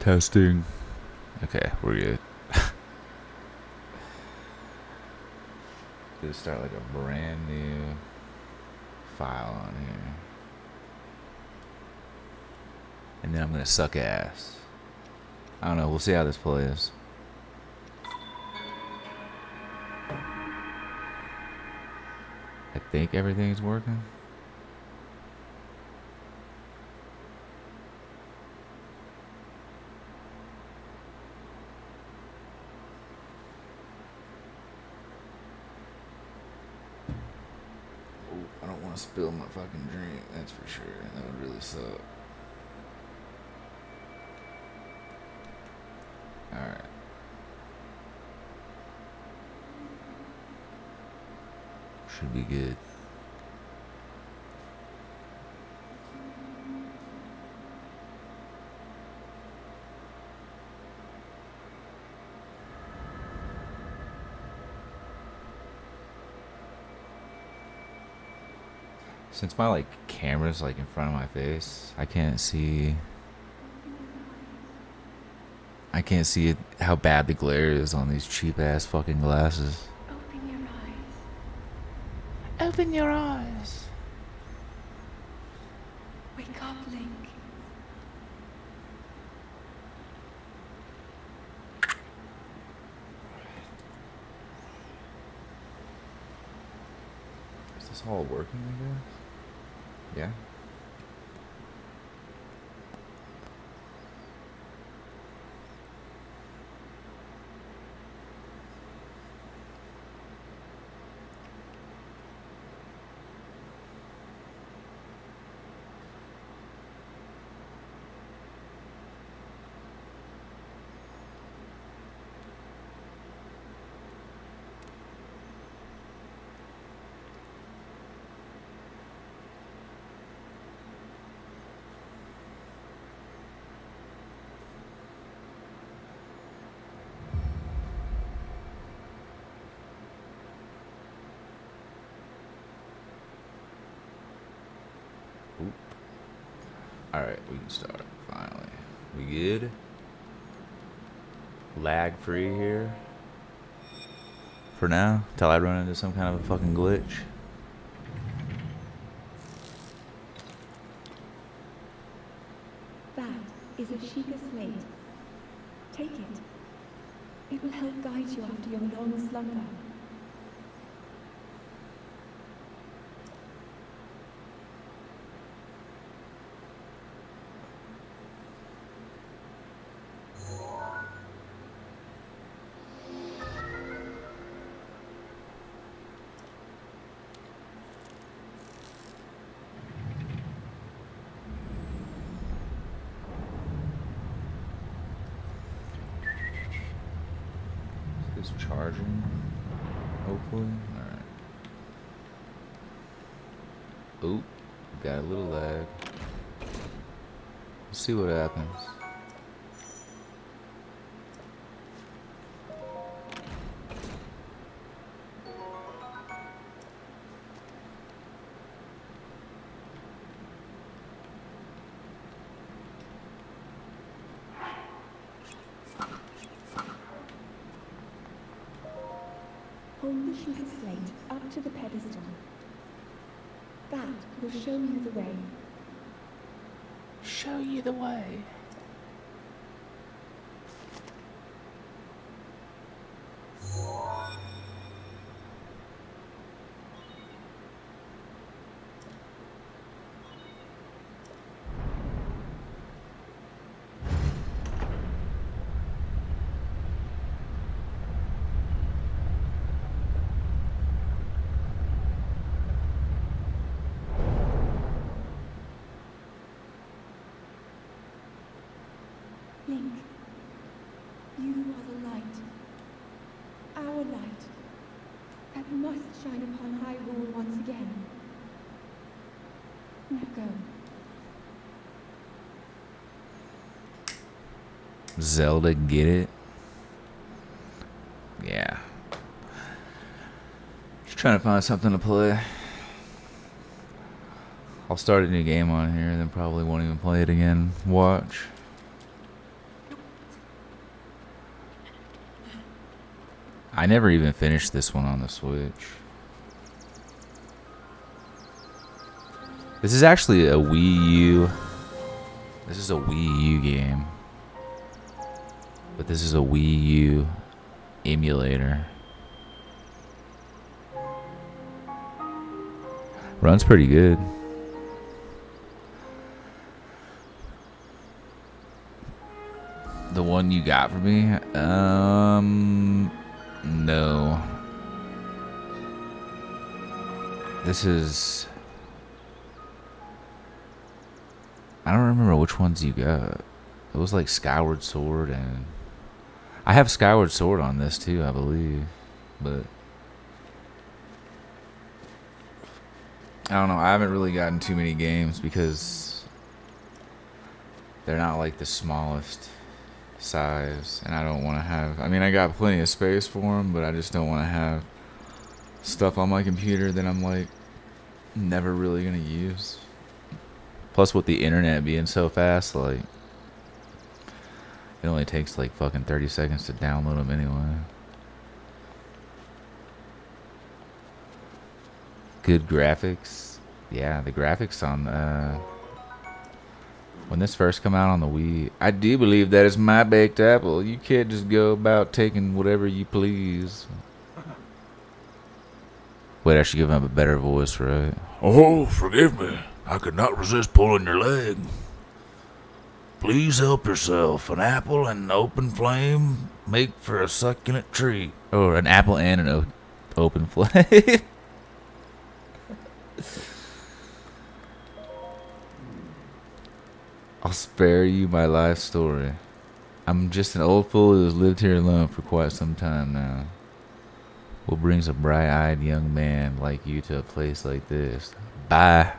Testing. Okay, we're good. Gonna start like a brand new file on here. And then I'm gonna suck ass. I don't know, we'll see how this plays. I think everything's working. I don't want to spill my fucking drink, that's for sure. That would really suck. Alright. Should be good. Since my like camera's like in front of my face, I can't see it, how bad the glare is on these cheap ass fucking glasses. Open your eyes. Open your eyes. Wake up, Link. Is this all working, I guess? Yeah. Oop. Alright, we can start finally. We good? Lag free here. For now, till I run into some kind of a fucking glitch. That is a Sheikah slate. Take it. It will help guide you after your long slumber. Is this charging? Hopefully. Alright. Oop. Got a little lag. Let's see what happens. Hold the Sheikah slate up to the pedestal. That will show you the way. Show you the way. Link, you are the light. Our light. That must shine upon Hyrule once again. Now go. Zelda, get it? Yeah. Just trying to find something to play. I'll start a new game on here, then probably won't even play it again. Watch. I never even finished this one on the Switch. This is actually a Wii U. This is a Wii U game. But this is a Wii U emulator. Runs pretty good. The one you got for me? No. This is... I don't remember which ones you got. It was like Skyward Sword and... I have Skyward Sword on this too, I believe. But... I don't know, I haven't really gotten too many games because... they're not like the smallest size. And I don't want to have... I mean, I got plenty of space for them, but I just don't want to have stuff on my computer that I'm like never really going to use. Plus with the internet being so fast, like... it only takes like fucking 30 seconds to download them anyway. Good graphics. Yeah, the graphics on when this first come out on the Wii, I do believe that is my baked apple. You can't just go about taking whatever you please. Wait, I should give him a better voice, right? Oh, forgive me. I could not resist pulling your leg. Please help yourself. An apple and an open flame make for a succulent treat. Or an apple and an open flame. I'll spare you my life story. I'm just an old fool who's lived here alone for quite some time now. What brings a bright-eyed young man like you to a place like this? Bye.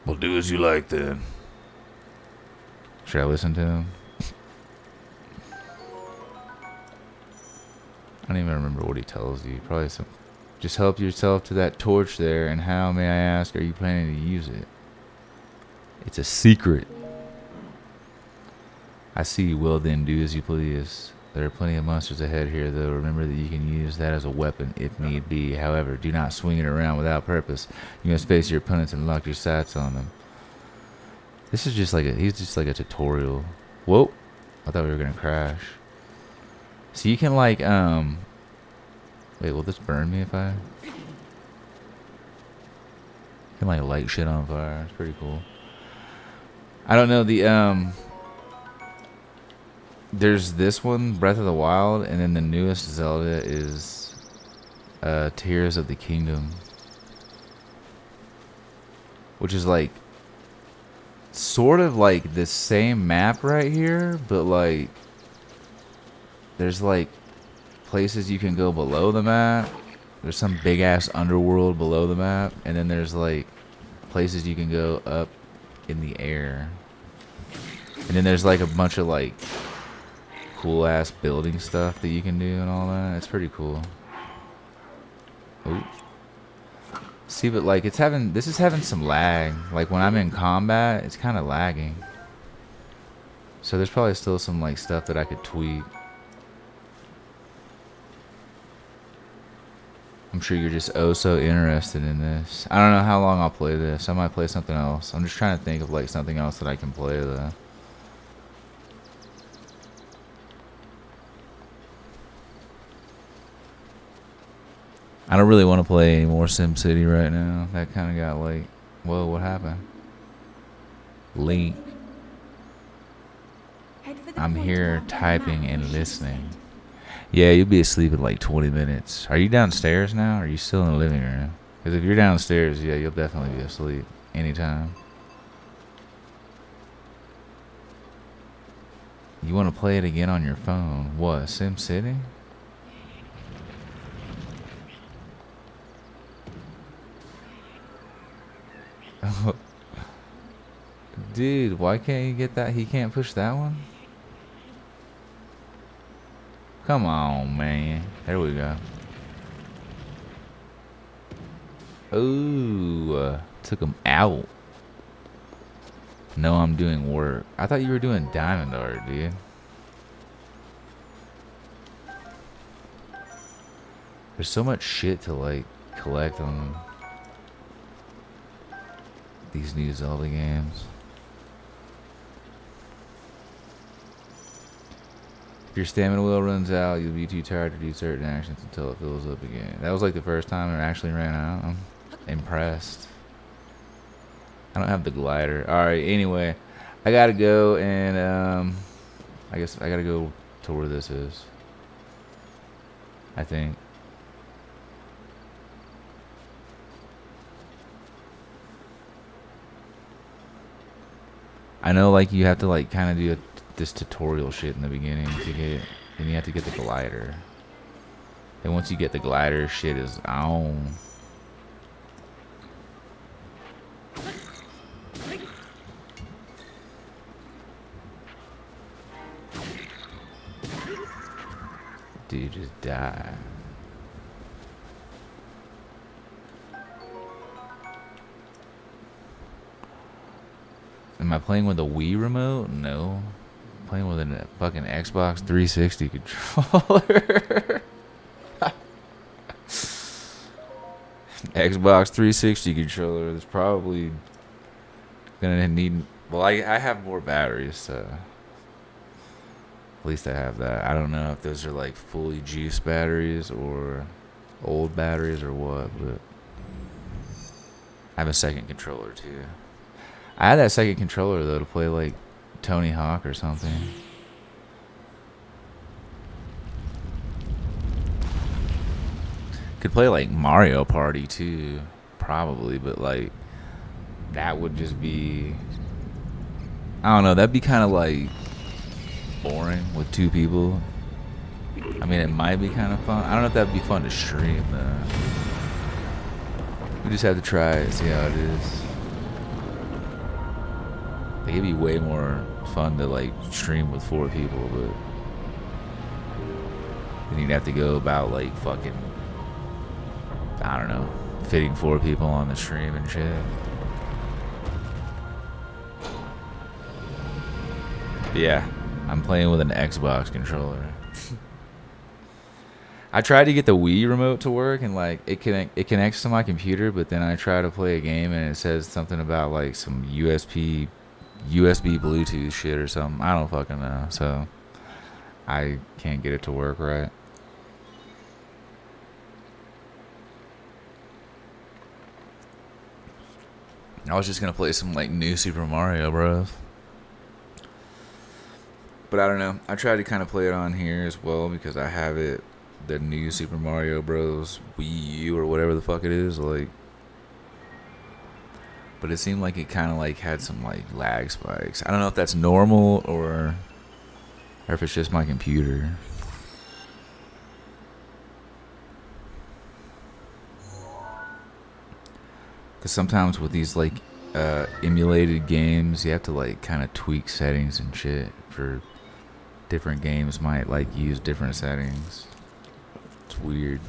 Well, do as you like then. Should I listen to him? I don't even remember what he tells you. Probably some... just help yourself to that torch there, and how, may I ask, are you planning to use it? It's a secret. I see. Well then, do as you please. There are plenty of monsters ahead here, though. Remember that you can use that as a weapon if need be. However, do not swing it around without purpose. You must face your opponents and lock your sights on them. This is just like he's just like a tutorial. Whoa. I thought we were gonna crash. So you can like, wait, will this burn me if I... you can like light shit on fire. It's pretty cool. I don't know, there's this one, Breath of the Wild, and then the newest Zelda is Tears of the Kingdom, which is like sort of like the same map right here, but like there's like places you can go below the map. There's some big ass underworld below the map, and then there's like places you can go up in the air, and then there's like a bunch of like cool ass building stuff that you can do and all that. It's pretty cool. Ooh. See, but like this is having some lag. Like when I'm in combat, it's kind of lagging. So there's probably still some like stuff that I could tweak. I'm sure you're just oh so interested in this. I don't know how long I'll play this. I might play something else. I'm just trying to think of like something else that I can play though. I don't really want to play any more SimCity right now. That kind of got like, whoa, what happened? Link. I'm here typing and listening. Yeah, you'll be asleep in like 20 minutes. Are you downstairs now? Or are you still in the living room? Because if you're downstairs, yeah, you'll definitely be asleep anytime. You want to play it again on your phone? What, SimCity? Dude, why can't you get that? He can't push that one? Come on, man. There we go. Ooh, took him out. No, I'm doing work. I thought you were doing diamond art, dude. There's so much shit to like collect on these new Zelda games. If your stamina wheel runs out, you'll be too tired to do certain actions until it fills up again. That was like the first time it actually ran out. I'm impressed. I don't have the glider. Alright, anyway. I gotta go and I guess I gotta go to where this is. I think. I know like you have to like kind of do this tutorial shit in the beginning to get, then you have to get the glider. And once you get the glider, shit is on. Dude, just die. Am I playing with a Wii remote? No. I'm playing with a fucking Xbox 360 controller. Xbox 360 controller is probably gonna need. Well, I have more batteries, so at least I have that. I don't know if those are like fully juiced batteries or old batteries or what, but I have a second controller too. I had that second controller though to play like Tony Hawk or something. Could play like Mario Party too, probably, but like that would just be, I don't know, that'd be kind of like boring with two people. I mean, it might be kind of fun. I don't know if that'd be fun to stream though. We just have to try it, see how it is. Like, it'd be way more fun to like stream with 4 people, but then you'd have to go about like fucking, I don't know, fitting 4 people on the stream and shit. But yeah, I'm playing with an Xbox controller. I tried to get the Wii remote to work and like it connects to my computer, but then I try to play a game and it says something about like some USB Bluetooth shit or something. I don't fucking know. So I can't get it to work right. I was just gonna play some like new Super Mario Bros. But I don't know. I tried to kind of play it on here as well because I have it, the new Super Mario Bros. Wii U or whatever the fuck it is, like. But it seemed like it kind of like had some like lag spikes. I don't know if that's normal or if it's just my computer. Because sometimes with these like emulated games, you have to like kind of tweak settings and shit for different games. Might like use different settings. It's weird.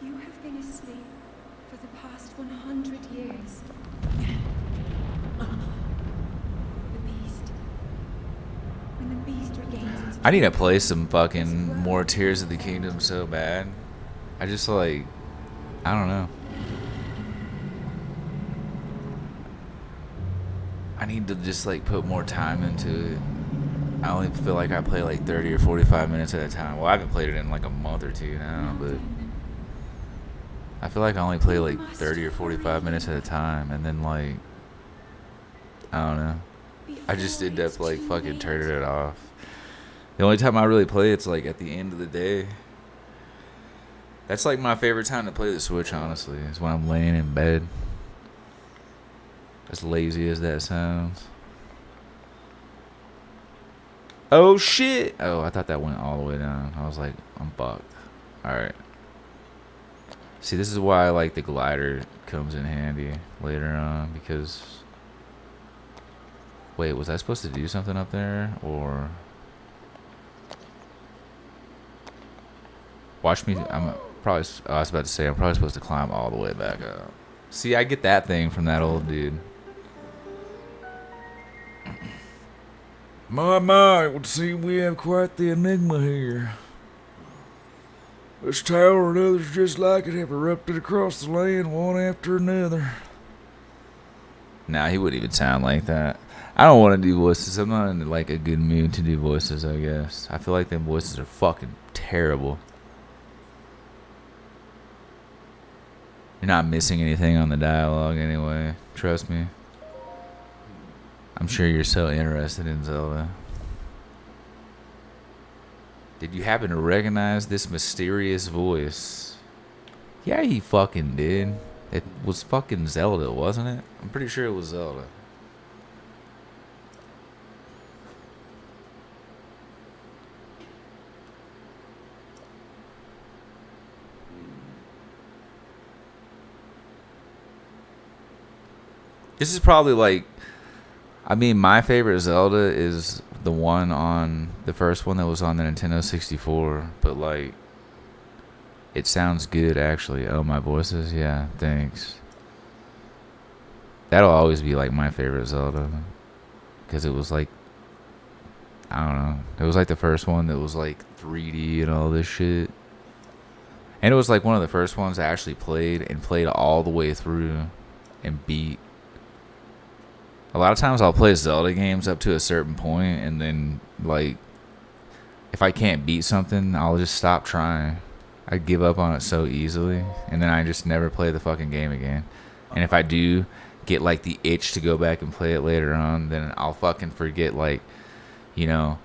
You have been asleep for the past 100 years. The beast. When the beast regains its I need to play some fucking more Tears of the Kingdom so bad. I just like, I don't know. I need to just like put more time into it. I only feel like I play like 30 or 45 minutes at a time. Well, I haven't played it in like a month or 2 now, but I feel like I only play like 30 or 45 minutes at a time, and then like, I don't know. I just end up like fucking turning it off. The only time I really play it's like at the end of the day. That's like my favorite time to play the Switch, honestly, is when I'm laying in bed. As lazy as that sounds. Oh shit! Oh, I thought that went all the way down. I was like, I'm fucked. Alright. See, this is why I like the glider comes in handy later on, because... Wait, was I supposed to do something up there? Or... Watch me... Probably. Oh, I was about to say I'm probably supposed to climb all the way back up. See, I get that thing from that old dude. My, it would seem we have quite the enigma here. This tower and others just like it have erupted across the land one after another. Nah, he wouldn't even sound like that. I don't want to do voices. I'm not in like a good mood to do voices, I guess. I feel like them voices are fucking terrible. You're not missing anything on the dialogue anyway. Trust me. I'm sure you're so interested in Zelda. Did you happen to recognize this mysterious voice? Yeah, he fucking did. It was fucking Zelda, wasn't it? I'm pretty sure it was Zelda. This is probably like, I mean, my favorite Zelda is the one on the first one that was on the Nintendo 64, but like, it sounds good actually. Oh, my voices? Yeah, thanks. That'll always be like my favorite Zelda, because it was like, I don't know, it was like the first one that was like 3D and all this shit. And it was like one of the first ones I actually played all the way through and beat. A lot of times I'll play Zelda games up to a certain point, and then, like, if I can't beat something, I'll just stop trying. I give up on it so easily, and then I just never play the fucking game again. And if I do get, like, the itch to go back and play it later on, then I'll fucking forget, like, you know,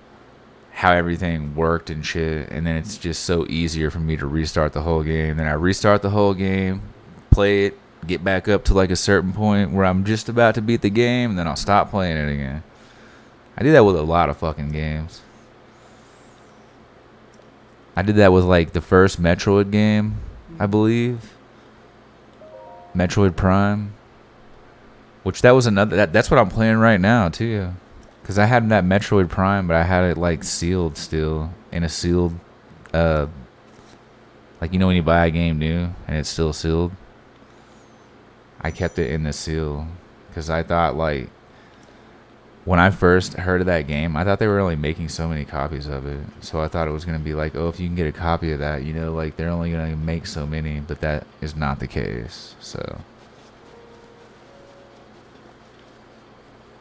how everything worked and shit, and then it's just so easier for me to restart the whole game. Then I restart the whole game, play it, get back up to like a certain point where I'm just about to beat the game, and then I'll stop playing it again. I do that with a lot of fucking games. I did that with like the first Metroid game, I believe. Metroid Prime. Which that was another, that's what I'm playing right now too. Because I had that Metroid Prime, but I had it like sealed still. In a sealed, like, you know when you buy a game new and it's still sealed? I kept it in the seal because I thought, like, when I first heard of that game, I thought they were only making so many copies of it. So I thought it was going to be like, oh, if you can get a copy of that, you know, like, they're only going to make so many. But that is not the case. So.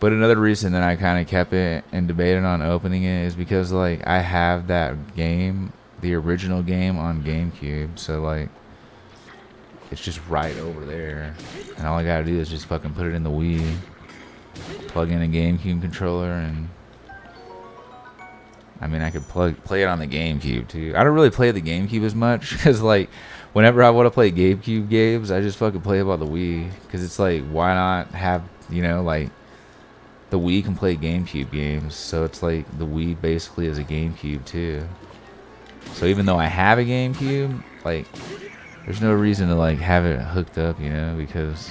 But another reason that I kind of kept it and debated on opening it is because, like, I have that game, the original game, on GameCube. So, like, it's just right over there, and all I gotta do is just fucking put it in the Wii, plug in a GameCube controller, and I mean, I could play it on the GameCube too. I don't really play the GameCube as much, because like, whenever I want to play GameCube games, I just fucking play it on the Wii, because it's like, why not have, you know, like, the Wii can play GameCube games, so it's like, the Wii basically is a GameCube too. So even though I have a GameCube, like, there's no reason to like have it hooked up, you know, because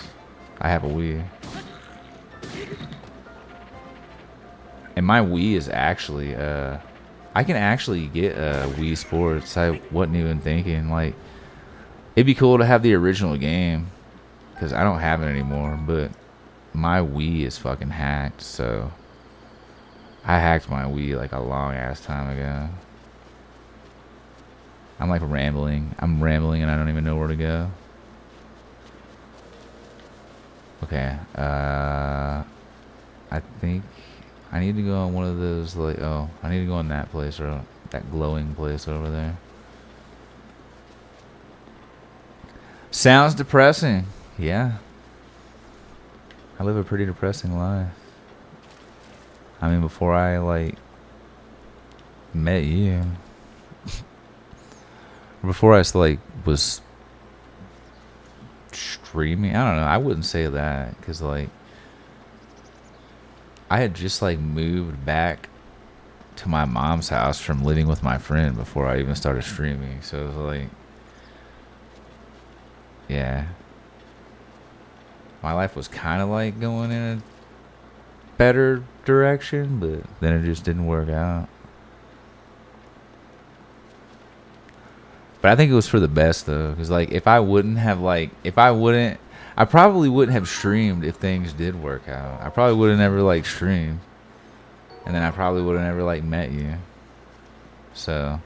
I have a Wii. And my Wii is actually, I can actually get a Wii Sports. I wasn't even thinking, like, it'd be cool to have the original game, because I don't have it anymore, but my Wii is fucking hacked, so I hacked my Wii like a long ass time ago. I'm like rambling. I'm rambling and I don't even know where to go. Okay. I think I need to go on one of those, like, oh, I need to go on that place, or that glowing place over there. Sounds depressing. Yeah. I live a pretty depressing life. I mean, before I, like, met you. Before I, like, was streaming. I don't know. I wouldn't say that. Because, like, I had just, like, moved back to my mom's house from living with my friend before I even started streaming. So, it was like, yeah. My life was kind of, like, going in a better direction. But then it just didn't work out. But I think it was for the best though, because like if I wouldn't have like if I wouldn't, I probably wouldn't have streamed if things did work out. I probably would have never like streamed, and then I probably would have never like met you. So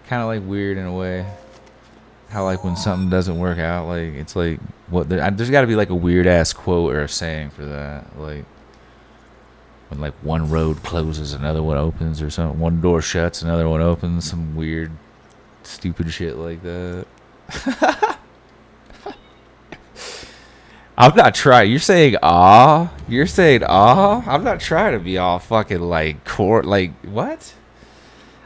kind of like weird in a way. How like when something doesn't work out, like it's like what there's got to be like a weird ass quote or a saying for that, like when like one road closes, another one opens, or something. One door shuts, another one opens. Some weird, stupid shit like that. I'm not trying. You're saying ah. You're saying ah. I'm not trying to be all fucking like court. Like what?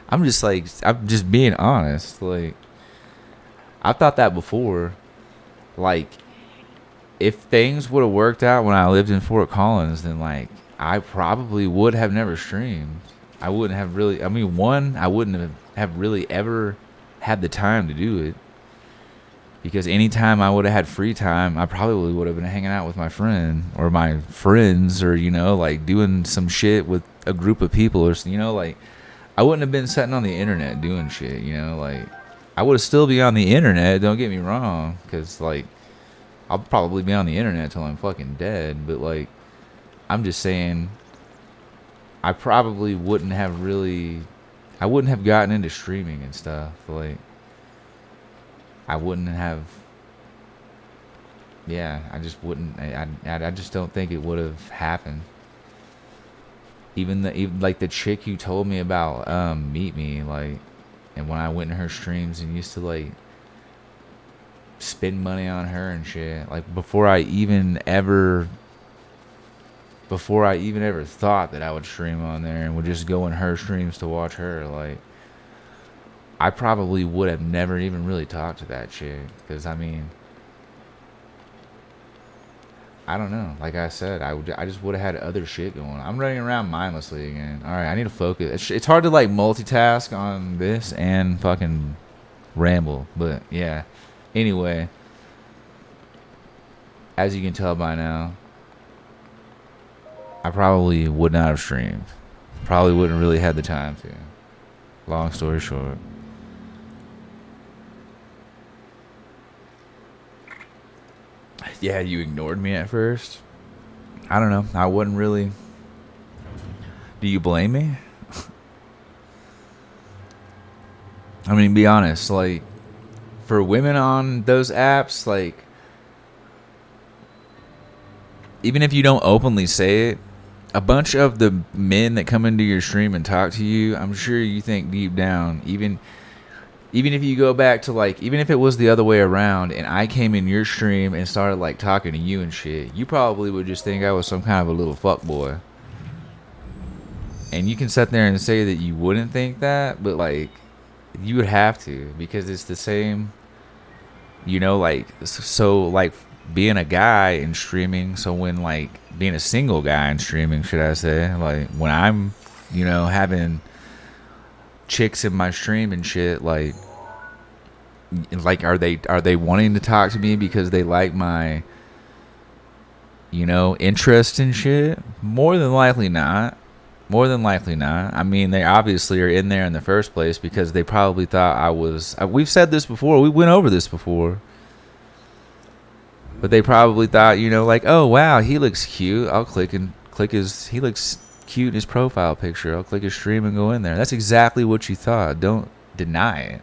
I'm just being honest. Like. I've thought that before. Like, if things would have worked out when I lived in Fort Collins, then, like, I probably would have never streamed. I wouldn't have really... I mean, one, I wouldn't have really ever had the time to do it. Because anytime I would have had free time, I probably would have been hanging out with my friend or my friends or, you know, like, doing some shit with a group of people or, you know, like, I wouldn't have been sitting on the internet doing shit, you know, like... I would still be on the internet, don't get me wrong, because, like, I'll probably be on the internet till I'm fucking dead, but, like, I'm just saying, I probably wouldn't have gotten into streaming and stuff, like, I wouldn't have, yeah, I just wouldn't, I just don't think it would have happened. Even like, the chick you told me about, Meet Me, like, and when I went in her streams and used to like spend money on her and shit, like before I even ever thought that I would stream on there and would just go in her streams to watch her, like I probably would have never even really talked to that chick, because I mean, I don't know. Like I said, I just would have had other shit going on. I'm running around mindlessly again. All right, I need to focus. It's hard to like multitask on this and fucking ramble, but yeah. Anyway, as you can tell by now, I probably would not have streamed. Probably wouldn't really had the time to. Long story short. Yeah, you ignored me at first. I don't know. I wouldn't really. Do you blame me? I mean, be honest. Like, for women on those apps, like, even if you don't openly say it, a bunch of the men that come into your stream and talk to you, I'm sure you think deep down, even if you go back to like, even if it was the other way around and I came in your stream and started like talking to you and shit, you probably would just think I was some kind of a little fuckboy. And you can sit there and say that you wouldn't think that, but like, you would have to, because it's the same, you know, like, so like being a guy and streaming, so when like being a single guy and streaming, should I say, like when I'm, you know, having chicks in my stream and shit, like are they wanting to talk to me because they like my, you know, interest in shit? More than likely not. I mean, they obviously are in there in the first place because they probably thought I was, we've said this before, we went over this before, but they probably thought, you know, like, oh wow, he looks cute, I'll click he looks cute in his profile picture, I'll click his stream and go in there. That's exactly what you thought. Don't deny it.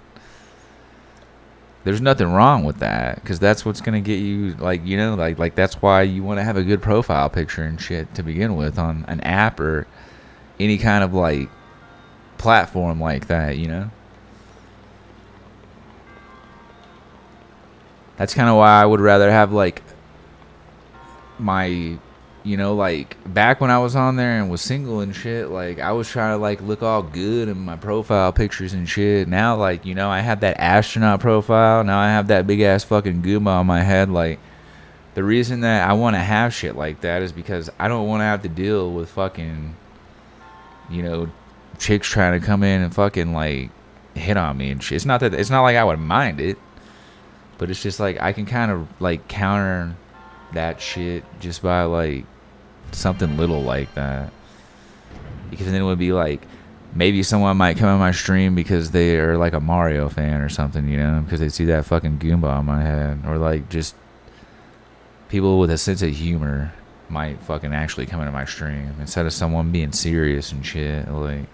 There's nothing wrong with that, because that's what's gonna get you, like, you know, like that's why you want to have a good profile picture and shit to begin with on an app or any kind of like platform like that, you know. That's kind of why I would rather have like my, you know, like back when I was on there and was single and shit, like I was trying to like look all good in my profile pictures and shit. Now, like, you know, I have that astronaut profile. Now I have that big ass fucking goomba on my head. Like, the reason that I want to have shit like that is because I don't want to have to deal with fucking, you know, chicks trying to come in and fucking like hit on me and shit. It's not like I would mind it, but it's just like I can kind of like counter that shit just by like something little like that, because then it would be like maybe someone might come on my stream because they are like a Mario fan or something, you know, because they see that fucking Goomba on my head, or like just people with a sense of humor might fucking actually come into my stream instead of someone being serious and shit. Like,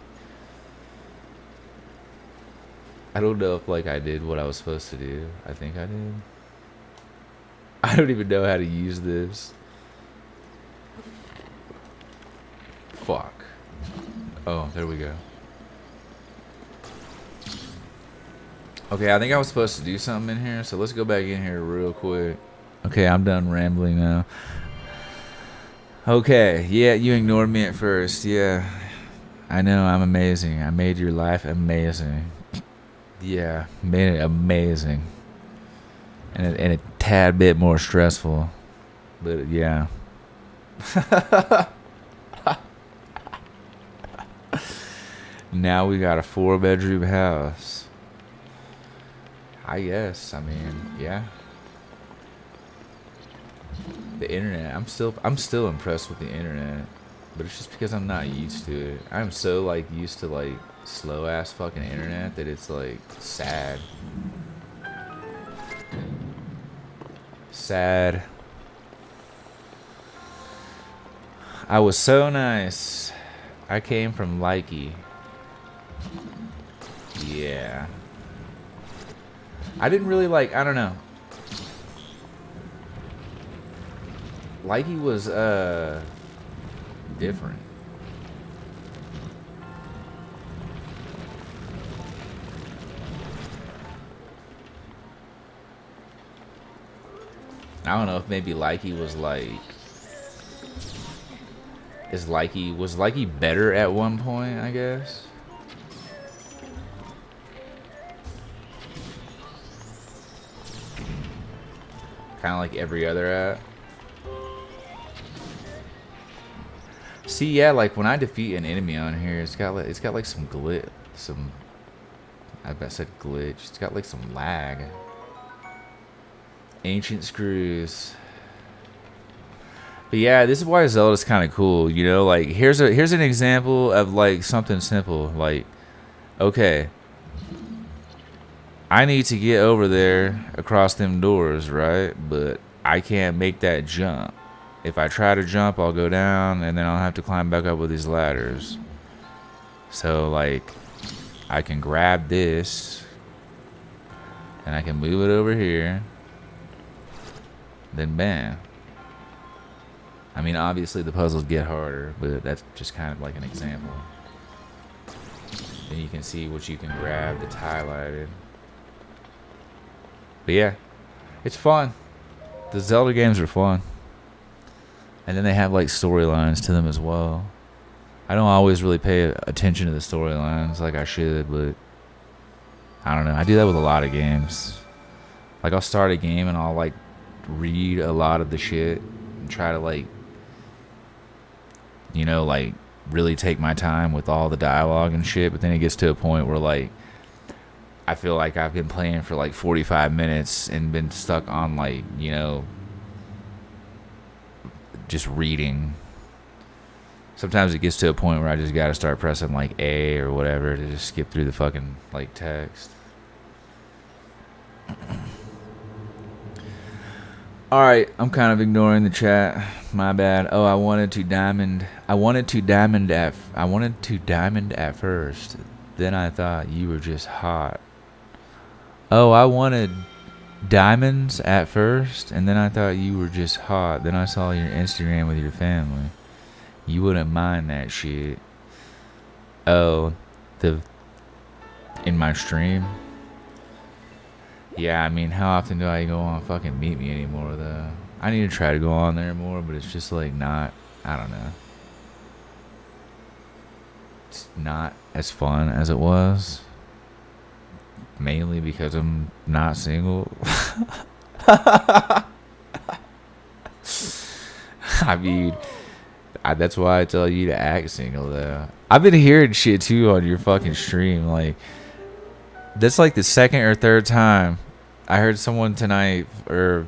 I don't know if like I did what I was supposed to do. I think I did. I don't even know how to use this. Fuck. Oh, there we go. Okay, I think I was supposed to do something in here, so let's go back in here real quick. Okay, I'm done rambling now. Okay, yeah, you ignored me at first. Yeah, I know, I'm amazing. I made your life amazing. Yeah, made it amazing. And a tad bit more stressful. But yeah. Now we got a 4-bedroom house. I guess. I mean, yeah. The internet. I'm still impressed with the internet, but it's just because I'm not used to it. I'm so like used to like slow ass fucking internet that it's like sad. Sad. I was so nice. I came from Likey. Yeah. I didn't really like, I don't know. Likey was different. I don't know if maybe Likey was like, was Likey better at one point, I guess? Kind of like every other app. See, yeah, like when I defeat an enemy on here, it's got like some glitch, I said glitch. It's got like some lag. Ancient screws. But yeah, this is why Zelda's kind of cool, you know. Like here's an example of like something simple. Like, okay, I need to get over there across them doors, right? But I can't make that jump. If I try to jump, I'll go down, and then I'll have to climb back up with these ladders. So like, I can grab this, and I can move it over here. Then bam. I mean, obviously the puzzles get harder, but that's just kind of like an example. Then you can see what you can grab that's highlighted. But yeah, it's fun. The Zelda games are fun. And then they have like storylines to them as well. I don't always really pay attention to the storylines like I should, but I don't know. I do that with a lot of games. Like I'll start a game and I'll like read a lot of the shit and try to like, you know, like really take my time with all the dialogue and shit. But then it gets to a point where like I feel like I've been playing for like 45 minutes and been stuck on like, you know, just reading. Sometimes it gets to a point where I just gotta start pressing like A or whatever to just skip through the fucking like text. Alright, I'm kind of ignoring the chat. My bad. Oh, I wanted to diamond at first. Then I thought you were just hot. Oh, I wanted diamonds at first, and then I thought you were just hot. Then I saw your Instagram with your family. You wouldn't mind that shit. Oh, in my stream? Yeah, I mean, how often do I go on fucking Meet Me anymore, though? I need to try to go on there more, but it's just like not, I don't know. It's not as fun as it was. Mainly because I'm not single. I mean, that's why I tell you to act single, though. I've been hearing shit, too, on your fucking stream. Like, that's like the second or third time I heard someone tonight, or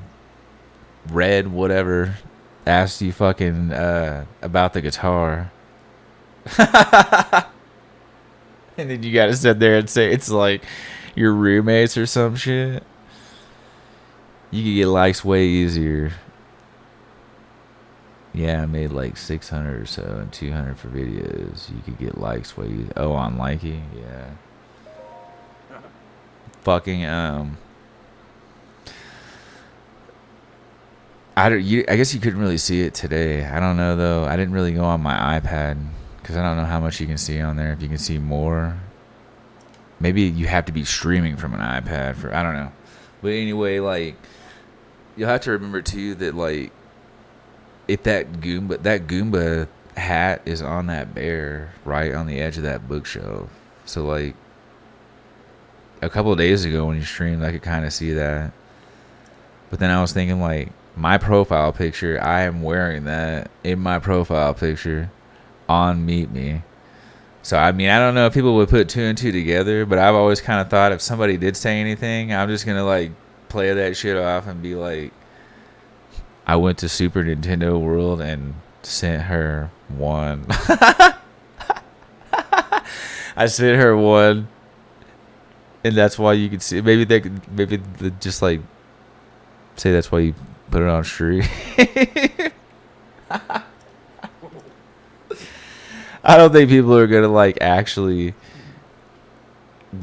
read whatever, asked you fucking about the guitar. And then you gotta sit there and say it's like your roommates or some shit. You could get likes way easier. Yeah, I made like 600 or so and 200 for videos. You could get likes way easier. Oh, on Likey? Yeah. Fucking, I guess you couldn't really see it today. I don't know, though. I didn't really go on my iPad because I don't know how much you can see on there. If you can see more. Maybe you have to be streaming from an iPad for, I don't know. But anyway, like, you'll have to remember, too, that, like, if that Goomba hat is on that bear right on the edge of that bookshelf. So, like, a couple of days ago when you streamed, I could kind of see that. But then I was thinking, like, my profile picture, I am wearing that in my profile picture on Meet Me. So, I mean, I don't know if people would put two and two together, but I've always kind of thought if somebody did say anything, I'm just going to, like, play that shit off and be like, I went to Super Nintendo World and sent her one. I sent her one. And that's why you could see. Maybe they just like say that's why you put it on stream. I don't think people are gonna like actually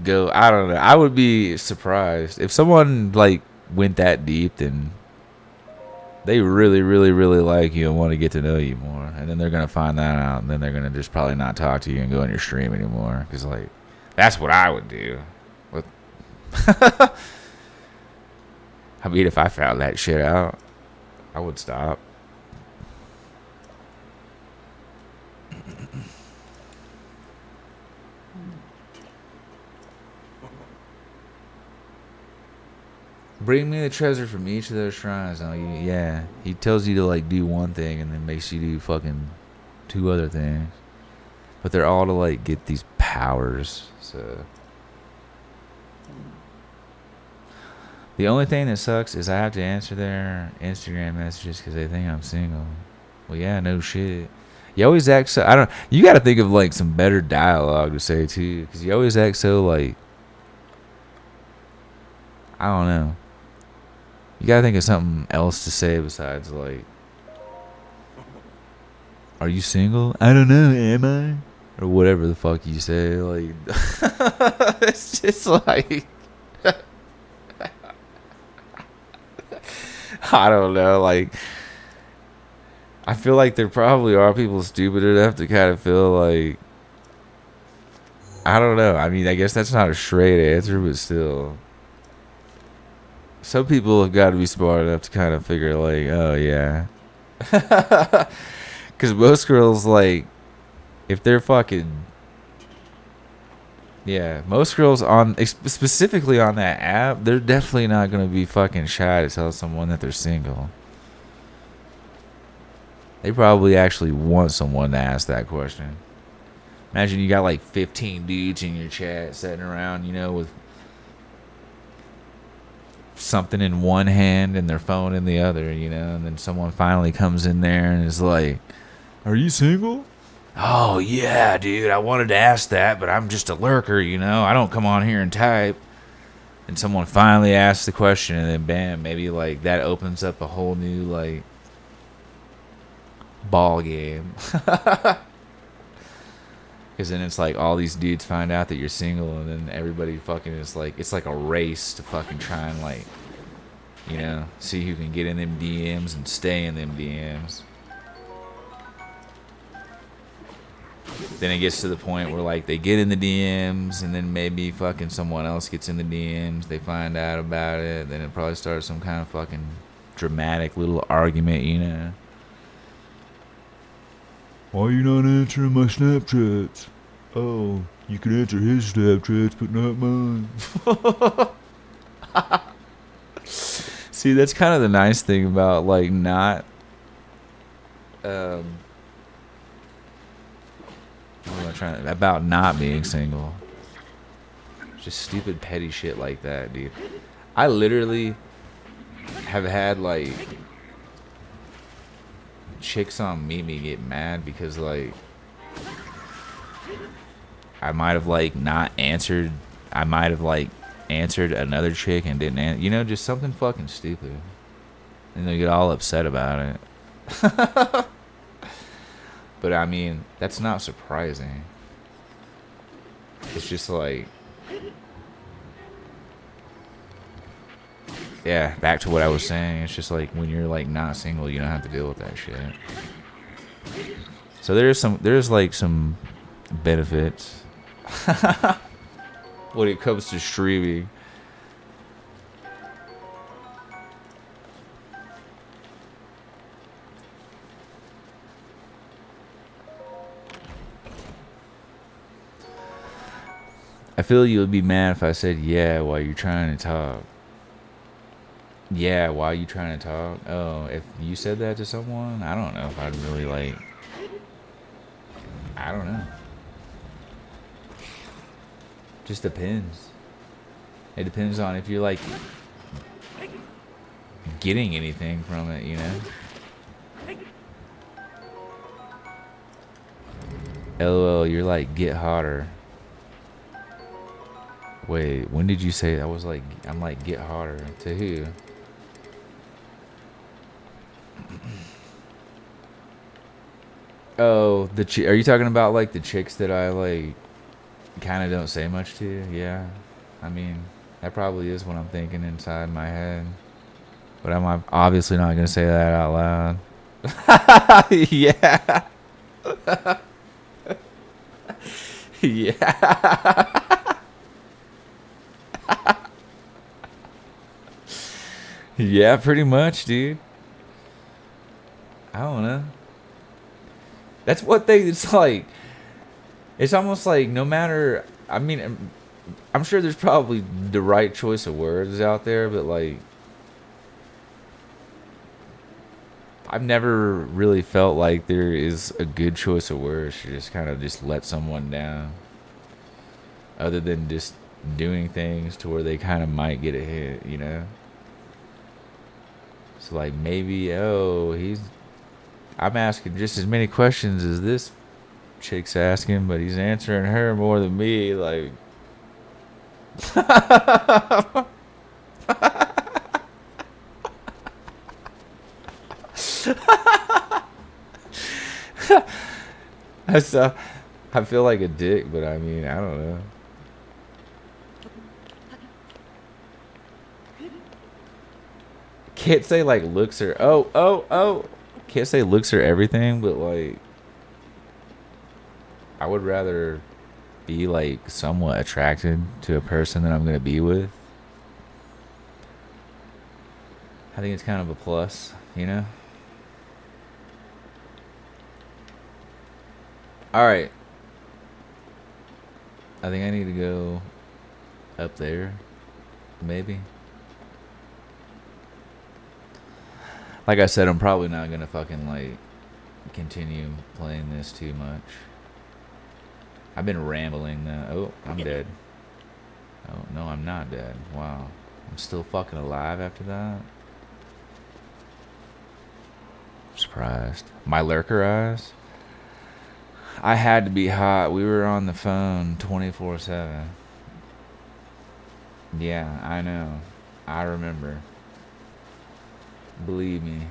go. I don't know. I would be surprised if someone like went that deep. Then they really, really, really like you and want to get to know you more. And then they're gonna find that out, and then they're gonna just probably not talk to you and go on your stream anymore. Because like that's what I would do. I mean, if I found that shit out, I would stop. Bring me the treasure from each of those shrines. Oh, yeah. He tells you to like do one thing and then makes you do fucking two other things. But they're all to like get these powers. So the only thing that sucks is I have to answer their Instagram messages because they think I'm single. Well, yeah, no shit. You always act so. I don't. You got to think of like some better dialogue to say too, because you always act so like. I don't know. You gotta think of something else to say besides like. Are you single? I don't know. Am I? Or whatever the fuck you say. Like, it's just like. I don't know, like I feel like there probably are people stupid enough to kind of feel like I don't know. I mean, I guess that's not a straight answer, but still some people have got to be smart enough to kind of figure like, oh yeah. Because most girls, like, if they're fucking yeah, most girls on specifically on that app, they're definitely not gonna be fucking shy to tell someone that they're single. They probably actually want someone to ask that question. Imagine you got like 15 dudes in your chat sitting around, you know, with something in one hand and their phone in the other, you know, and then someone finally comes in there and is like, "Are you single?" Oh, yeah, dude, I wanted to ask that, but I'm just a lurker, you know? I don't come on here and type. And someone finally asks the question, and then bam, maybe, like, that opens up a whole new, like, ball game. Because then it's like all these dudes find out that you're single, and then everybody fucking is like, it's like a race to fucking try and, like, you know, see who can get in them DMs and stay in them DMs. Then it gets to the point where, like, they get in the DMs, and then maybe fucking someone else gets in the DMs. They find out about it. Then it probably starts some kind of fucking dramatic little argument, you know. Why are you not answering my Snapchats? Oh, you can answer his Snapchats, but not mine. See, that's kind of the nice thing about, like, not... what am I trying to, about not being single. Just stupid petty shit like that, dude. I literally have had like chicks on Meet Me get mad because like I might have like not answered. I might have like answered another chick and didn't answer. You know, just something fucking stupid. And they get all upset about it. But I mean, that's not surprising. It's just like, yeah, back to what I was saying. It's just like when you're like not single, you don't have to deal with that shit. So there's like some benefits when it comes to streaming. I feel you would be mad if I said yeah while you're trying to talk. Yeah, while you trying to talk. Oh, if you said that to someone, I don't know if I'd really like. I don't know. Just depends. It depends on if you're like getting anything from it, you know? LOL, you're like get hotter. Wait, when did you say that? I was like, I'm like get hotter. To who? Oh, are you talking about like the chicks that I like kind of don't say much to? Yeah. I mean, that probably is what I'm thinking inside my head. But I'm obviously not going to say that out loud. Yeah. Yeah. Yeah, pretty much, dude. I don't know. That's what it's like. It's almost like no matter, I mean, I'm sure there's probably the right choice of words out there, but like, I've never really felt like there is a good choice of words to just kind of just let someone down. Other than just doing things to where they kind of might get a hit, you know? So like maybe, I'm asking just as many questions as this chick's asking, but he's answering her more than me, like. I feel like a dick, but I mean, I don't know. Can't say like looks or can't say looks or everything, but like I would rather be like somewhat attracted to a person that I'm gonna be with. I think it's kind of a plus, you know? Alright. I think I need to go up there. Maybe. Like I said, I'm probably not gonna fucking like continue playing this too much. I've been rambling now. Oh, I'm dead. Oh, no, I'm not dead. Wow. I'm still fucking alive after that. Surprised. My lurker eyes? I had to be hot. We were on the phone 24/7. Yeah, I know. I remember. Believe me.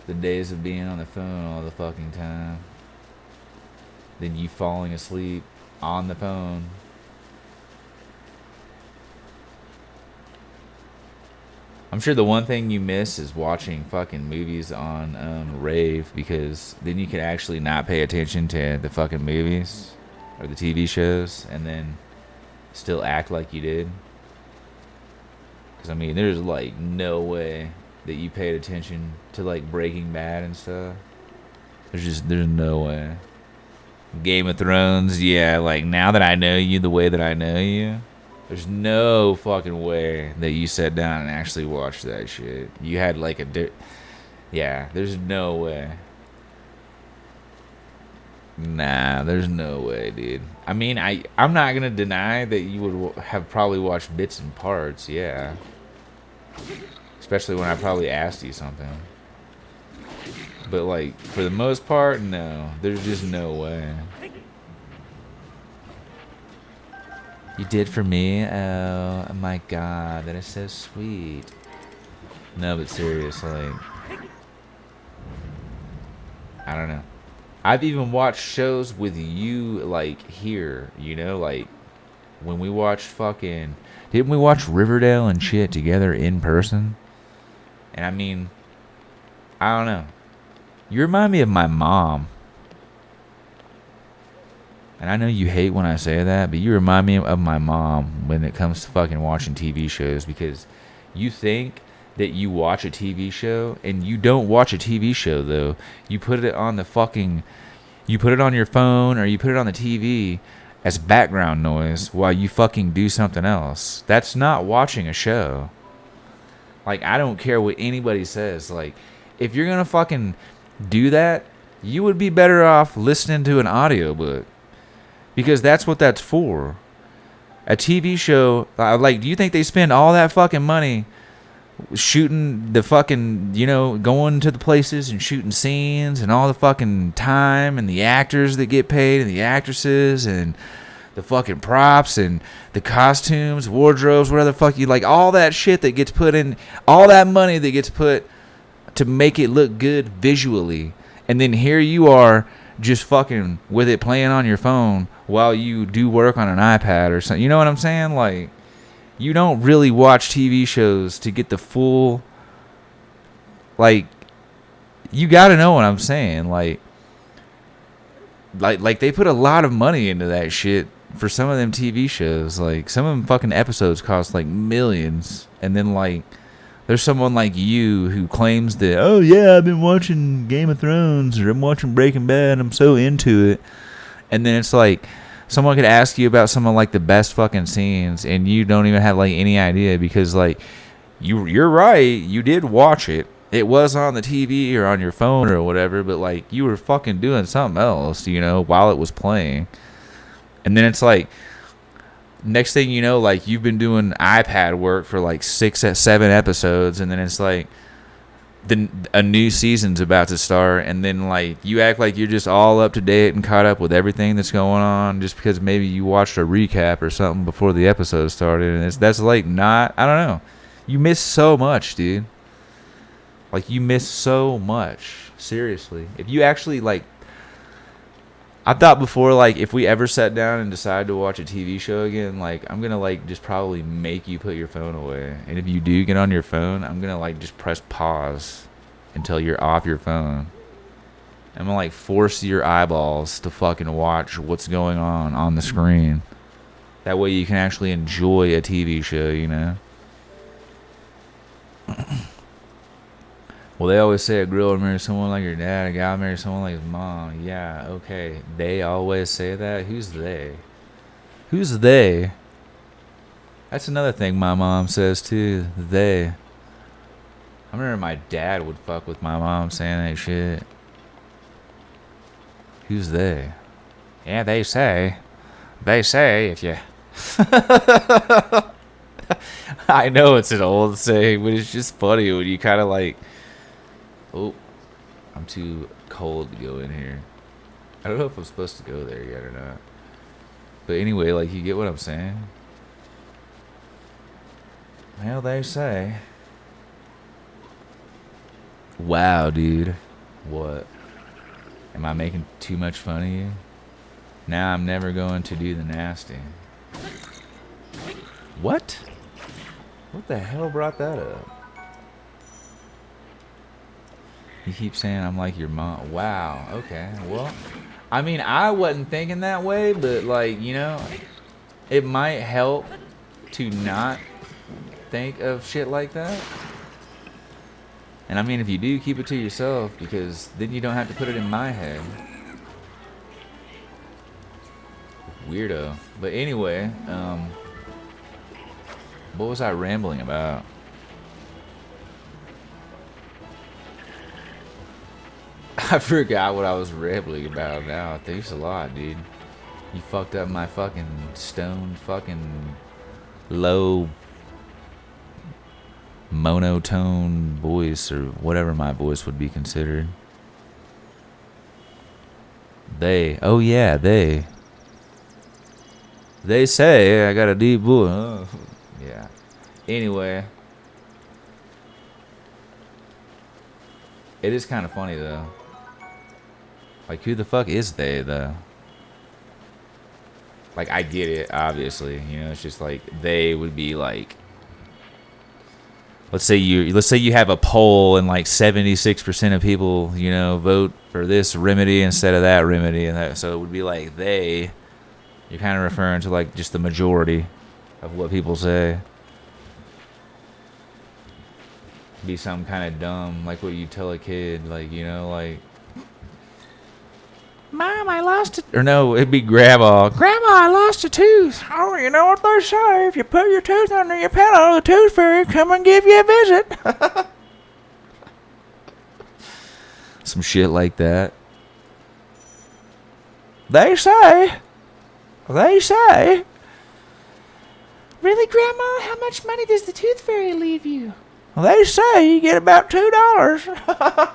The days of being on the phone all the fucking time. Then you falling asleep on the phone. I'm sure the one thing you miss is watching fucking movies on Rave, because then you can actually not pay attention to the fucking movies or the TV shows and then still act like you did. Because I mean, there's like no way that you paid attention to like Breaking Bad and stuff. There's no way. Game of Thrones, yeah, like now that I know you the way that I know you, there's no fucking way that you sat down and actually watched that shit. You had like yeah, there's no way. Nah, there's no way, dude. I mean, I'm not gonna deny that you would have probably watched bits and parts, yeah. Especially when I probably asked you something. But like, for the most part, no. There's just no way. You did for me? Oh my god, that is so sweet. No, but seriously, I don't know. I've even watched shows with you, like, here, you know, like, when we watched fucking... Didn't we watch Riverdale and shit together in person? And I mean, I don't know. You remind me of my mom. And I know you hate when I say that, but you remind me of my mom when it comes to fucking watching TV shows, because you think that you watch a TV show, and you don't watch a TV show, though. You put it on the fucking... You put it on your phone, or you put it on the TV as background noise while you fucking do something else. That's not watching a show. Like, I don't care what anybody says. Like, if you're gonna fucking do that, you would be better off listening to an audiobook. Because that's what that's for. A TV show, like, do you think they spend all that fucking money shooting the fucking, you know, going to the places and shooting scenes and all the fucking time and the actors that get paid and the actresses and the fucking props and the costumes, wardrobes, whatever the fuck you like, all that shit that gets put in, all that money that gets put to make it look good visually. And then here you are just fucking with it playing on your phone while you do work on an iPad or something. You know what I'm saying? Like, you don't really watch TV shows to get the full, like, you gotta know what I'm saying. Like they put a lot of money into that shit for some of them TV shows. Like, some of them fucking episodes cost like millions. And then, like, there's someone like you who claims that, oh yeah, I've been watching Game of Thrones, or I'm watching Breaking Bad, I'm so into it. And then it's like, someone could ask you about some of, like, the best fucking scenes, and you don't even have, like, any idea, because, like, you're right, you did watch it. It was on the TV or on your phone or whatever, but, like, you were fucking doing something else, you know, while it was playing. And then it's like, next thing you know, like, you've been doing iPad work for, like, 6 or 7 episodes, and then it's like, a new season's about to start, and then, like, you act like you're just all up to date and caught up with everything that's going on just because maybe you watched a recap or something before the episode started. And that's like, not, I don't know, you miss so much, dude. Like, you miss so much, seriously. If you actually, like, I thought before, like, if we ever sat down and decided to watch a TV show again, like, I'm gonna, like, just probably make you put your phone away. And if you do get on your phone, I'm gonna, like, just press pause until you're off your phone. I'm gonna, like, force your eyeballs to fucking watch what's going on the screen. That way you can actually enjoy a TV show, you know? Well, they always say a girl will marry someone like your dad, a guy will marry someone like his mom. Yeah, okay. They always say that? Who's they? Who's they? That's another thing my mom says, too. They. I remember my dad would fuck with my mom saying that shit. Who's they? Yeah, they say. They say if you... I know it's an old saying, but it's just funny when you kind of like... Oh, I'm too cold to go in here. I don't know if I'm supposed to go there yet or not. But anyway, like, you get what I'm saying? Well, they say. Wow, dude. What? Am I making too much fun of you? Now I'm never going to do the nasty. What? What the hell brought that up? You keep saying I'm like your mom. Wow. Okay. Well, I mean, I wasn't thinking that way, but, like, you know, it might help to not think of shit like that. And I mean, if you do, keep it to yourself, because then you don't have to put it in my head. Weirdo. But anyway, what was I rambling about? I forgot what I was rambling about now. Thanks a lot, dude. You fucked up my fucking stoned fucking low monotone voice, or whatever my voice would be considered. They. Oh yeah, they. They say I got a deep voice. Oh. Yeah. Anyway. It is kind of funny, though. Like, who the fuck is they, though? Like, I get it, obviously. You know, it's just like, they would be like... Let's say you have a poll and like 76% of people, you know, vote for this remedy instead of that remedy, and that, so it would be like they. You're kind of referring to like just the majority of what people say. Be some kind of dumb, like what you tell a kid, like, you know, like, Mom, I lost it. Or no, it'd be Grandma. Grandma, I lost a tooth. Oh, you know what they say? If you put your tooth under your pillow, the tooth fairy come and give you a visit. Some shit like that. They say. Really, Grandma? How much money does the tooth fairy leave you? Well, they say you get about $2.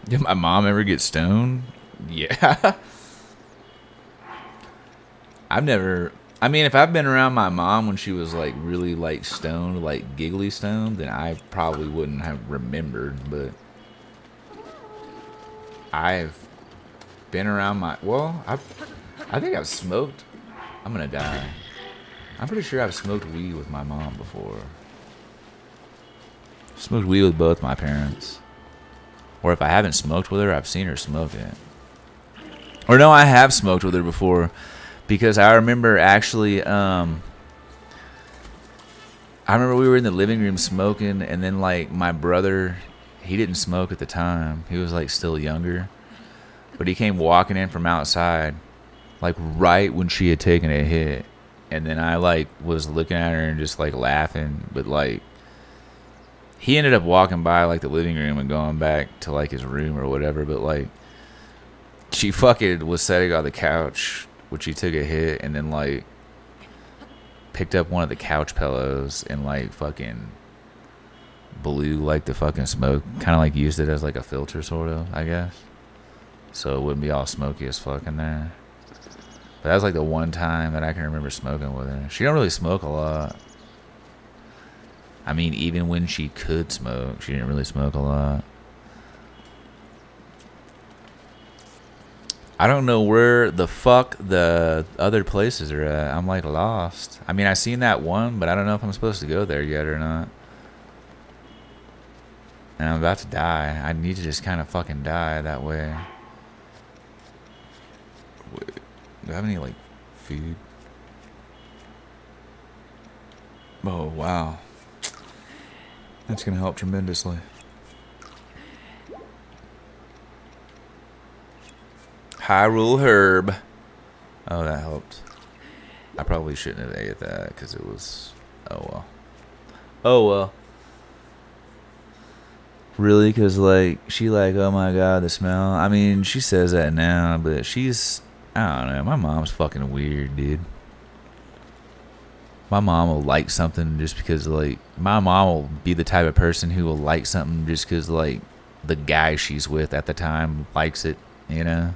Did my mom ever get stoned? Yeah. I've never... I mean, if I've been around my mom when she was, like, really, like, stoned, like, giggly stoned, then I probably wouldn't have remembered, but... I've been around my... Well, I think I've smoked... I'm gonna die. I'm pretty sure I've smoked weed with my mom before. Smoked weed with both my parents. Or if I haven't smoked with her, I've seen her smoke it. Or no, I have smoked with her before. Because I remember actually, I remember we were in the living room smoking, and then like my brother, he didn't smoke at the time. He was like still younger. But he came walking in from outside, like right when she had taken a hit. And then I like was looking at her and just like laughing, but like he ended up walking by like the living room and going back to like his room or whatever, but like she fucking was sitting on the couch when she took a hit, and then like picked up one of the couch pillows and like fucking blew like the fucking smoke, kind of like used it as like a filter sort of, I guess, so it wouldn't be all smoky as fuck in there. But that was like the one time that I can remember smoking with her. She don't really smoke a lot. I mean, even when she could smoke, she didn't really smoke a lot. I don't know where the fuck the other places are at. I'm like lost. I mean, I seen that one, but I don't know if I'm supposed to go there yet or not. And I'm about to die. I need to just kind of fucking die that way. Wait. Do I have any, like, food? Oh, wow. That's going to help tremendously. Hyrule Herb. Oh, that helped. I probably shouldn't have ate that because it was... Oh, well. Oh, well. Really? Because, like, she like, oh, my God, the smell. I mean, she says that now, but she's... I don't know. My mom's fucking weird, dude. My mom will like something just because, like... My mom will be the type of person who will like something just because, like, the guy she's with at the time likes it, you know?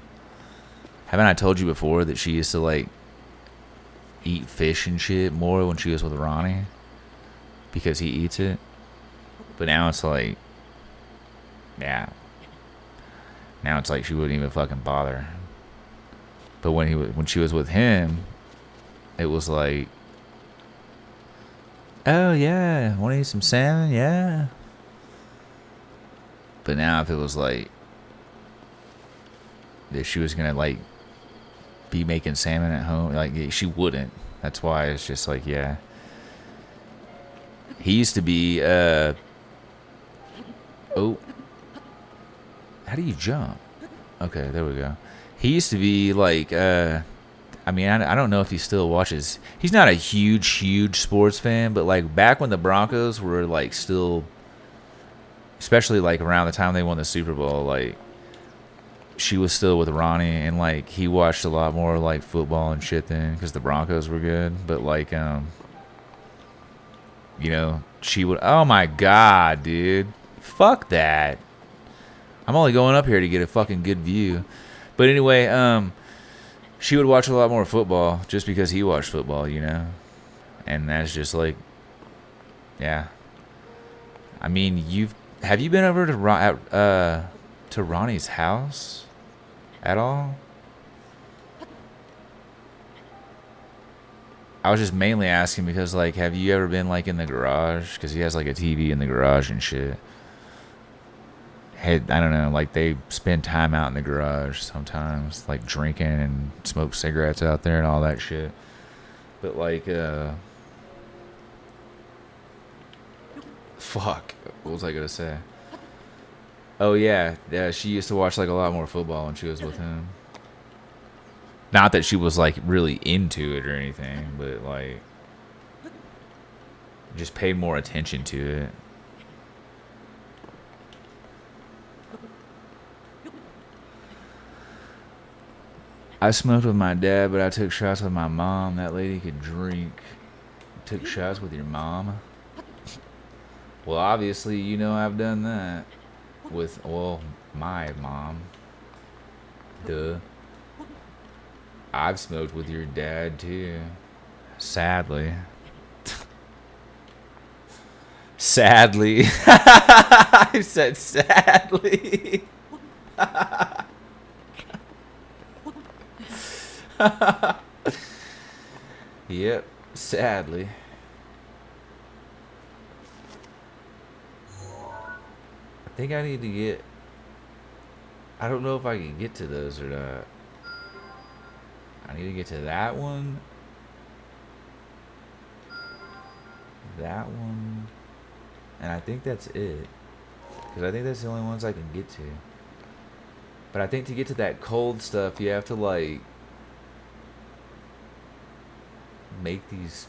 Haven't I told you before that she used to, like, eat fish and shit more when she was with Ronnie? Because he eats it? But now it's like... Yeah. Now it's like she wouldn't even fucking bother. But when she was with him, it was like, oh yeah, want to eat some salmon? Yeah. But now if it was like, if she was gonna like be making salmon at home, like she wouldn't. That's why it's just like, yeah. He used to be, oh. How do you jump? Okay, there we go. He used to be like, I mean, I don't know if he still watches. He's not a huge sports fan, but like back when the Broncos were like still, especially like around the time they won the Super Bowl, like she was still with Ronnie, and like he watched a lot more like football and shit then because the Broncos were good. But like, you know, she would. Oh my god, dude, fuck that. I'm only going up here to get a fucking good view. But anyway, she would watch a lot more football just because he watched football, you know, and that's just like, yeah. I mean, have you been over to Ronnie's house at all? I was just mainly asking because, like, have you ever been, like, in the garage? Because he has, like, a TV in the garage and shit. Hey, I don't know, like, they spend time out in the garage sometimes, like, drinking and smoke cigarettes out there and all that shit. But, like, fuck. What was I gonna say? Oh, yeah. Yeah, she used to watch, like, a lot more football when she was with him. Not that she was, like, really into it or anything, but, like, just paid more attention to it. I smoked with my dad, but I took shots with my mom. That lady could drink. Took shots with your mom? Well, obviously, you know I've done that. With, well, my mom. Duh. I've smoked with your dad, too. Sadly. Sadly. I said sadly. Yep, sadly. I think I need to get... I don't know if I can get to those or not. I need to get to that one. That one. And I think that's it. Because I think that's the only ones I can get to. But I think to get to that cold stuff, you have to, like, make these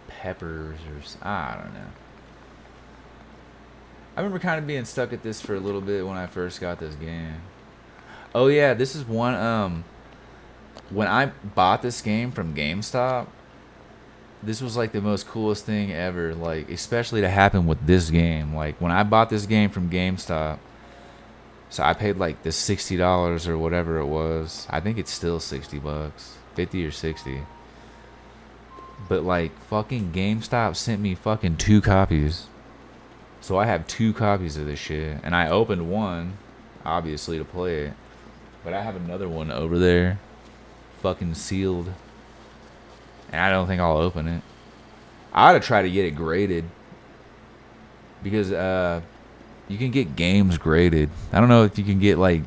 peppers or... I don't know. I remember kind of being stuck at this for a little bit when I first got this game. Oh, yeah, this is one... When I bought this game from GameStop, this was like the most coolest thing ever, like, especially to happen with this game. Like, when I bought this game from GameStop, so I paid like the $60 or whatever it was. I think it's still $60, 50 or 60. But like, fucking GameStop sent me fucking 2 copies. So I have 2 copies of this shit, and I opened one, obviously, to play it. But I have another one over there, fucking sealed. And I don't think I'll open it. I ought to try to get it graded. Because you can get games graded. I don't know if you can get like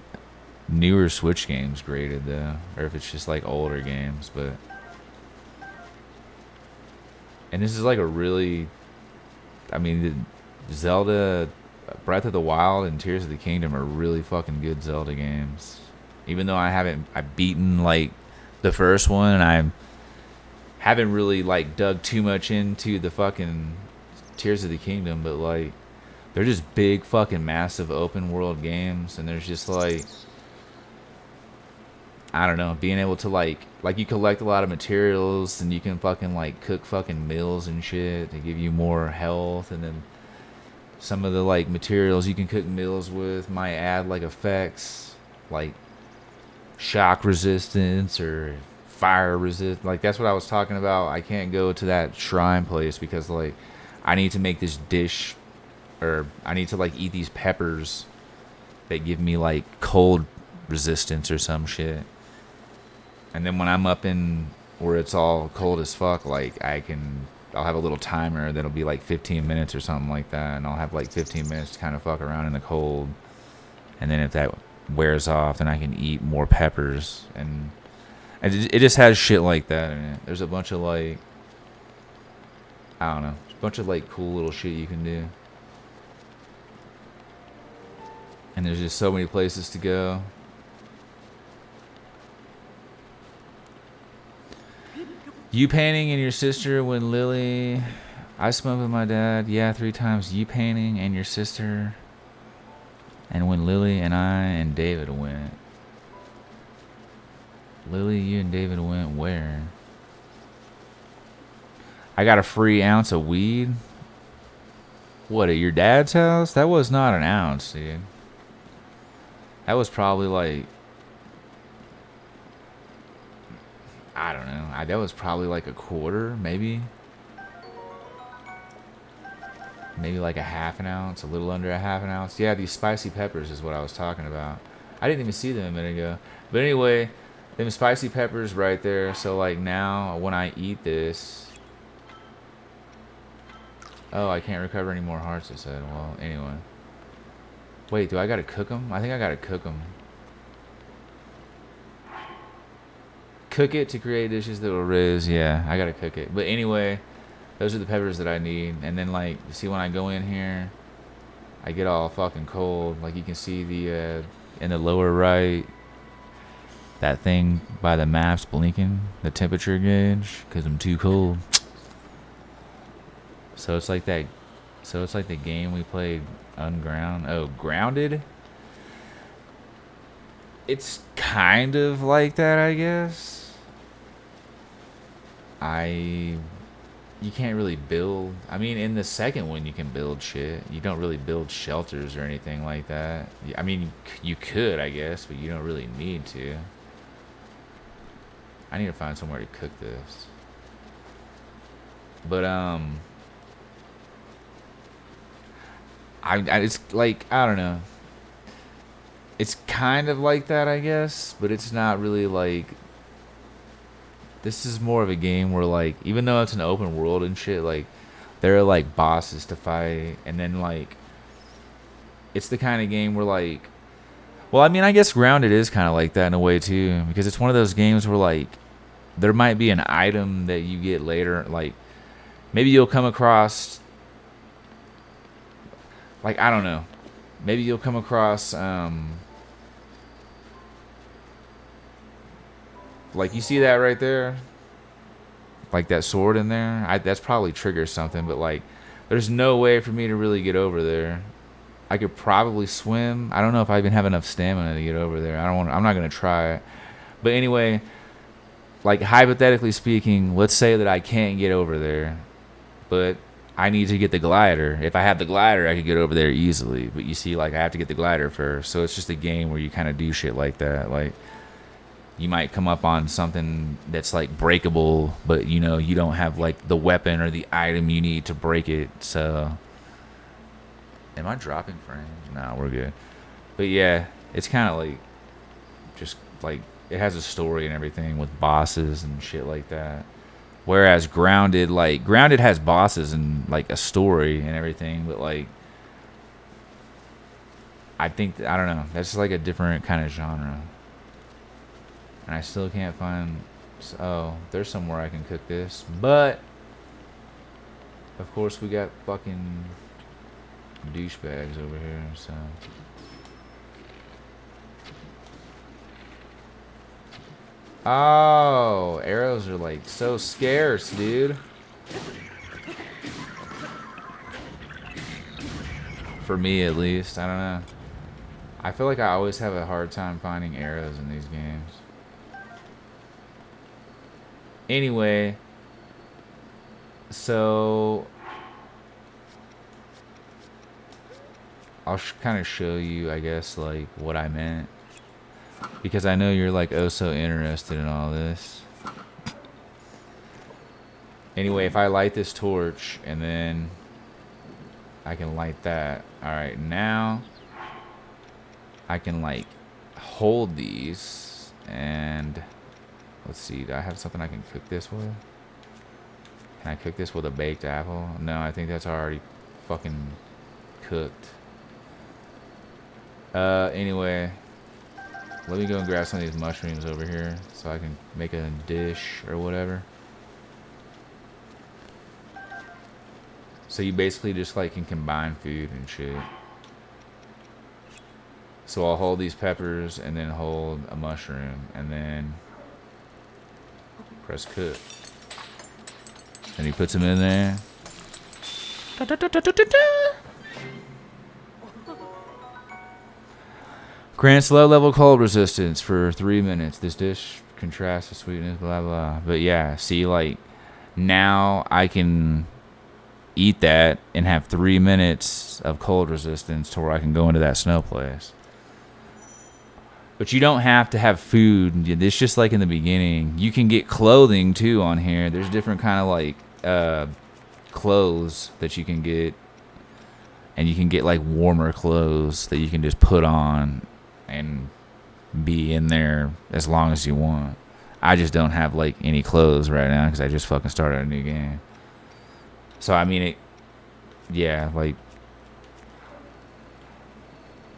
newer Switch games graded though. Or if it's just like older games, but... And this is like a really... I mean, Zelda, Breath of the Wild and Tears of the Kingdom are really fucking good Zelda games. Even though I've beaten like the first one, and I haven't really like dug too much into the fucking Tears of the Kingdom, but like they're just big fucking massive open world games, and there's just like, I don't know, being able to like you collect a lot of materials and you can fucking like cook fucking meals and shit to give you more health, and then some of the like materials you can cook meals with might add like effects like shock resistance or fire resist. Like that's what I was talking about. I can't go to that shrine place because like I need to make this dish, or I need to like eat these peppers that give me like cold resistance or some shit. And then when I'm up in where it's all cold as fuck, like I'll have a little timer that'll be like 15 minutes or something like that, and I'll have like 15 minutes to kind of fuck around in the cold. And then if that wears off, then I can eat more peppers. And it just has shit like that in it. There's a bunch of like, I don't know, a bunch of like cool little shit you can do. And there's just so many places to go. You painting and your sister when Lily... I smoked with my dad. Yeah, 3 times. You painting and your sister. And when Lily and I and David went. Lily, you and David went where? I got a free ounce of weed. What, at your dad's house? That was not an ounce, dude. That was probably like, I don't know. That was probably like a quarter, maybe. Maybe like a half an ounce, a little under a half an ounce. Yeah, these spicy peppers is what I was talking about. I didn't even see them a minute ago. But anyway, them spicy peppers right there. So like now when I eat this, oh, I can't recover any more hearts, it said. Well, anyway. Wait, do I gotta cook them? I think I gotta cook them. Cook it to create dishes that will rizz. Yeah, I gotta cook it. But anyway, those are the peppers that I need. And then, like, see when I go in here, I get all fucking cold. Like, you can see the, in the lower right, that thing by the maps blinking, the temperature gauge, because I'm too cold. So it's like that, so it's like the game we played, Unground. Oh, Grounded? It's kind of like that, I guess. You can't really build. I mean, in the second one, you can build shit. You don't really build shelters or anything like that. I mean, you could, I guess, but you don't really need to. I need to find somewhere to cook this. But, it's like, I don't know. It's kind of like that, I guess, but it's not really like. This is more of a game where, like, even though it's an open world and shit, like, there are, like, bosses to fight, and then, like, it's the kind of game where, like, well, I mean, I guess Grounded is kind of like that in a way, too, because it's one of those games where, like, there might be an item that you get later, like, maybe you'll come across, like, I don't know, maybe you'll come across, like, you see that right there? Like, that sword in there? That's probably triggers something, but, like, there's no way for me to really get over there. I could probably swim. I don't know if I even have enough stamina to get over there. I'm not going to try it. But anyway, like, hypothetically speaking, let's say that I can't get over there, but I need to get the glider. If I had the glider, I could get over there easily. But you see, like, I have to get the glider first. So it's just a game where you kind of do shit like that. Like, you might come up on something that's like breakable, but you know, you don't have like the weapon or the item you need to break it. So, am I dropping frames? No, we're good. But yeah, it's kind of like, just like, it has a story and everything with bosses and shit like that. Whereas Grounded, like, Grounded has bosses and like a story and everything, but like, I think, I don't know, that's like a different kind of genre. And I still can't find. Oh, there's somewhere I can cook this. But, of course, we got fucking douchebags over here, so. Oh, arrows are like so scarce, dude. For me, at least. I don't know. I feel like I always have a hard time finding arrows in these games. Anyway, so I'll kind of show you, I guess, like, what I meant, because I know you're like oh so interested in all this. Anyway, if I light this torch and then I can light that. All right, now I can like hold these and let's see, do I have something I can cook this with? Can I cook this with a baked apple? No, I think that's already fucking cooked. Anyway, let me go and grab some of these mushrooms over here so I can make a dish or whatever. So you basically just like can combine food and shit. So I'll hold these peppers and then hold a mushroom and then press cook. And he puts them in there. Grants low level cold resistance for 3 minutes. This dish contrasts the sweetness, blah blah. But yeah, see, like, now I can eat that and have 3 minutes of cold resistance to where I can go into that snow place. But you don't have to have food. It's just like in the beginning. You can get clothing too on here. There's different kind of like clothes that you can get. And you can get like warmer clothes that you can just put on and be in there as long as you want. I just don't have like any clothes right now because I just fucking started a new game. So I mean yeah, like,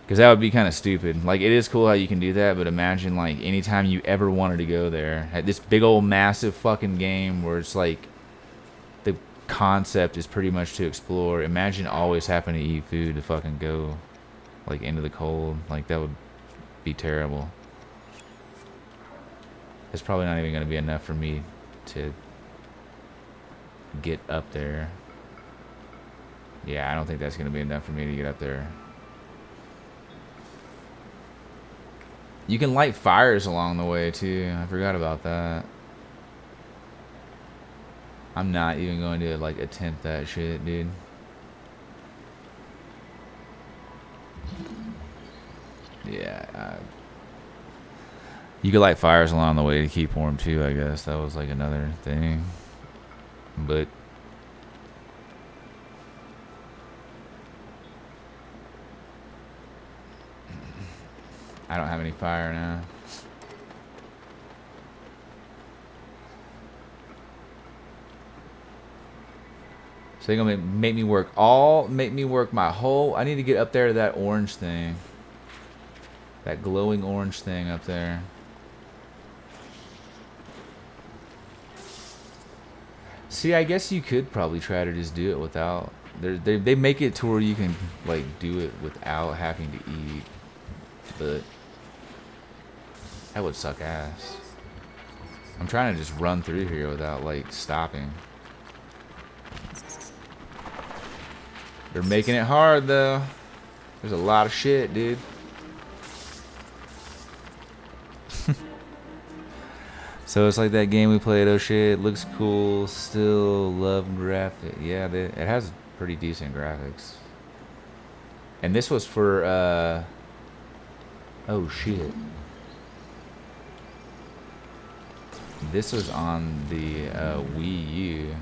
because that would be kind of stupid. Like, it is cool how you can do that, but imagine like anytime you ever wanted to go there, at this big old massive fucking game where it's like the concept is pretty much to explore. Imagine always having to eat food to fucking go like into the cold. Like, that would be terrible. It's probably not even going to be enough for me to get up there. Yeah, I don't think that's going to be enough for me to get up there. You can light fires along the way too. I forgot about that. I'm not even going to like attempt that shit, dude. Yeah. You could light fires along the way to keep warm too, I guess. That was like another thing. But I don't have any fire now. So they're gonna make me work my whole. I need to get up there to that orange thing. That glowing orange thing up there. See, I guess you could probably try to just do it without. They make it to where you can like do it without having to eat, but that would suck ass. I'm trying to just run through here without like stopping. They're making it hard though. There's a lot of shit, dude. So it's like that game we played. Oh shit, looks cool. Still love graphic. Yeah, it has pretty decent graphics. And this was for oh shit. This was on the Wii U.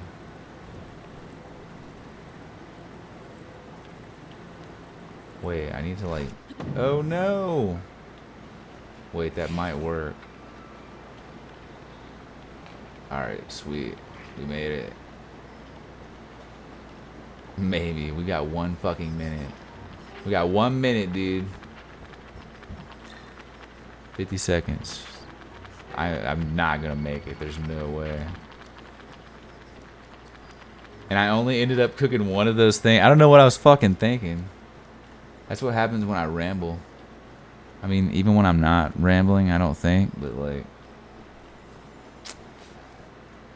Wait, I need to like. Oh no! Wait, that might work. Alright, sweet. We made it. Maybe. We got 1 fucking minute. We got 1 minute, dude. 50 seconds. I'm not gonna make it. There's no way. And I only ended up cooking one of those things. I don't know what I was fucking thinking. That's what happens when I ramble. I mean, even when I'm not rambling, I don't think. But, like,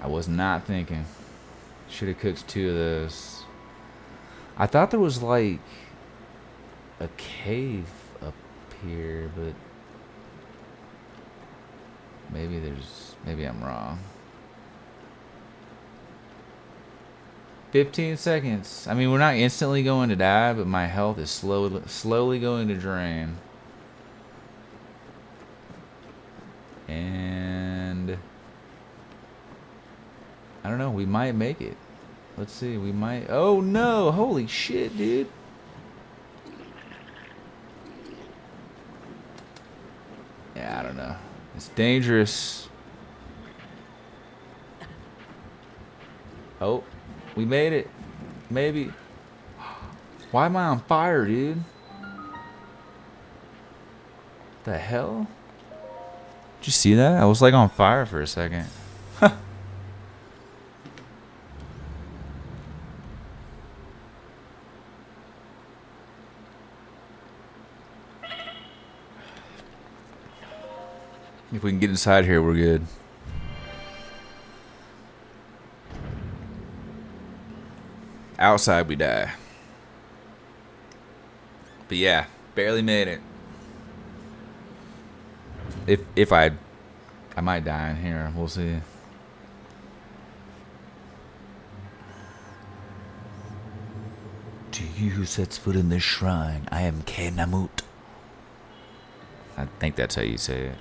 I was not thinking. Should have cooked 2 of those. I thought there was, like, a cave up here, but maybe I'm wrong. 15 seconds. I mean, we're not instantly going to die, but my health is slowly going to drain. And I don't know, we might make it. Let's see, we might. Oh no, holy shit, dude. Yeah, I don't know. It's dangerous. Oh, we made it. Maybe. Why am I on fire, dude? The hell? Did you see that? I was like on fire for a second. If we can get inside here, we're good. Outside, we die. But yeah, barely made it. If I might die in here. We'll see. To you who sets foot in this shrine, I am Kenamut. I think that's how you say it.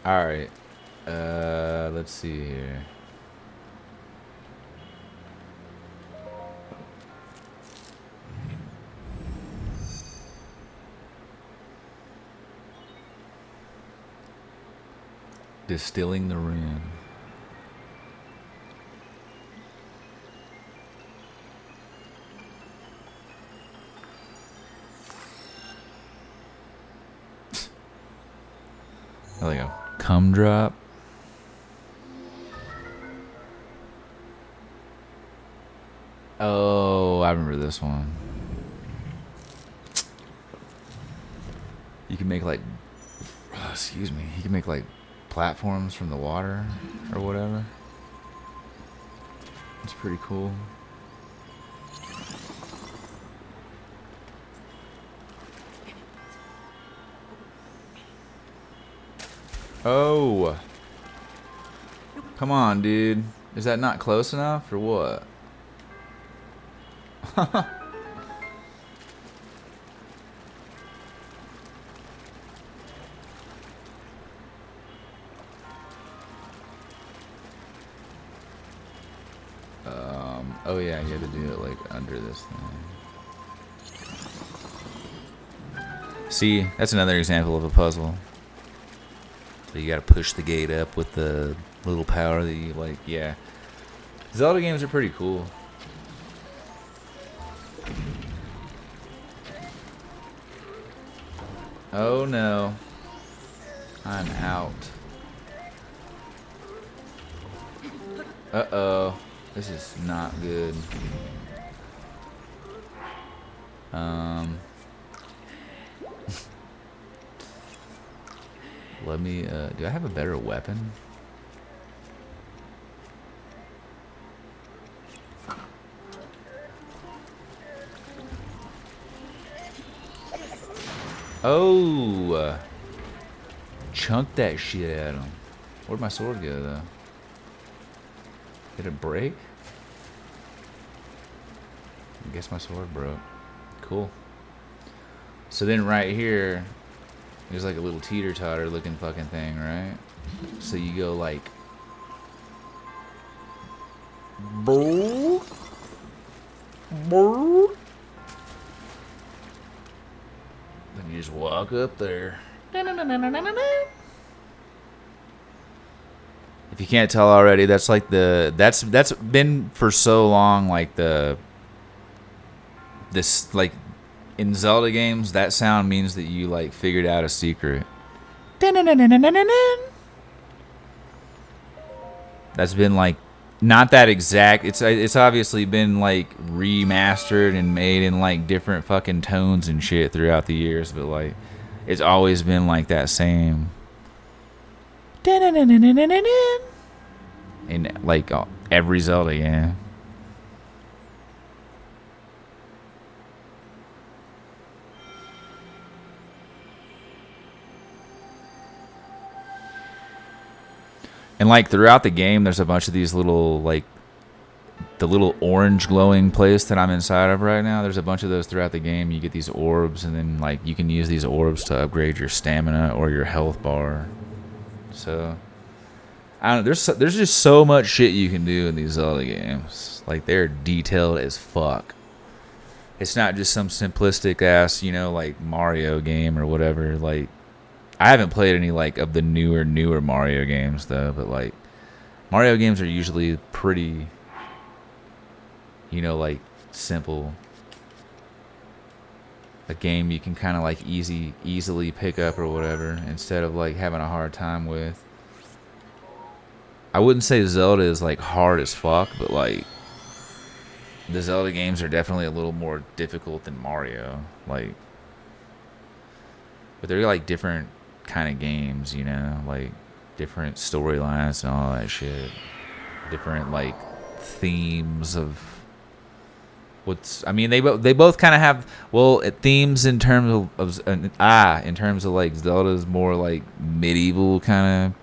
Alright. Let's see here. Distilling the rune. There we go. Cum drop. Oh, I remember this one. You can make like, excuse me, you can make like platforms from the water or whatever. It's pretty cool. Oh. Come on, dude. Is that not close enough or what? Oh yeah, you had to do it like under this thing. See, that's another example of a puzzle. So you gotta push the gate up with the little power that you like. Yeah, Zelda games are pretty cool. Oh no, I'm out. Uh-oh, this is not good. Let me, do I have a better weapon? Oh! Chunk that shit at him. Where'd my sword go, though? Did it break? I guess my sword broke. Cool. So then right here, there's like a little teeter-totter looking fucking thing, right? So you go like... Brrr. Brrr. Then you just walk up there. If you can't tell already, that's like the... That's been for so long like the... This, like... In Zelda games, that sound means that you like figured out a secret. That's been like not that exact. It's obviously been like remastered and made in like different fucking tones and shit throughout the years, but like it's always been like that same. In like every Zelda game. And like throughout the game, there's a bunch of these little like the little orange glowing place that I'm inside of right now. There's a bunch of those throughout the game. You get these orbs, and then like you can use these orbs to upgrade your stamina or your health bar. So I don't know. There's just so much shit you can do in these Zelda games. Like they're detailed as fuck. It's not just some simplistic ass, you know, like Mario game or whatever. Like I haven't played any like of the newer Mario games though, but like Mario games are usually pretty, you know, like simple. A game you can kind of like easily pick up or whatever instead of like having a hard time with. I wouldn't say Zelda is like hard as fuck, but like the Zelda games are definitely a little more difficult than Mario. Like, but they're like different kind of games, you know, like different storylines and all that shit, different like themes of what's. I mean, they both kind of have themes in terms of in terms of like Zelda's more like medieval kind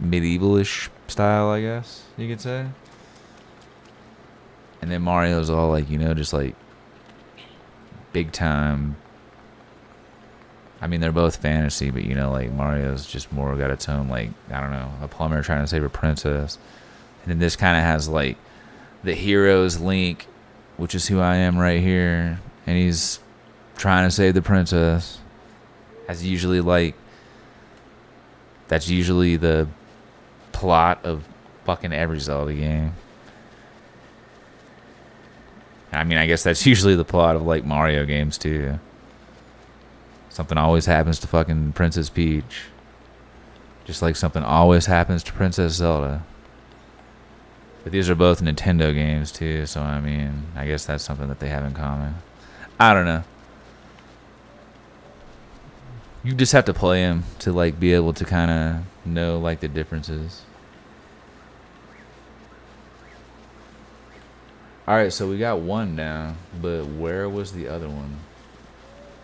of medievalish style, I guess you could say. And then Mario's all like, you know, just like big time. I mean, they're both fantasy, but you know, like Mario's just more got its own, like, I don't know, a plumber trying to save a princess. And then this kind of has like the hero's Link, which is who I am right here, and he's trying to save the princess. That's usually the plot of fucking every Zelda game. I mean, I guess that's usually the plot of like Mario games too. Something always happens to fucking Princess Peach. Just like something always happens to Princess Zelda. But these are both Nintendo games too, so I mean, I guess that's something that they have in common. I don't know. You just have to play them to like be able to kind of know like the differences. Alright, so we got one now, but where was the other one?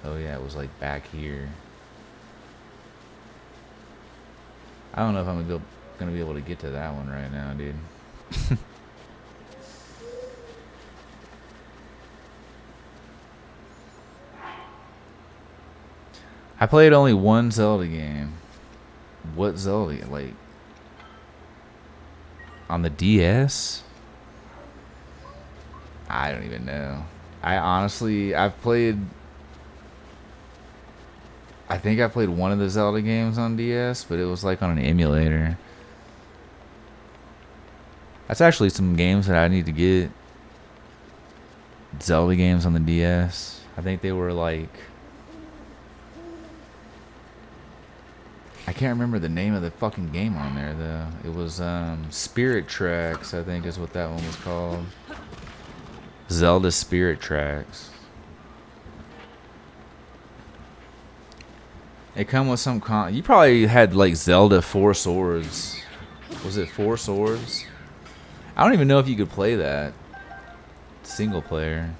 Oh yeah, it was like back here. I don't know if I'm gonna be able to get to that one right now, dude. I played only one Zelda game. What Zelda? Like on the DS? I don't even know. I think I played one of the Zelda games on DS, but it was like on an emulator. That's actually some games that I need to get. Zelda games on the DS. I think they were like, I can't remember the name of the fucking game on there though. It was Spirit Tracks, I think is what that one was called. Zelda Spirit Tracks. It come with some you probably had like Zelda Four Swords. Was it Four Swords? I don't even know if you could play that single player.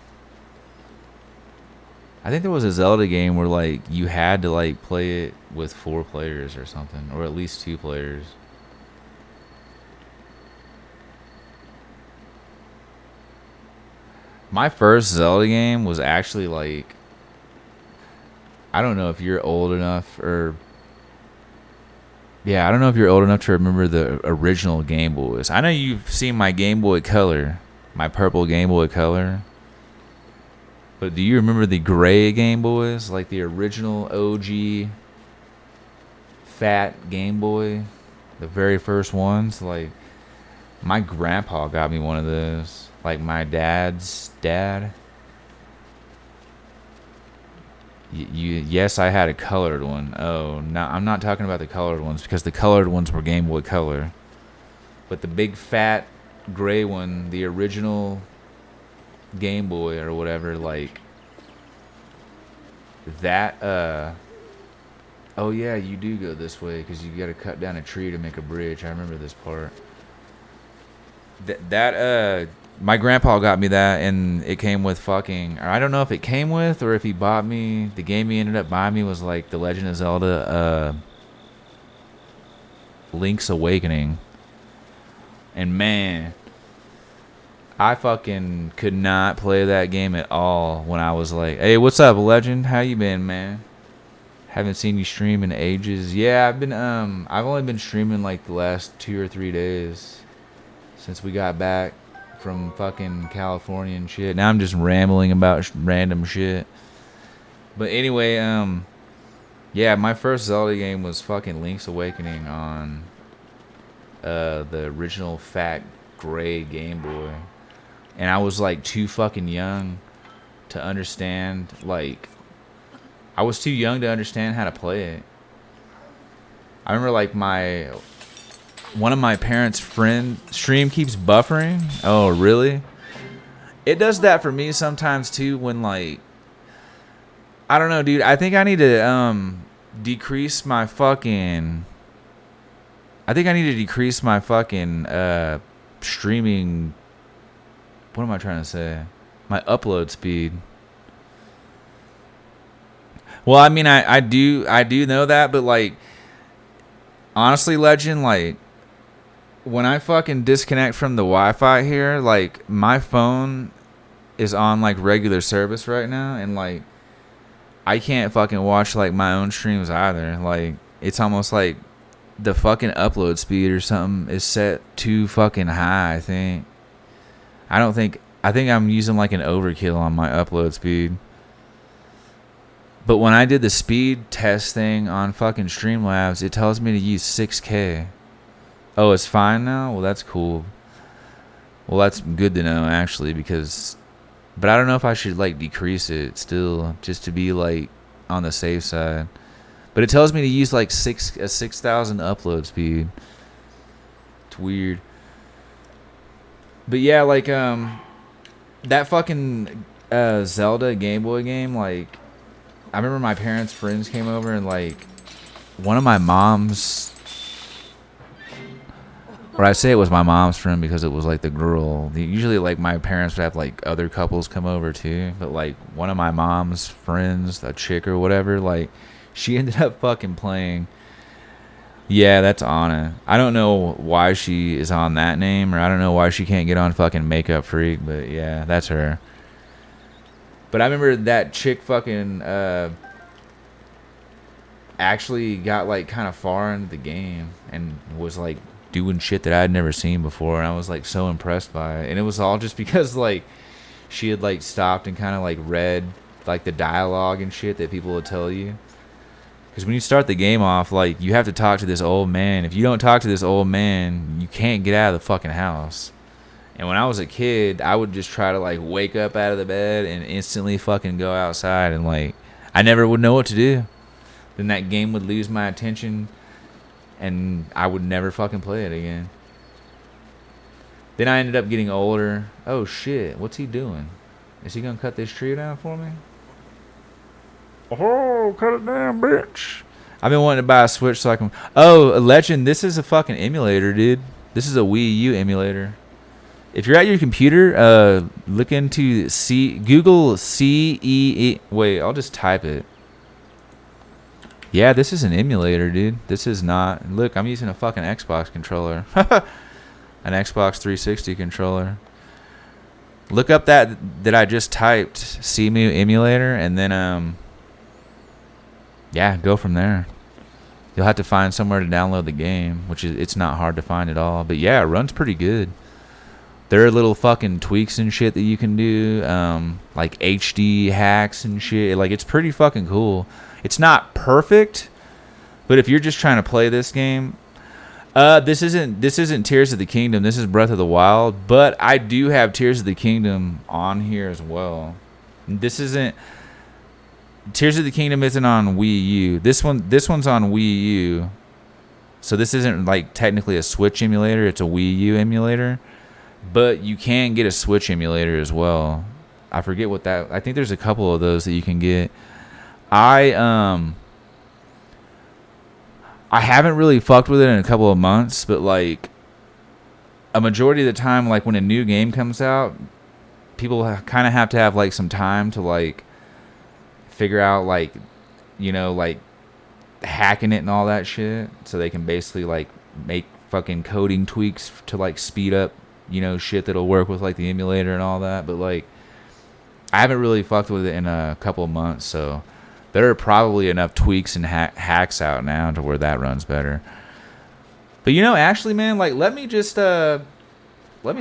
I think there was a Zelda game where like you had to like play it with 4 players or something, or at least 2 players. My first Zelda game was actually like, I don't know if you're old enough or... Yeah, I don't know if you're old enough to remember the original Game Boys. I know you've seen my Game Boy Color, my purple Game Boy Color. But do you remember the gray Game Boys? Like the original OG fat Game Boy? The very first ones? Like, my grandpa got me one of those. Like my dad's dad. Yes, I had a colored one. Oh, no, I'm not talking about the colored ones because the colored ones were Game Boy Color. But the big fat gray one, the original Game Boy or whatever, like that. Oh yeah, you do go this way because you got to cut down a tree to make a bridge. I remember this part. My grandpa got me that, and it came with fucking, or I don't know if it came with or if he bought me. The game he ended up buying me was like The Legend of Zelda Link's Awakening. And man, I fucking could not play that game at all when I was like, hey, what's up, Legend? How you been, man? Haven't seen you stream in ages. Yeah, I've only been streaming like the last 2 or 3 days since we got back from fucking California and shit. Now I'm just rambling about random shit. But anyway, yeah, my first Zelda game was fucking Link's Awakening on the original fat gray Game Boy. And I was like too fucking young to understand, like, I was too young to understand how to play it. I remember like one of my parents' friend stream keeps buffering. Oh, really? It does that for me sometimes too when like, I don't know, dude. I think I need to decrease my fucking streaming, what am I trying to say? My upload speed. Well, I mean, I do know that, but like, honestly, Legend, like, when I fucking disconnect from the Wi-Fi here, like my phone is on like regular service right now, and like I can't fucking watch like my own streams either. Like it's almost like the fucking upload speed or something is set too fucking high. I think I'm using like an overkill on my upload speed. But when I did the speed test thing on fucking Streamlabs, it tells me to use 6K. Oh, it's fine now? Well, that's cool. Well, that's good to know actually, because but I don't know if I should like decrease it still just to be like on the safe side. But it tells me to use like 6,000 upload speed. It's weird. But yeah, like that fucking Zelda Game Boy game, like I remember my parents' friends came over and like one of my mom's, or I say it was my mom's friend because it was like the girl. Usually like my parents would have like other couples come over too, but like one of my mom's friends, a chick or whatever, like she ended up fucking playing. Yeah, that's Anna. I don't know why she is on that name, or I don't know why she can't get on fucking Makeup Freak, but yeah, that's her. But I remember that chick fucking actually got like kind of far into the game and was like doing shit that I'd never seen before, and I was like so impressed by it. And it was all just because like she had like stopped and kind of like read like the dialogue and shit that people would tell you. Because when you start the game off, like, you have to talk to this old man. If you don't talk to this old man, you can't get out of the fucking house. And when I was a kid, I would just try to, like, wake up out of the bed and instantly fucking go outside. And, like, I never would know what to do. Then that game would lose my attention, and I would never fucking play it again. Then I ended up getting older. Oh, shit. What's he doing? Is he going to cut this tree down for me? Oh, cut it down, bitch. I've been wanting to buy a Switch so I can... Oh, Legend, this is a fucking emulator, dude. This is a Wii U emulator. If you're at your computer, look into Google CEE... Wait, I'll just type it. Yeah, this is an emulator, dude. This is not... Look, I'm using a fucking Xbox controller. An Xbox 360 controller. Look up that I just typed, CMU emulator, and then, yeah, go from there. You'll have to find somewhere to download the game, which is, it's not hard to find at all. But yeah, it runs pretty good. There are little fucking tweaks and shit that you can do, like HD hacks and shit. Like, it's pretty fucking cool. It's not perfect, but if you're just trying to play this game, this isn't Tears of the Kingdom. This is Breath of the Wild. But I do have Tears of the Kingdom on here as well. This isn't. Tears of the Kingdom isn't on Wii U. This one's on Wii U. So this isn't like technically a Switch emulator. It's a Wii U emulator. But you can get a Switch emulator as well. I forget what that... I think there's a couple of those that you can get. I haven't really fucked with it in a couple of months, but like a majority of the time, like when a new game comes out, people kind of have to have like some time to like figure out like, you know, like hacking it and all that shit, so they can basically like make fucking coding tweaks to like speed up, you know, shit that'll work with like the emulator and all that. But like I haven't really fucked with it in a couple of months, so there are probably enough tweaks and hacks out now to where that runs better. But you know, actually, man, like let me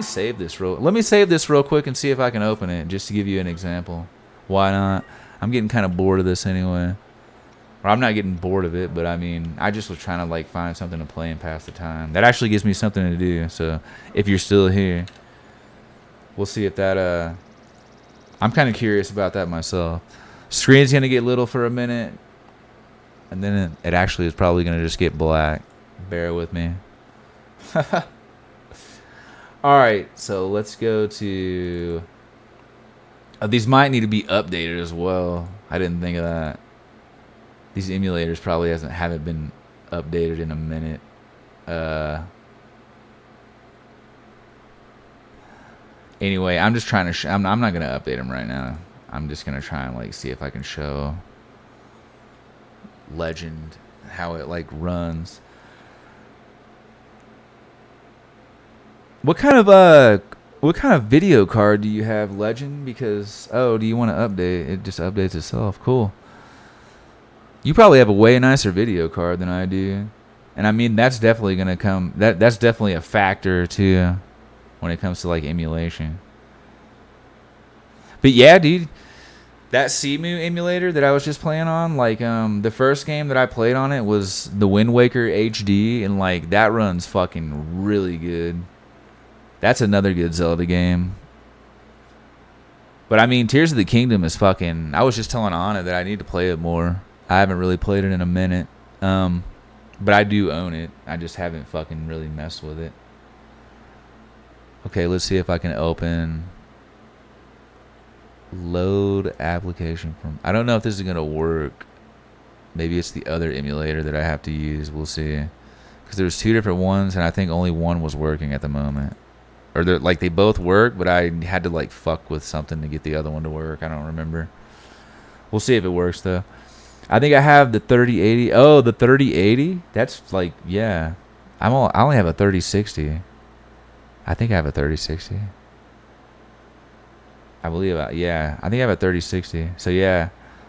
save this real quick and see if I can open it, just to give you an example. Why not? I'm getting kind of bored of this anyway. Or I'm not getting bored of it, but I mean, I just was trying to like find something to play and pass the time. That actually gives me something to do. So if you're still here, we'll see if that I'm kind of curious about that myself. Screen's gonna get little for a minute, and then it actually is probably gonna just get black. Bear with me. Alright, so let's go to... these might need to be updated as well. I didn't think of that. These emulators probably haven't been updated in a minute. Anyway, I'm just trying to... I'm not going to update them right now. I'm just going to try and like see if I can show Legend how it like runs. what kind of video card do you have, Legend? Because do you want to update? It just updates itself. Cool. You probably have a way nicer video card than I do. And I mean that's definitely gonna come that's definitely a factor too when it comes to like emulation. But yeah, dude, that Cemu emulator that I was just playing on, like the first game that I played on it was the Wind Waker HD, and like that runs fucking really good. That's another good Zelda game. But I mean, Tears of the Kingdom is fucking. I was just telling Anna that I need to play it more. I haven't really played it in a minute. But I do own it. I just haven't fucking really messed with it. Okay, let's see if I can open load application from. I don't know if this is gonna work. Maybe it's the other emulator that I have to use. We'll see. Because there's two different ones, and I think only one was working at the moment. Or they're like they both work, but I had to like fuck with something to get the other one to work. I don't remember. We'll see if it works though. I think I have the 3080. Oh, the 3080? That's like, yeah. I only have a 3060. I think I have a 3060. I believe yeah. I think I have a 3060. So yeah.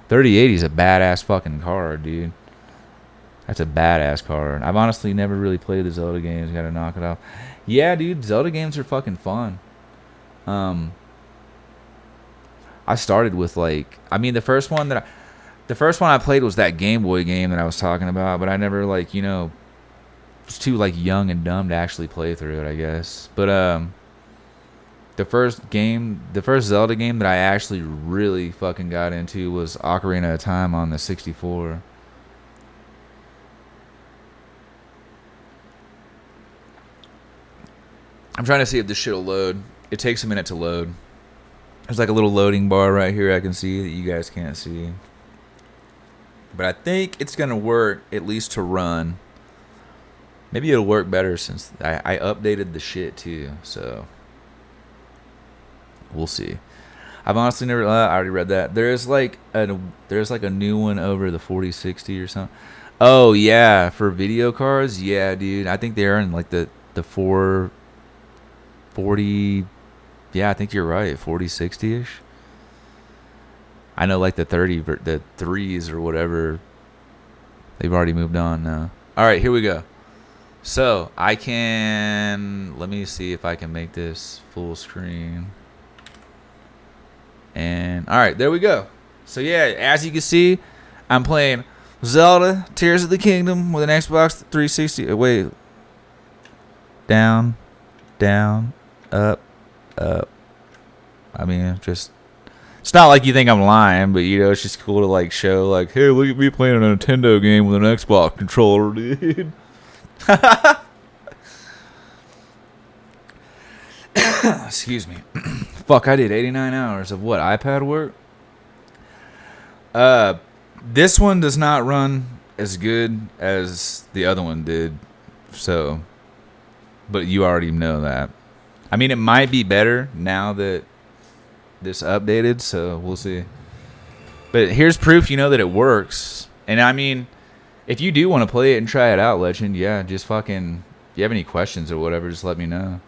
3080 is a badass fucking card, dude. That's a badass card. I've honestly never really played the Zelda games. Gotta knock it off. Yeah, dude. Zelda games are fucking fun. I started with like, I mean, the first one I played was that Game Boy game that I was talking about, but I never like, was too like young and dumb to actually play through it, I guess. But the first Zelda game that I actually really fucking got into was Ocarina of Time on the 64. I'm trying to see if this shit'll load. It takes a minute to load. There's like a little loading bar right here I can see that you guys can't see. But I think it's going to work, at least to run. Maybe it'll work better since I updated the shit too. So, we'll see. I've honestly never... I already read that. There's like a new one over the 4060 or something. Oh, yeah. For video cards? Yeah, dude. I think they're in like the 440... Yeah, I think you're right. 4060-ish. I know like the 3s or whatever, they've already moved on now. All right, here we go. So I can, let me see if I can make this full screen. And all right, there we go. So yeah, as you can see, I'm playing Zelda Tears of the Kingdom with an Xbox 360. Wait, down, up. I mean, just, it's not like you think I'm lying, but it's just cool to like show like, hey, look at me playing a Nintendo game with an Xbox controller, dude. Excuse me. Fuck, I did 89 hours of what, iPad work? This one does not run as good as the other one did. So, but you already know that. I mean, it might be better now that this updated, so we'll see. But here's proof, that it works. And I mean, if you do want to play it and try it out, Legend, yeah, just fucking, if you have any questions or whatever, just let me know.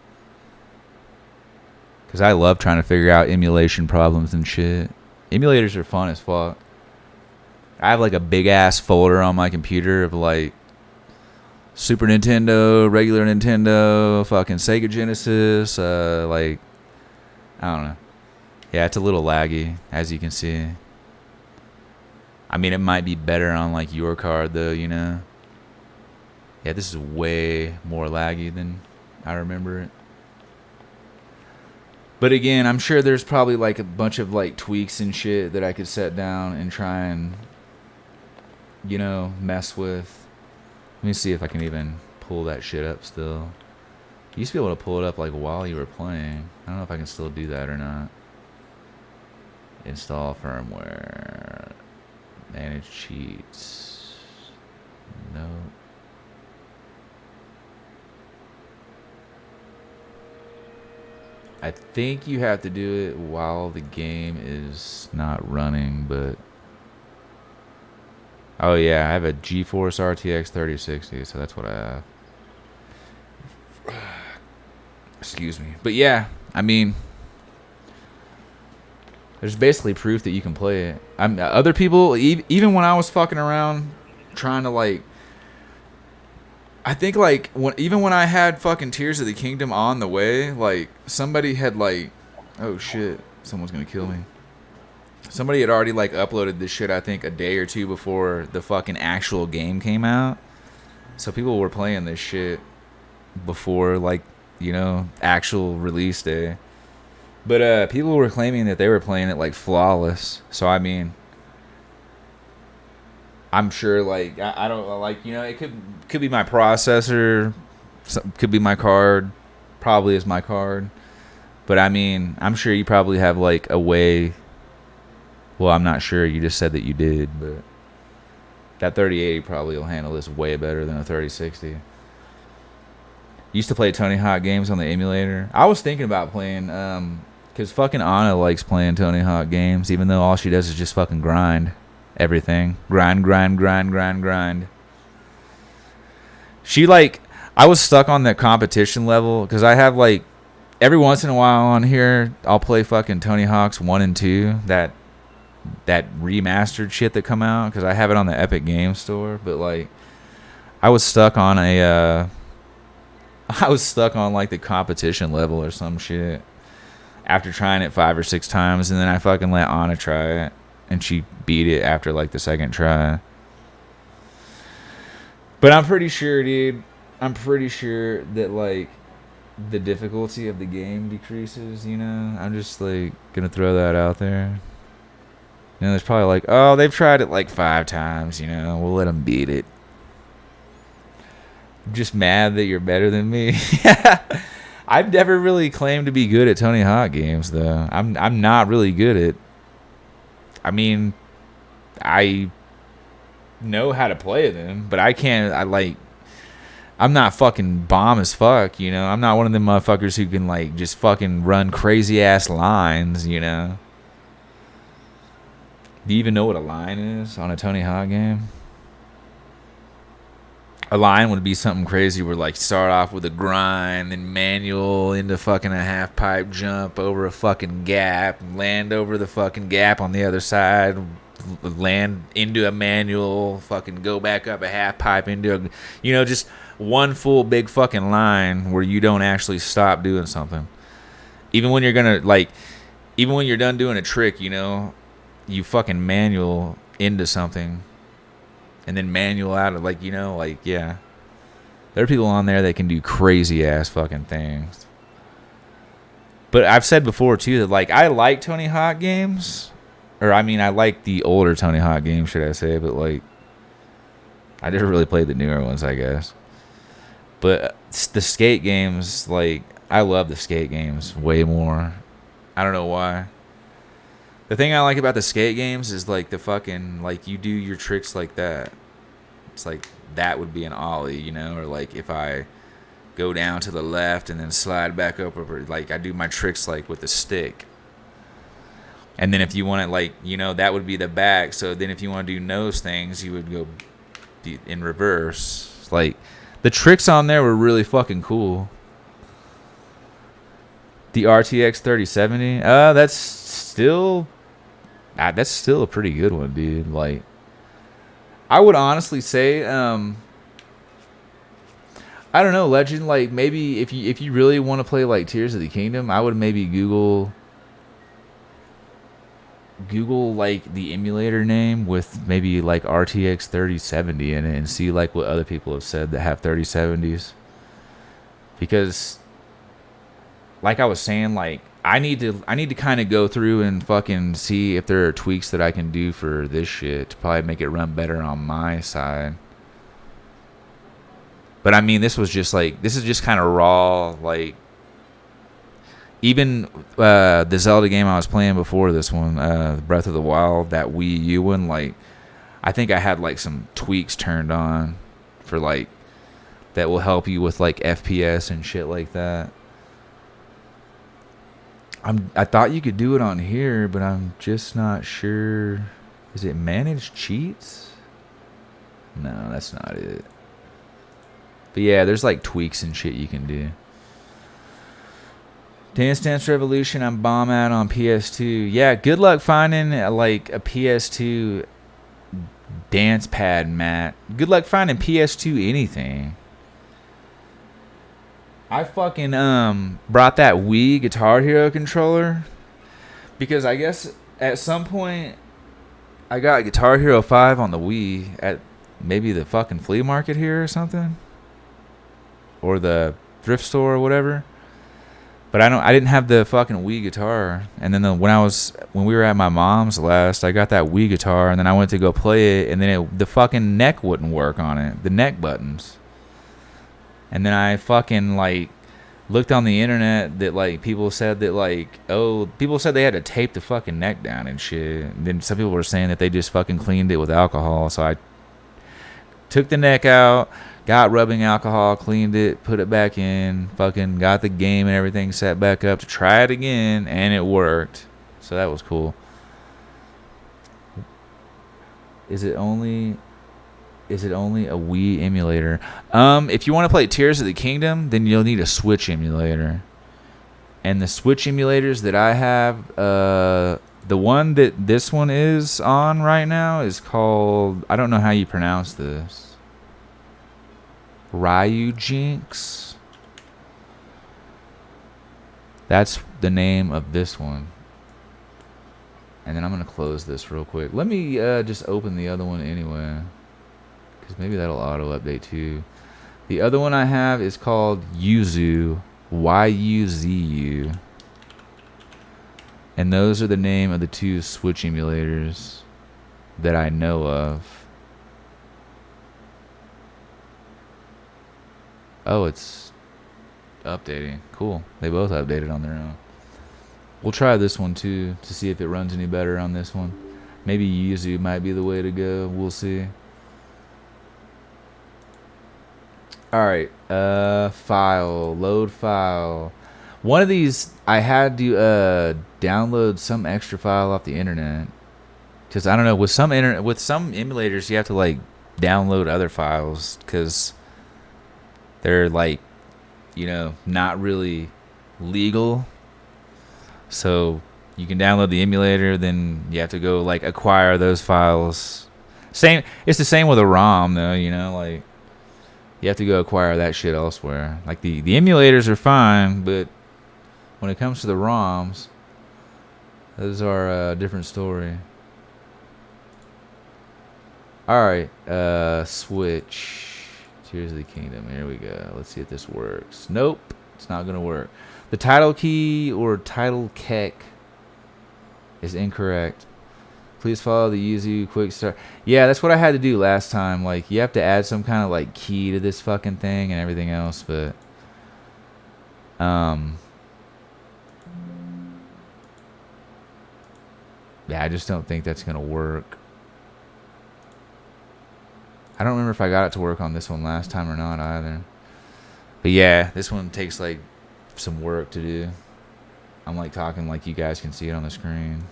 Because I love trying to figure out emulation problems and shit. Emulators are fun as fuck. I have like a big ass folder on my computer of like Super Nintendo, regular Nintendo, fucking Sega Genesis, like, I don't know. Yeah, it's a little laggy, as you can see. I mean, it might be better on, like, your card, though, Yeah, this is way more laggy than I remember it. But again, I'm sure there's probably, like, a bunch of, like, tweaks and shit that I could set down and try and, mess with. Let me see if I can even pull that shit up still. You used to be able to pull it up like while you were playing. I don't know if I can still do that or not. Install firmware. Manage cheats. No. I think you have to do it while the game is not running, but... Oh yeah, I have a GeForce RTX 3060, so that's what I have. Excuse me. But yeah, I mean, there's basically proof that you can play it. Other people, even when I was fucking around trying to like, I think like even when I had fucking Tears of the Kingdom on the way, like somebody had like, oh shit, someone's gonna kill me. Somebody had already like uploaded this shit, I think a day or two before the fucking actual game came out. So people were playing this shit before like, you know, actual release day. But people were claiming that they were playing it like flawless. So I mean, I'm sure like I don't like, you know, it could be my processor, could be my card, probably is my card. But I mean, I'm sure you probably have like a way. Well, I'm not sure. You just said that you did, but that 3080 probably will handle this way better than a 3060. Used to play Tony Hawk games on the emulator. I was thinking about playing, because fucking Anna likes playing Tony Hawk games, even though all she does is just fucking grind everything. Grind. She like, I was stuck on that competition level, because I have like, every once in a while on here, I'll play fucking Tony Hawk's 1 and 2, that remastered shit that come out, because I have it on the Epic Games Store. But like, I was stuck on like the competition level or some shit after trying it 5 or 6 times, and then I fucking let Anna try it, and she beat it after like the second try. But I'm pretty sure, dude, that like the difficulty of the game decreases, you know? I'm just like gonna throw that out there. You know, there's probably like, oh, they've tried it like 5 times, you know, we'll let them beat it. I'm just mad that you're better than me. I've never really claimed to be good at Tony Hawk games, though. I'm not really good at. I mean, I know how to play them, but I can't. I'm not fucking bomb as fuck, you know. I'm not one of them motherfuckers who can like just fucking run crazy ass lines, you know. Do you even know what a line is on a Tony Hawk game? A line would be something crazy where like start off with a grind, then manual into fucking a half pipe jump over a fucking gap, land over the fucking gap on the other side, land into a manual, fucking go back up a half pipe into a, you know, just one full big fucking line where you don't actually stop doing something. Even when you're gonna like, even when you're done doing a trick, you know, you fucking manual into something and then manual out of, like, you know, like, yeah. There are people on there that can do crazy ass fucking things. But I've said before too that like I like Tony Hawk games, or I mean I like the older Tony Hawk games, should I say, but like I never really played the newer ones, I guess. But the skate games, like I love the skate games way more. I don't know why. The thing I like about the skate games is like the fucking, like you do your tricks like that. It's like that would be an ollie, you know, or like if I go down to the left and then slide back up, or like I do my tricks like with the stick. And then if you want it like, you know, that would be the back. So then if you want to do nose things, you would go in reverse. Like the tricks on there were really fucking cool. The RTX 3070, that's still a pretty good one, dude. Like, I would honestly say, I don't know, Legend. Like, maybe if you really want to play like Tears of the Kingdom, I would maybe Google like the emulator name with maybe like RTX 3070 in it and see like what other people have said that have 3070s. Because, like I was saying, like I need to kind of go through and fucking see if there are tweaks that I can do for this shit to probably make it run better on my side. But I mean, this is just kind of raw, like even the Zelda game I was playing before this one, Breath of the Wild, that Wii U one, like I think I had like some tweaks turned on for like that will help you with like FPS and shit like that. I thought you could do it on here, but I'm just not sure. Is it manage cheats? No, that's not it. But yeah, there's like tweaks and shit you can do. Dance Dance Revolution, I'm bomb out on PS2. Yeah, good luck finding like a PS2 dance pad, Matt. Good luck finding PS2 anything. I fucking brought that Wii Guitar Hero controller because I guess at some point I got Guitar Hero 5 on the Wii at maybe the fucking flea market here or something, or the thrift store or whatever. But I didn't have the fucking Wii guitar. And then when we were at my mom's last, I got that Wii guitar, and then I went to go play it, and then the fucking neck wouldn't work on it, the neck buttons. And then I fucking like looked on the internet that like people said that like, oh, people said they had to tape the fucking neck down and shit. And then some people were saying that they just fucking cleaned it with alcohol. So I took the neck out, got rubbing alcohol, cleaned it, put it back in, fucking got the game and everything set back up to try it again, and it worked. So that was cool. Is it only a Wii emulator? If you want to play Tears of the Kingdom, then you'll need a Switch emulator. And the Switch emulators that I have, the one that this one is on right now is called, I don't know how you pronounce this. Ryujinx. That's the name of this one. And then I'm going to close this real quick. Let me just open the other one anyway, because maybe that'll auto-update too. The other one I have is called Yuzu. Y-U-Z-U. And those are the name of the two Switch emulators that I know of. Oh, it's updating. Cool. They both updated on their own. We'll try this one too to see if it runs any better on this one. Maybe Yuzu might be the way to go. We'll see. Alright. File. Load file. One of these, I had to download some extra file off the internet. Because, I don't know, with some emulators, you have to, like, download other files. Because they're like, you know, not really legal. So you can download the emulator, then you have to go like acquire those files. It's the same with a ROM though, you know, like you have to go acquire that shit elsewhere. Like the emulators are fine, but when it comes to the ROMs, those are a different story. Alright, Switch. Tears of the Kingdom. Here we go. Let's see if this works. Nope. It's not going to work. The title key or title kek is incorrect. Please follow the Yuzu quick start. Yeah, that's what I had to do last time. Like, you have to add some kind of, like, key to this fucking thing and everything else, but... yeah, I just don't think that's going to work. I don't remember if I got it to work on this one last time or not either. But yeah, this one takes like some work to do. I'm like talking like you guys can see it on the screen.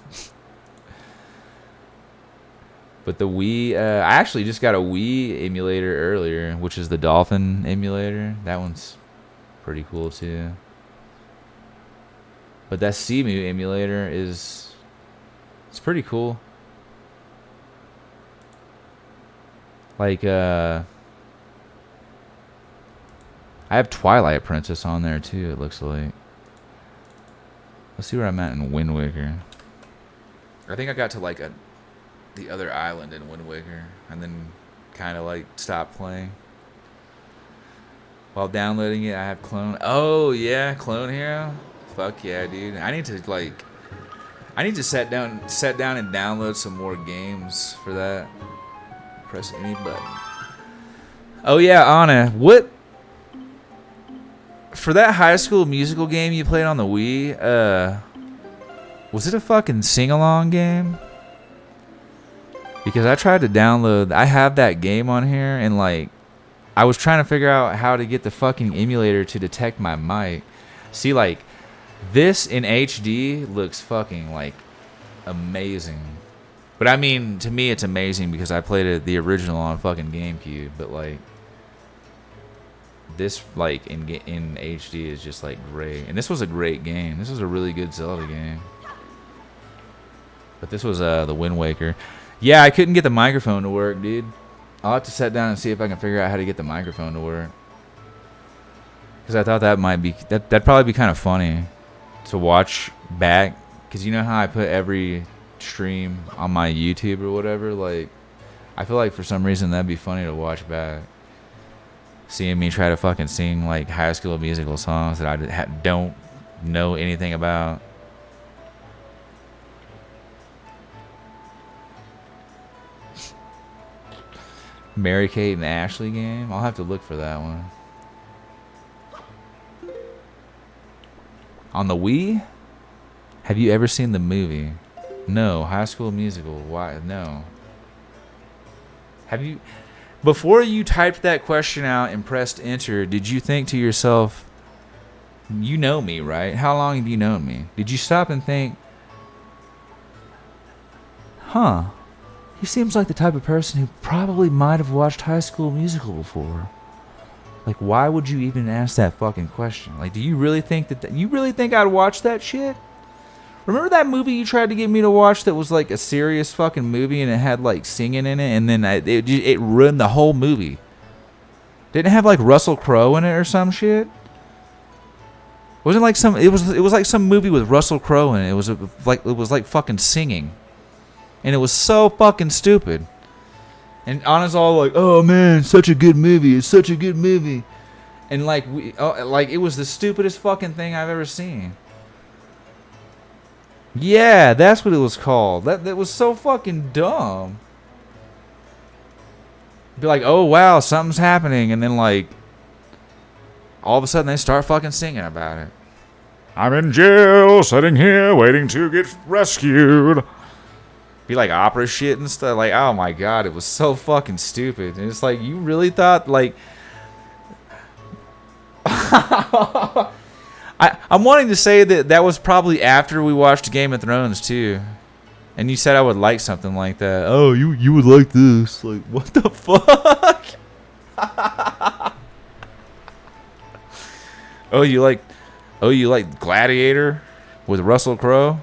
But the Wii, I actually just got a Wii emulator earlier, which is the Dolphin emulator. That one's pretty cool too. But that Cemu emulator it's pretty cool. Like, I have Twilight Princess on there too, it looks like. Let's see where I'm at in Wind Waker. I think I got to like the other island in Wind Waker and then kind of like stopped playing. While downloading it, I have Clone. Oh yeah, Clone Hero. Fuck yeah, dude. I need to sit down and download some more games for that. Press any button. Oh yeah, Anna, what for that High School Musical game you played on the Wii? Was it a fucking sing-along game? Because I tried to download. I have that game on here, and like, I was trying to figure out how to get the fucking emulator to detect my mic. See, like, this in HD looks fucking like amazing. But I mean, to me, it's amazing because I played the original on fucking GameCube. But like, this like in HD is just like great. And this was a great game. This was a really good Zelda game. But this was the Wind Waker. Yeah, I couldn't get the microphone to work, dude. I'll have to sit down and see if I can figure out how to get the microphone to work. Because I thought that might be that'd probably be kind of funny to watch back. Because you know how I put every stream on my YouTube or whatever. Like, I feel like for some reason that'd be funny to watch back. Seeing me try to fucking sing like High School Musical songs that I don't know anything about. Mary-Kate and Ashley game? I'll have to look for that one. On the Wii? Have you ever seen the movie? No. High School Musical. Why? No. Have you... Before you typed that question out and pressed enter, did you think to yourself, you know me, right? How long have you known me? Did you stop and think, huh? He seems like the type of person who probably might have watched High School Musical before. Like, why would you even ask that fucking question? Like, do you really think you really think I'd watch that shit? Remember that movie you tried to get me to watch that was like a serious fucking movie and it had like singing in it, and then it ruined the whole movie? Didn't it have like Russell Crowe in it or some shit? Wasn't like some it was like some movie with Russell Crowe in it. It was like fucking singing. And it was so fucking stupid. And Anna's all like, "Oh man, such a good movie. It's such a good movie." And like it was the stupidest fucking thing I've ever seen. Yeah, that's what it was called. That was so fucking dumb. Be like, "Oh wow, something's happening," and then like all of a sudden they start fucking singing about it. I'm in jail, sitting here waiting to get rescued. Be like opera shit and stuff. Like, oh my god, it was so fucking stupid. And it's like, you really thought like I'm wanting to say that was probably after we watched Game of Thrones too. And you said I would like something like that. Oh, you would like this. Like, what the fuck? Oh, you like Gladiator with Russell Crowe?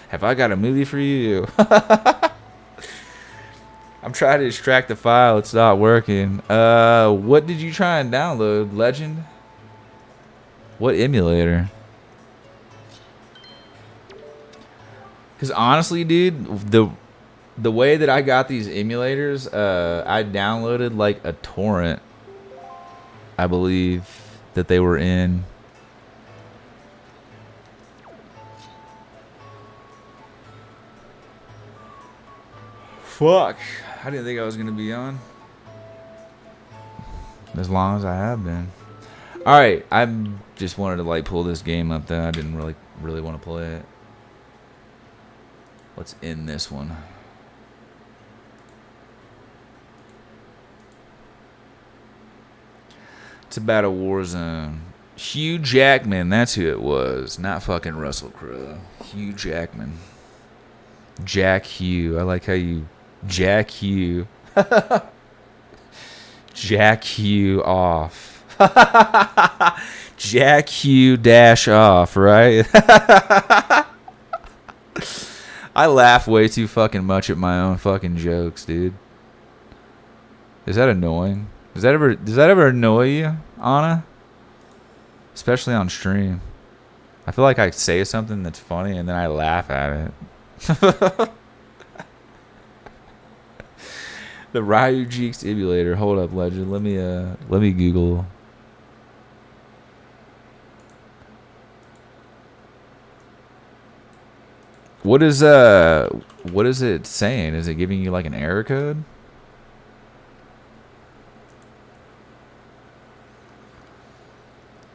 Have I got a movie for you? I'm trying to extract the file. It's not working. What did you try and download? Legend? What emulator? Because honestly, dude, the way that I got these emulators, I downloaded like a torrent, I believe, that they were in. Fuck. I didn't think I was going to be on as long as I have been. Alright, I just wanted to like pull this game up though. I didn't really want to play it. Let's end this one. It's about a war zone. Hugh Jackman, that's who it was. Not fucking Russell Crowe. Hugh Jackman. Jack Hugh. I like how you... Jack Hugh. Jack Hugh off. Jack Hugh dash off, right? I laugh way too fucking much at my own fucking jokes, dude. Is that annoying? Does that ever annoy you, Anna? Especially on stream. I feel like I say something that's funny and then I laugh at it. The Ryu Geeks emulator. Hold up, Legend. Let me Google. What is it saying? Is it giving you like an error code?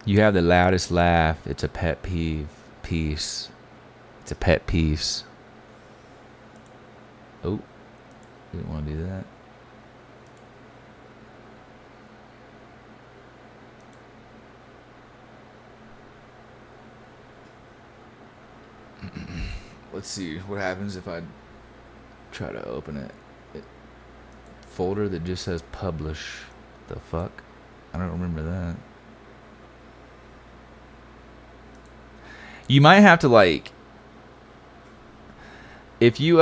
You have the loudest laugh. It's a pet peeve. Piece. It's a pet piece. Oh, didn't want to do that. Let's see what happens if I try to open it. Folder that just says publish. The fuck? I don't remember that. You might have to like, if you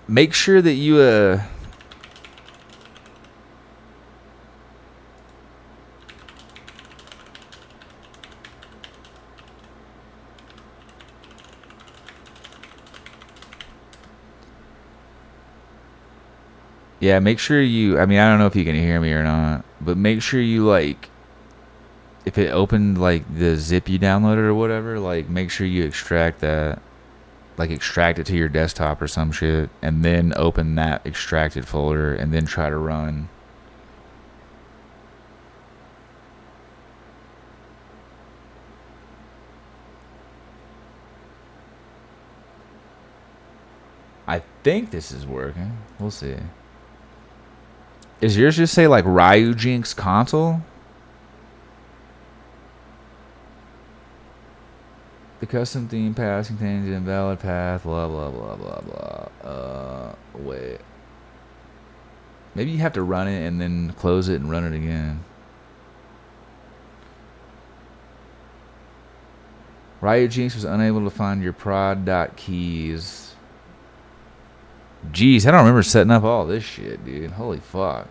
make sure that you yeah, make sure you, I mean, I don't know if you can hear me or not, but make sure you, like, if it opened, like, the zip you downloaded or whatever, like, make sure you extract that. Like, extract it to your desktop or some shit, and then open that extracted folder, and then try to run. I think this is working. We'll see. Is yours just say like Ryujinx console? The custom theme path contains an invalid path, blah blah blah blah blah. Wait. Maybe you have to run it and then close it and run it again. Ryujinx was unable to find your prod.keys. Jeez, I don't remember setting up all this shit, dude. Holy fuck.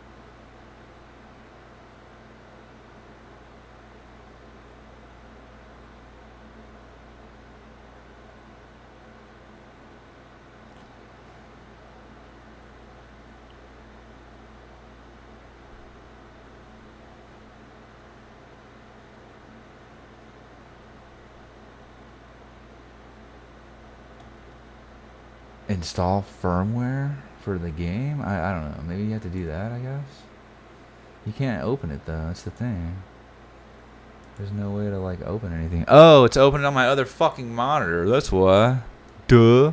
Install firmware for the game? I don't know. Maybe you have to do that, I guess. You can't open it though. That's the thing. There's no way to like open anything. Oh, it's opening on my other fucking monitor. That's why. Duh.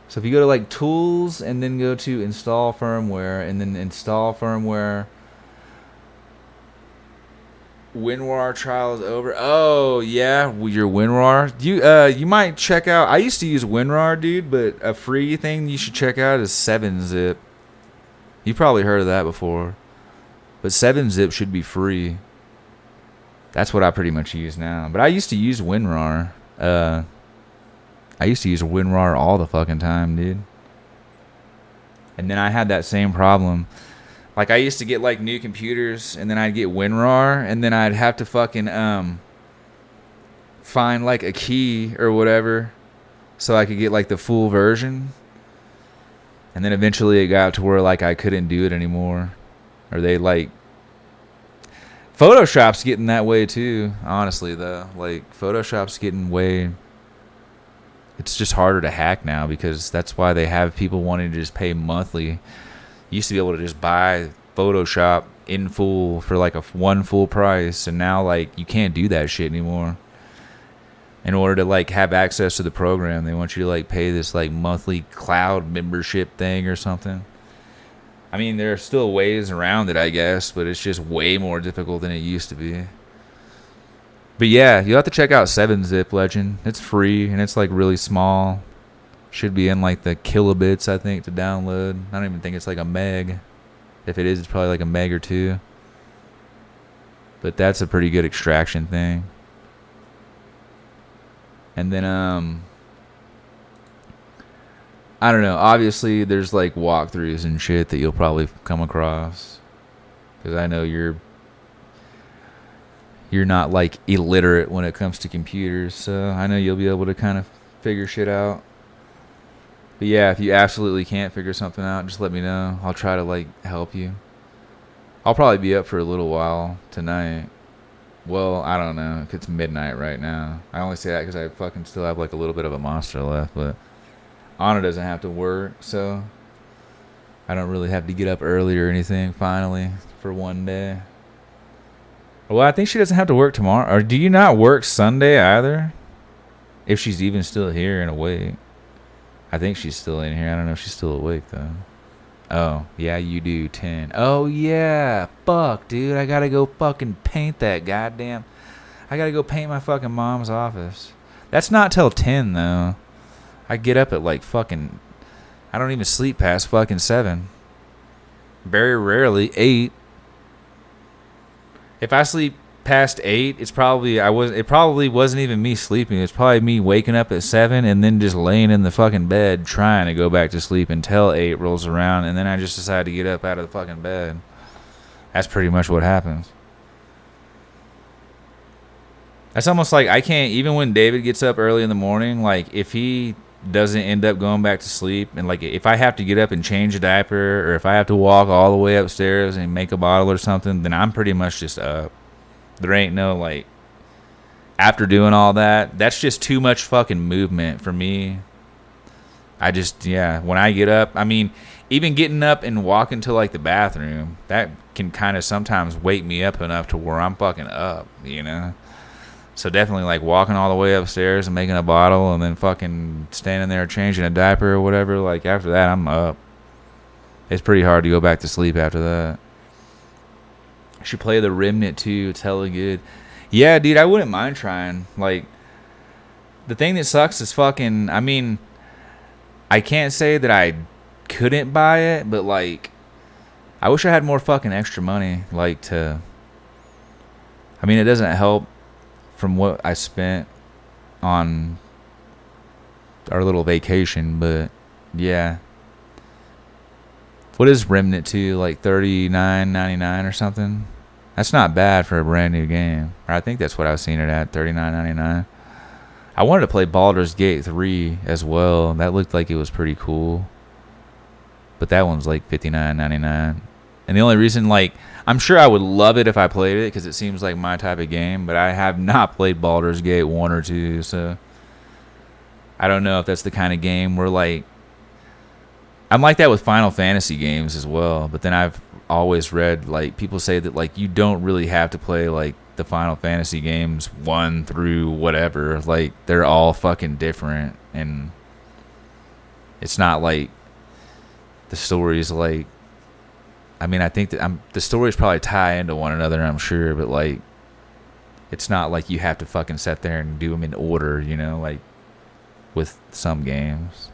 So if you go to like tools and then go to install firmware and then install firmware. WinRAR trial is over. Oh yeah, your WinRAR. You might check out. I used to use WinRAR, dude, but a free thing you should check out is 7-Zip. You probably heard of that before, but 7-Zip should be free. That's what I pretty much use now. But I used to use WinRAR. I used to use WinRAR all the fucking time, dude. And then I had that same problem. Like, I used to get, like, new computers, and then I'd get WinRAR, and then I'd have to fucking, find, like, a key or whatever so I could get, like, the full version. And then eventually it got to where, like, I couldn't do it anymore. Or they, like... Photoshop's getting that way, too, honestly, though. Like, Photoshop's getting way... It's just harder to hack now because that's why they have people wanting to just pay monthly. You used to be able to just buy Photoshop in full for like one full price, and now like you can't do that shit anymore. In order to like have access to the program, they want you to like pay this like monthly cloud membership thing or something. I mean, there are still ways around it, I guess, but it's just way more difficult than it used to be. But yeah, you'll have to check out 7-Zip Legend. It's free and it's like really small. Should be in like the kilobits, I think, to download. I don't even think it's like a meg. If it is, it's probably like a meg or two. But that's a pretty good extraction thing. And then, I don't know. Obviously, there's like walkthroughs and shit that you'll probably come across. Because I know you're not like illiterate when it comes to computers. So I know you'll be able to kind of figure shit out. But yeah, if you absolutely can't figure something out, just let me know. I'll try to like help you. I'll probably be up for a little while tonight. Well, I don't know. It's midnight right now. I only say that because I fucking still have like a little bit of a monster left. But Anna doesn't have to work, so I don't really have to get up early or anything, finally, for one day. Well, I think she doesn't have to work tomorrow. Or do you not work Sunday either? If she's even still here and awake. I think she's still in here. I don't know if she's still awake, though. Oh, yeah, you do. 10. Oh, yeah. Fuck, dude. I gotta go fucking paint that goddamn... I gotta go paint my fucking mom's office. That's not till 10, though. I get up at, like, fucking I don't even sleep past fucking 7. Very rarely 8. If I sleep past 8, it probably wasn't even me sleeping. It's probably me waking up at 7 and then just laying in the fucking bed trying to go back to sleep until 8 rolls around, and then I just decide to get up out of the fucking bed. That's pretty much what happens. That's almost like I can't, even when David gets up early in the morning, like if he doesn't end up going back to sleep, and like if I have to get up and change a diaper, or if I have to walk all the way upstairs and make a bottle or something, then I'm pretty much just up. There ain't no like, after doing all that, that's just too much fucking movement for me. I just, yeah, when I get up, I mean, even getting up and walking to like the bathroom, that can kind of sometimes wake me up enough to where I'm fucking up, you know? So definitely like walking all the way upstairs and making a bottle and then fucking standing there changing a diaper or whatever, like after that, I'm up. It's pretty hard to go back to sleep after that. I should play the Remnant 2. It's hella good. Yeah, dude, I wouldn't mind trying. Like, the thing that sucks is fucking, I mean, I can't say that I couldn't buy it, but like, I wish I had more fucking extra money, like to, I mean, it doesn't help from what I spent on our little vacation, but yeah. What is Remnant 2, like $39.99 or something? That's not bad for a brand new game. Or I think that's what I've seen it at, $39.99. I wanted to play Baldur's Gate 3 as well. That looked like it was pretty cool. But that one's like $59.99. And the only reason, like, I'm sure I would love it if I played it because it seems like my type of game, but I have not played Baldur's Gate 1 or 2, so I don't know if that's the kind of game where, like, I'm like that with Final Fantasy games as well, but then I've always read, like, people say that, like, you don't really have to play, like, the Final Fantasy games 1 through whatever. Like, they're all fucking different, and it's not like the story's, like, I mean, I think that the stories probably tie into one another, I'm sure, but, like, it's not like you have to fucking sit there and do them in order, you know, like, with some games.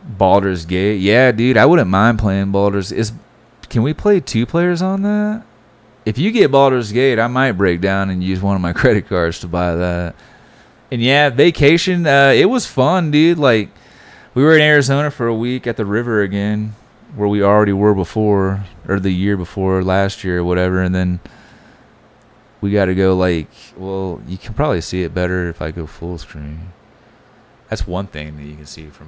Baldur's Gate. Yeah, dude, I wouldn't mind playing Baldur's. Can we play 2 players on that? If you get Baldur's Gate, I might break down and use one of my credit cards to buy that. And yeah, vacation, it was fun, dude. Like, we were in Arizona for a week at the river again, where we already were before, or the year before, last year or whatever, and then we got to go, like, well, you can probably see it better if I go full screen. That's one thing that you can see from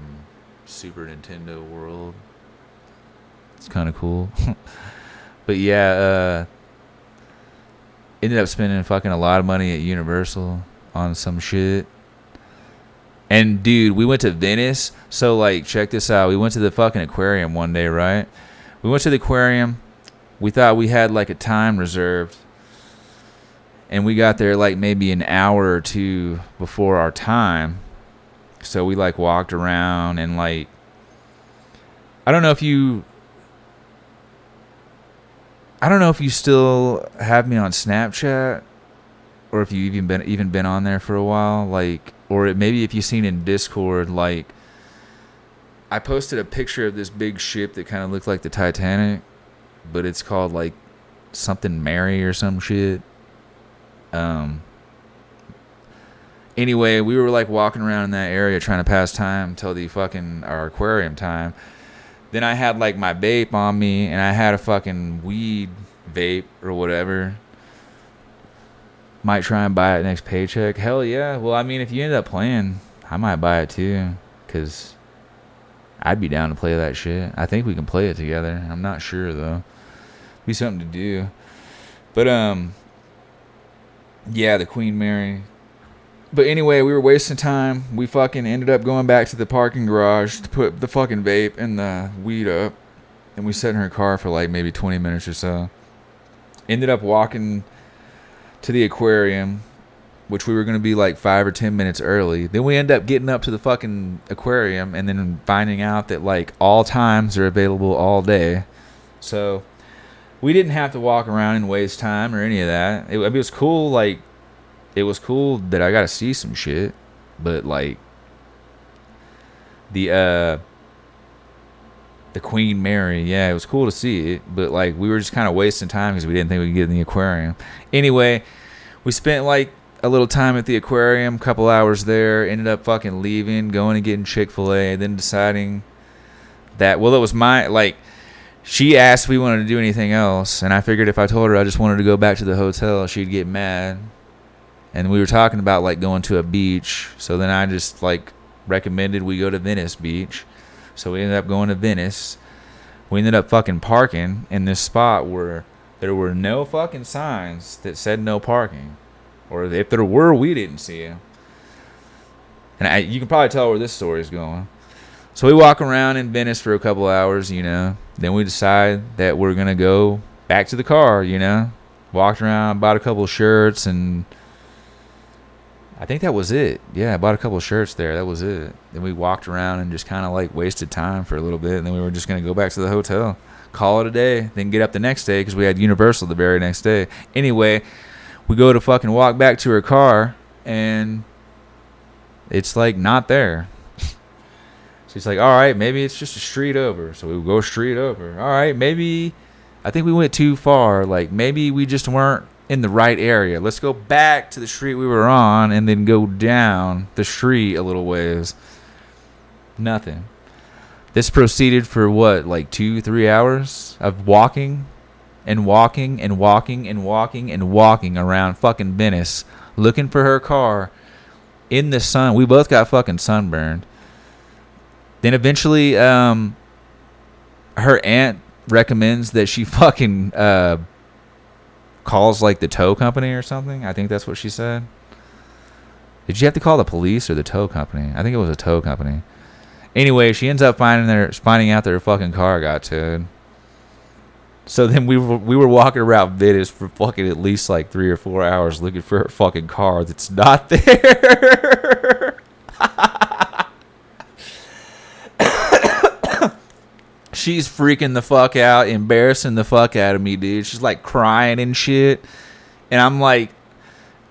Super Nintendo World. It's kind of cool. But yeah, ended up spending fucking a lot of money at Universal on some shit. And dude, we went to Venice. So like, check this out. We went to the fucking aquarium one day, right? We went to the aquarium. We thought we had like a time reserved. And we got there like maybe an hour or 2 before our time. So we like walked around and like, I don't know if you still have me on Snapchat, or if you even been on there for a while, like, or maybe if you've seen in Discord, like, I posted a picture of this big ship that kind of looked like the Titanic, but it's called like something Mary or some shit. Anyway, we were like walking around in that area trying to pass time till our aquarium time. Then I had like my vape on me, and I had a fucking weed vape or whatever. Might try and buy it next paycheck. Hell yeah. Well, I mean, if you end up playing, I might buy it too, because I'd be down to play that shit. I think we can play it together. I'm not sure though. Be something to do. But yeah, the Queen Mary. But anyway, we were wasting time. We fucking ended up going back to the parking garage to put the fucking vape and the weed up. And we sat in her car for like maybe 20 minutes or so. Ended up walking to the aquarium, which we were going to be like 5 or 10 minutes early. Then we end up getting up to the fucking aquarium and then finding out that like all times are available all day. So we didn't have to walk around and waste time or any of that. It was cool, like, it was cool that I got to see some shit, but like, the Queen Mary. Yeah, it was cool to see it, but like we were just kind of wasting time because we didn't think we could get in the aquarium. Anyway, we spent like a little time at the aquarium, couple hours there, ended up fucking leaving, going and getting Chick-fil-A, then deciding that, well, it was my, like, she asked if we wanted to do anything else, and I figured if I told her I just wanted to go back to the hotel, she'd get mad. And we were talking about like going to a beach, so then I just like recommended we go to Venice Beach. So we ended up going to Venice. We ended up fucking parking in this spot where there were no fucking signs that said no parking. Or if there were, we didn't see them. And you can probably tell where this story is going. So we walk around in Venice for a couple hours, you know. Then we decide that we're going to go back to the car, you know. Walked around, bought a couple shirts, and I think that was it. Yeah, I bought a couple of shirts there. That was it. Then we walked around and just kind of like wasted time for a little bit. And then we were just going to go back to the hotel, call it a day, then get up the next day because we had Universal the very next day. Anyway, we go to fucking walk back to her car and it's like not there. She's like, all right, maybe it's just a street over. So we go street over. All right, maybe I think we went too far. Like maybe we just weren't in the right area. Let's go back to the street we were on and then go down the street a little ways. Nothing. This proceeded for what, like 2-3 hours of walking and walking and walking and walking and walking around fucking Venice looking for her car in the sun. We both got fucking sunburned. Then eventually her aunt recommends that she fucking calls like the tow company or something. I think that's what she said. Did you have to call the police or the tow company? I think it was a tow company. Anyway, she ends up finding out that her fucking car got towed. So then we were walking around Venice for fucking at least like 3 or 4 hours looking for her fucking car that's not there. She's freaking the fuck out, embarrassing the fuck out of me, dude. She's like crying and shit. And I'm like,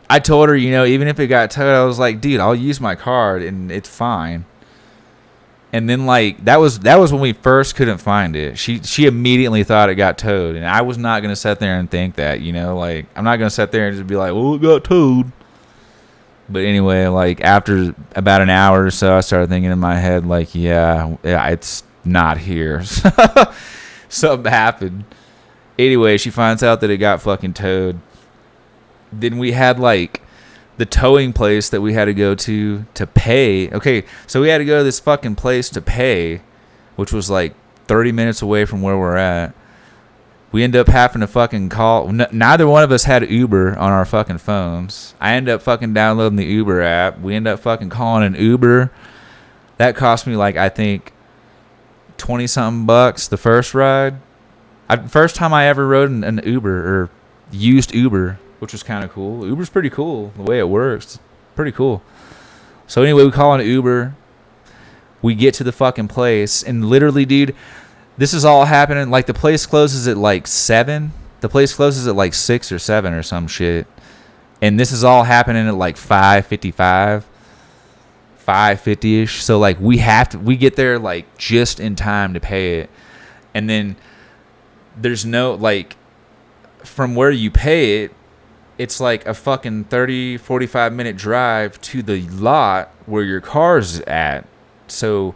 I told her, you know, even if it got towed, I was like, dude, I'll use my card and it's fine. And then like that was when we first couldn't find it. She immediately thought it got towed, and I was not gonna sit there and think that, you know, like I'm not gonna sit there and just be like, well, it got towed. But anyway, like after about an hour or so, I started thinking in my head, like, yeah, it's not here. Something happened. Anyway, she finds out that it got fucking towed. Then we had like the towing place that we had to go to pay. Okay, so we had to go to this fucking place to pay, which was like 30 minutes away from where we're at. We end up having to fucking call. Neither one of us had Uber on our fucking phones. I end up fucking downloading the Uber app. We end up fucking calling an Uber. That cost me like, I think, 20 something bucks the first ride. First time I ever rode an Uber or used Uber, which was kind of cool. Uber's pretty cool the way it works. Pretty cool. So anyway, we call an Uber. We get to the fucking place, and literally, dude, this is all happening. Like the place closes at like 7. The place closes at like 6 or 7 or some shit. And this is all happening at like 5:55. 5:50ish. So like we get there like just in time to pay it. And then there's no, like, from where you pay it, it's like a fucking 30-45 minute drive to the lot where your car's at. So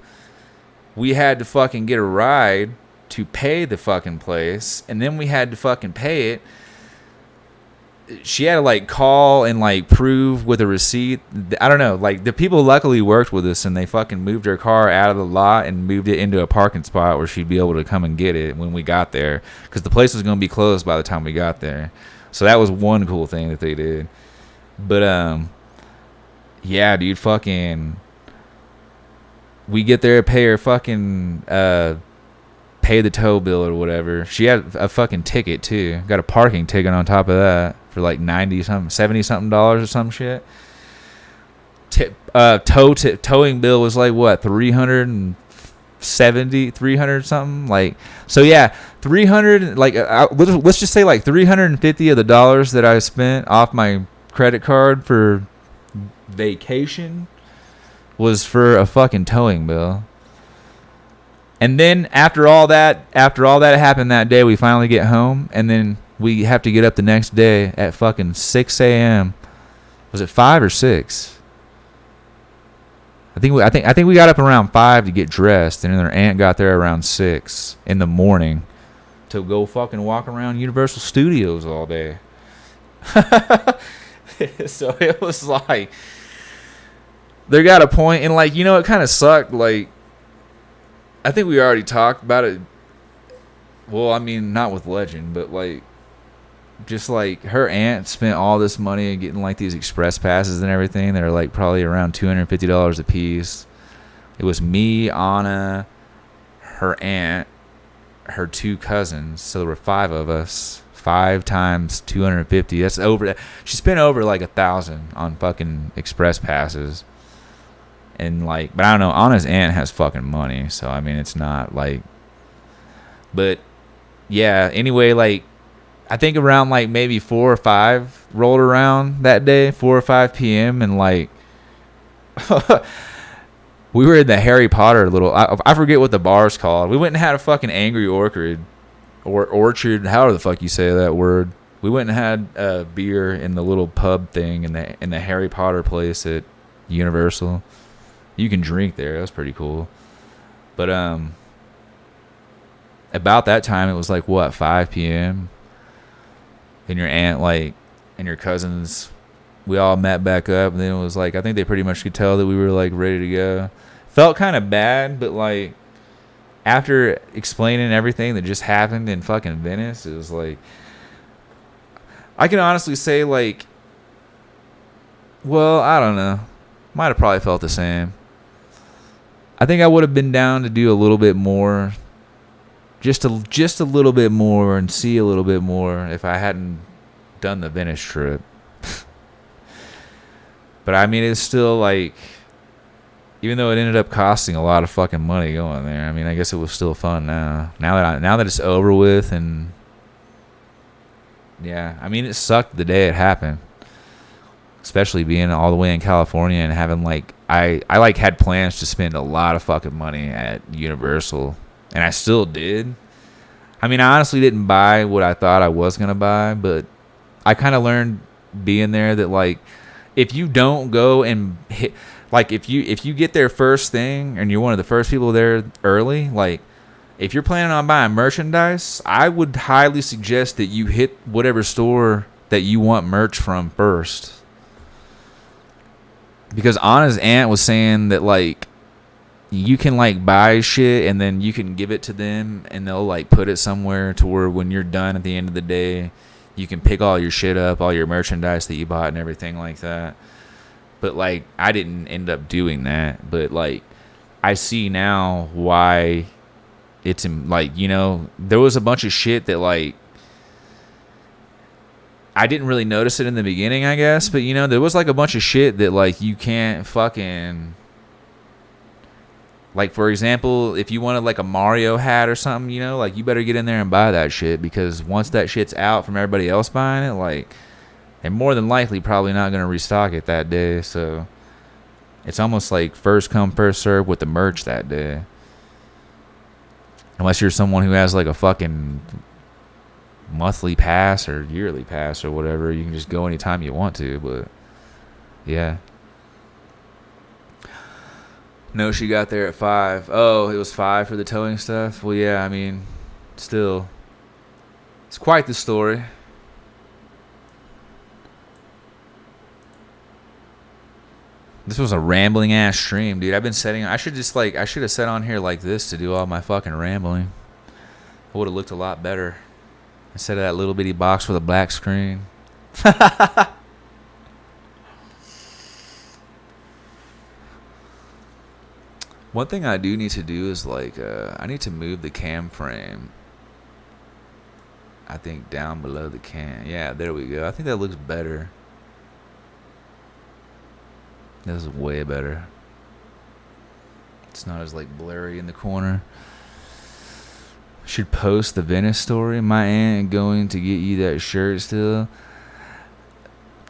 we had to fucking get a ride to pay the fucking place, and then we had to fucking pay it. She had to like call and like prove with a receipt. I don't know. Like the people luckily worked with us, and they fucking moved her car out of the lot and moved it into a parking spot where she'd be able to come and get it when we got there, because the place was going to be closed by the time we got there. So that was one cool thing that they did. But yeah, dude, fucking, we get there, pay her fucking pay the tow bill or whatever. She had a fucking ticket too. Got a parking ticket on top of that for like $70 something or some shit. Towing bill was like what, 300 something, like. So yeah, 300, like let's just say like 350 of the dollars that I spent off my credit card for vacation was for a fucking towing bill. And then after all that happened that day, we finally get home, and then we have to get up the next day at fucking 6 a.m. Was it 5 or 6? I think we got up around 5 to get dressed, and then our aunt got there around 6 in the morning to go fucking walk around Universal Studios all day. So it was like, there got a point, and like, you know, it kind of sucked. Like, I think we already talked about it. Well, I mean, not with Legend, but like, just like her aunt spent all this money and getting like these express passes and everything that are like probably around $250 a piece. It was me, Anna, her aunt, her 2 cousins, so there were 5 of us. 5 times 250. That's over. She spent over like $1,000 on fucking express passes. And like, but I don't know. Anna's aunt has fucking money, so I mean, it's not like. But yeah. Anyway, like, I think around like maybe 4 or 5 rolled around that day, 4 or 5 p.m. and like, we were in the Harry Potter little. I forget what the bar's called. We went and had a fucking Angry Orchard. Or orchard, however the fuck you say that word. We went and had a beer in the little pub thing in the Harry Potter place at Universal. You can drink there. That was pretty cool. But about that time, it was like what, 5 p.m. And your aunt like and your cousins, we all met back up, and then it was like, I think they pretty much could tell that we were like ready to go. Felt kind of bad, but like, after explaining everything that just happened in fucking Venice, it was like, I can honestly say, like, well, I don't know. Might have probably felt the same. I think I would have been down to do a little bit more, just a little bit more, and see a little bit more if I hadn't done the Venice trip. But I mean, it's still like, even though it ended up costing a lot of fucking money going there, I mean, I guess it was still fun now. Now that it's over with, and yeah, I mean, it sucked the day it happened, especially being all the way in California and having like, I like had plans to spend a lot of fucking money at Universal, and I still did. I mean, I honestly didn't buy what I thought I was gonna buy, but I kind of learned being there that like, if you don't go and hit. Like, if you get there first thing and you're one of the first people there early, like, if you're planning on buying merchandise, I would highly suggest that you hit whatever store that you want merch from first. Because Anna's aunt was saying that, like, you can, like, buy shit and then you can give it to them and they'll, like, put it somewhere to where when you're done at the end of the day, you can pick all your shit up, all your merchandise that you bought and everything like that. But, like, I didn't end up doing that. But, like, I see now why it's, like, you know, there was a bunch of shit that, like, I didn't really notice it in the beginning, I guess. But, you know, there was, like, a bunch of shit that, like, you can't fucking... Like, for example, if you wanted, like, a Mario hat or something, you know, like, you better get in there and buy that shit. Because once that shit's out from everybody else buying it, like... And more than likely probably not going to restock it that day. So it's almost like first come, first serve with the merch that day. Unless you're someone who has like a fucking monthly pass or yearly pass or whatever. You can just go anytime you want to. But yeah. No, she got there at 5. Oh, it was 5 for the towing stuff? Well, yeah, I mean, still. It's quite the story. This was a rambling ass stream, dude. I've been setting. I should have set on here like this to do all my fucking rambling. It would have looked a lot better instead of that little bitty box with a black screen. One thing I do need to do is like I need to move the cam frame. I think down below the cam. Yeah, there we go. I think that looks better. This is way better. It's not as like blurry in the corner. Should post the Venice story. My aunt going to get you that shirt still.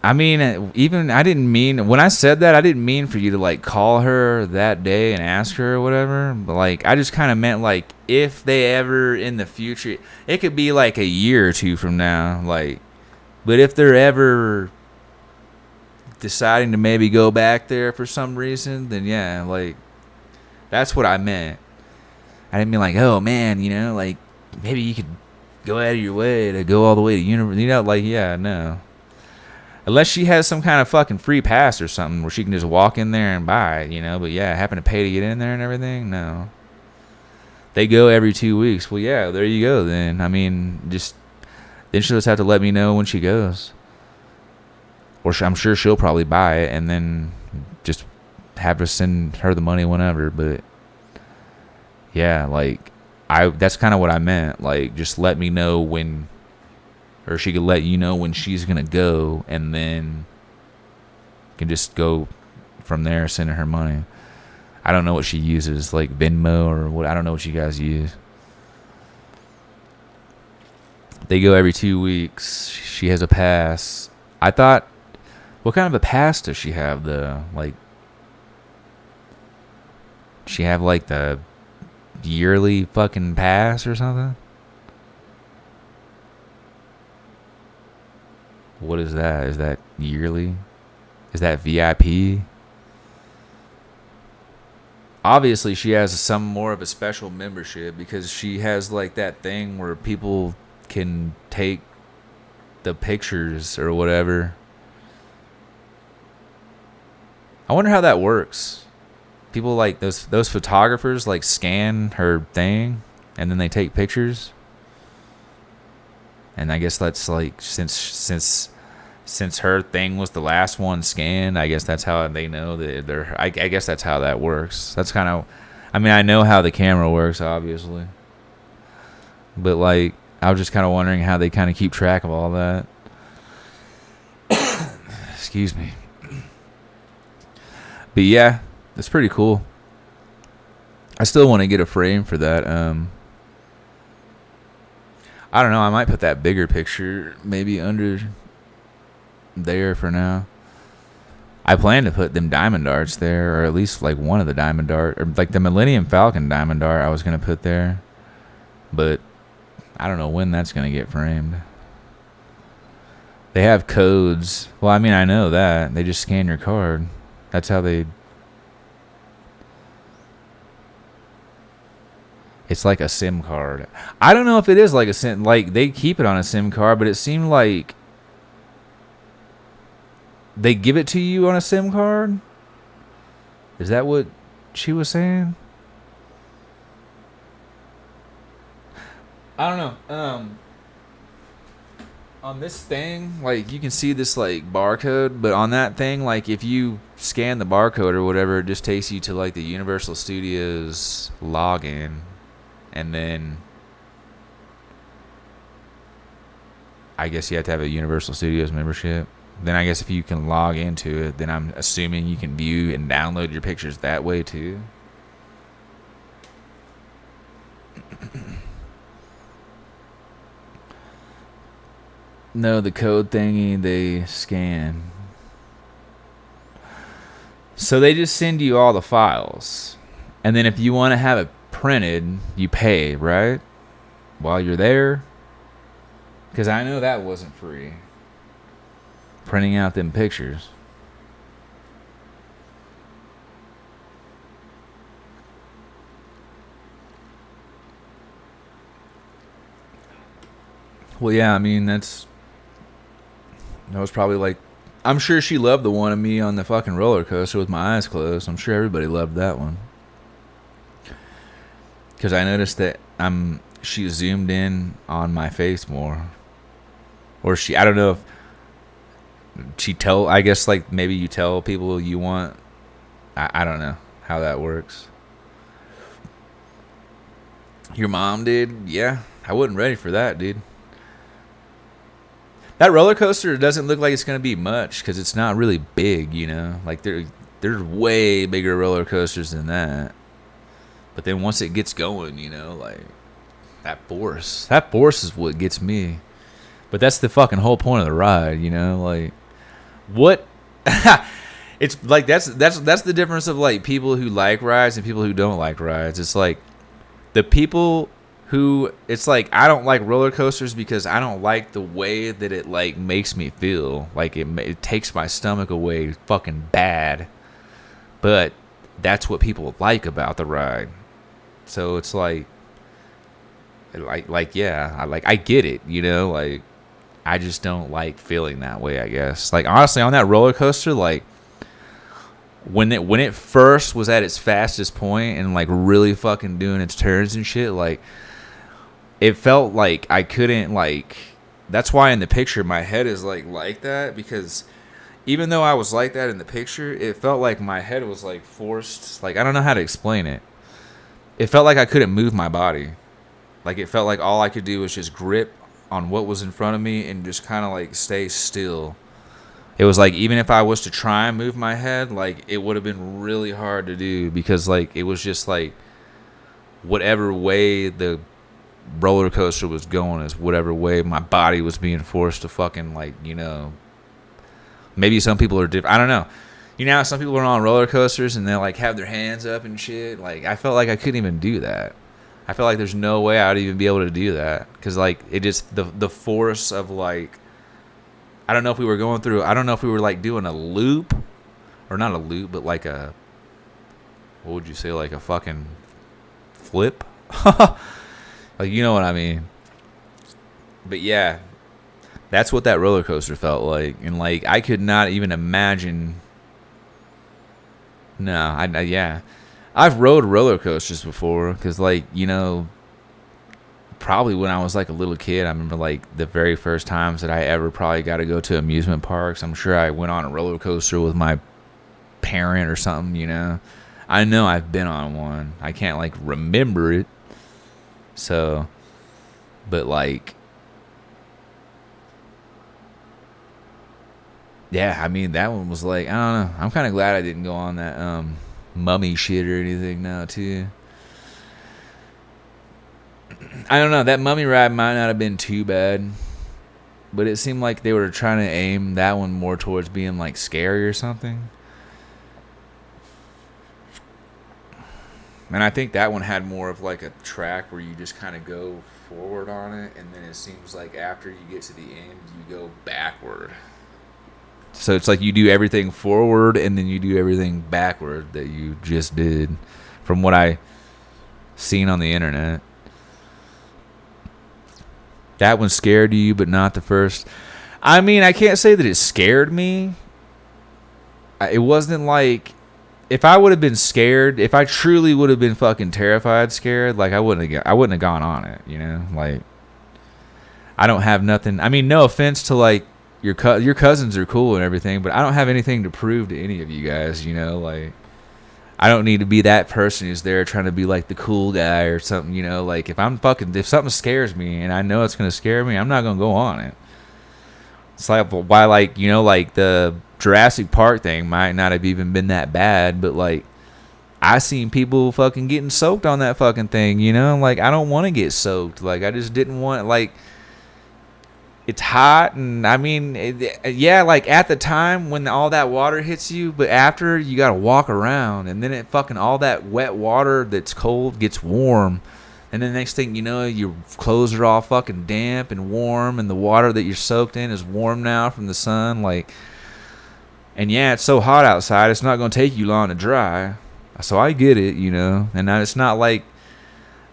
I mean, even I didn't mean when I said that, I didn't mean for you to like call her that day and ask her or whatever. But like, I just kind of meant like if they ever in the future, it could be like a year or two from now, like. But if they're ever deciding to maybe go back there for some reason, then yeah, like that's what I meant. I didn't mean like, oh man, you know, like maybe you could go out of your way to go all the way to university, you know, like yeah, no. Unless she has some kind of fucking free pass or something where she can just walk in there and buy it, you know. But yeah, having to pay to get in there and everything, no. They go every 2 weeks. Well, yeah, there you go then. I mean, then she'll just have to let me know when she goes. Or I'm sure she'll probably buy it and then just have to send her the money whenever. But yeah, like that's kind of what I meant. Like just let me know when, or she could let you know when she's gonna go, and then you can just go from there, sending her money. I don't know what she uses, like Venmo or what. I don't know what you guys use. They go every 2 weeks. She has a pass. I thought, what kind of a pass does she have? Like, she have like the yearly fucking pass or something? What is that? Is that yearly? Is that VIP? Obviously, she has some more of a special membership because she has like that thing where people can take the pictures or whatever. I wonder how that works. People like those photographers like scan her thing and then they take pictures. And I guess that's like since her thing was the last one scanned, I guess that's how they know that they're. I guess that's how that works. That's kind of. I mean, I know how the camera works, obviously. But like, I was just kind of wondering how they kind of keep track of all that. Excuse me. But yeah, it's pretty cool. I still want to get a frame for that. I don't know. I might put that bigger picture maybe under there for now. I plan to put them diamond darts there, or at least like one of the diamond dart, or like the Millennium Falcon diamond dart I was going to put there. But I don't know when that's going to get framed. They have codes. Well, I mean, I know that. They just scan your card. That's how they... It's like a SIM card. I don't know if it is like a SIM. Like, they keep it on a SIM card, but it seemed like they give it to you on a SIM card? Is that what she was saying? I don't know. On this thing, like, you can see this, like, barcode, but on that thing, like, if you scan the barcode or whatever, it just takes you to, like, the Universal Studios login. And then I guess you have to have a Universal Studios membership. Then I guess if you can log into it, then I'm assuming you can view and download your pictures that way too. No, the code thingy they scan. So they just send you all the files. And then if you want to have it printed, you pay, right? While you're there. Because I know that wasn't free. Printing out them pictures. Well, yeah, I mean, that was probably like, I'm sure she loved the one of me on the fucking roller coaster with my eyes closed. I'm sure everybody loved that one. Because I noticed that she zoomed in on my face more. Or I don't know if I guess like maybe you tell people you want, I don't know how that works. Your mom did? Yeah, I wasn't ready for that, dude. That roller coaster doesn't look like it's going to be much because it's not really big, you know? Like there's way bigger roller coasters than that. But then once it gets going, you know, like that force is what gets me. But that's the fucking whole point of the ride, you know, like what? It's like that's the difference of like people who like rides and people who don't like rides. It's like the people who, it's like, I don't like roller coasters because I don't like the way that it like makes me feel. Like it takes my stomach away fucking bad. But that's what people like about the ride. So it's like yeah, I get it, you know, like I just don't like feeling that way, I guess. Like honestly, on that roller coaster, like when it first was at its fastest point and like really fucking doing its turns and shit, like it felt like I couldn't, like, that's why in the picture my head is like that, because even though I was like that in the picture, it felt like my head was like forced, like I don't know how to explain it. It felt like I couldn't move my body. Like it felt like all I could do was just grip on what was in front of me and just kind of like stay still. It was like even if I was to try and move my head, like it would have been really hard to do, because like it was just like whatever way the roller coaster was going is whatever way my body was being forced to fucking, like, you know, maybe some people are different. I don't know. You know how some people are on roller coasters and they like have their hands up and shit? Like I felt like I couldn't even do that. I feel like there's no way I would even be able to do that, because like it just, the force of like, I don't know if we were going through, I don't know if we were like doing a loop, or not a loop, but like a, what would you say, like a fucking flip? Like, you know what I mean? But yeah, that's what that roller coaster felt like. And like I could not even imagine. No, yeah, I've rode roller coasters before, because like, you know, probably when I was like a little kid, I remember like the very first times that I ever probably got to go to amusement parks. I'm sure I went on a roller coaster with my parent or something, you know. I know I've been on one. I can't like remember it. So, but like, yeah, I mean, that one was like, I don't know. I'm kind of glad I didn't go on that mummy shit or anything now, too. I don't know. That mummy ride might not have been too bad, but it seemed like they were trying to aim that one more towards being like scary or something. And I think that one had more of like a track where you just kind of go forward on it, and then it seems like after you get to the end, you go backward. So it's like you do everything forward, and then you do everything backward that you just did, from what I seen on the internet. That one scared you, but not the first. I mean, I can't say that it scared me. It wasn't like, if I would have been scared, if I truly would have been fucking terrified, scared, like I wouldn't have gone on it, you know? Like, I don't have nothing. I mean, no offense to like your cousins are cool and everything, but I don't have anything to prove to any of you guys, you know? Like, I don't need to be that person who's there trying to be like the cool guy or something, you know? Like, if something scares me and I know it's gonna scare me, I'm not gonna go on it. It's like, why, like, you know, like the Jurassic Park thing might not have even been that bad, but like I seen people fucking getting soaked on that fucking thing, you know? Like, I don't want to get soaked. Like, I just didn't want, like, it's hot, and I mean, yeah, like at the time when all that water hits you, but after you gotta walk around, and then it fucking, all that wet water that's cold gets warm, and then the next thing you know, your clothes are all fucking damp and warm, and the water that you're soaked in is warm now from the sun, like, and yeah, it's so hot outside, it's not gonna take you long to dry, so I get it, you know, and now it's not like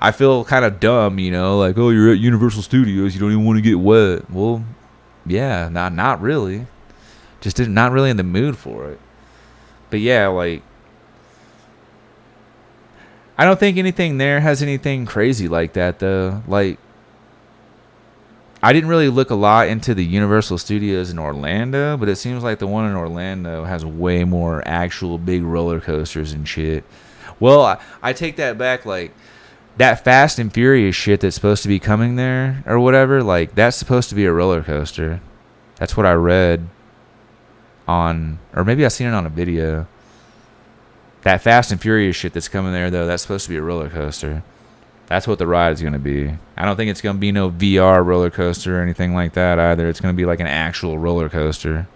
I feel kind of dumb, you know, like, oh, you're at Universal Studios, you don't even want to get wet. Well, yeah, not really. Just not really in the mood for it. But yeah, like, I don't think anything there has anything crazy like that, though. Like, I didn't really look a lot into the Universal Studios in Orlando, but it seems like the one in Orlando has way more actual big roller coasters and shit. Well, I take that back, like, that Fast and Furious shit that's supposed to be coming there or whatever, like, that's supposed to be a roller coaster. That's what I read on, or maybe I seen it on a video. That Fast and Furious shit that's coming there, though, that's supposed to be a roller coaster. That's what the ride is going to be. I don't think it's going to be no VR roller coaster or anything like that either. It's going to be like an actual roller coaster.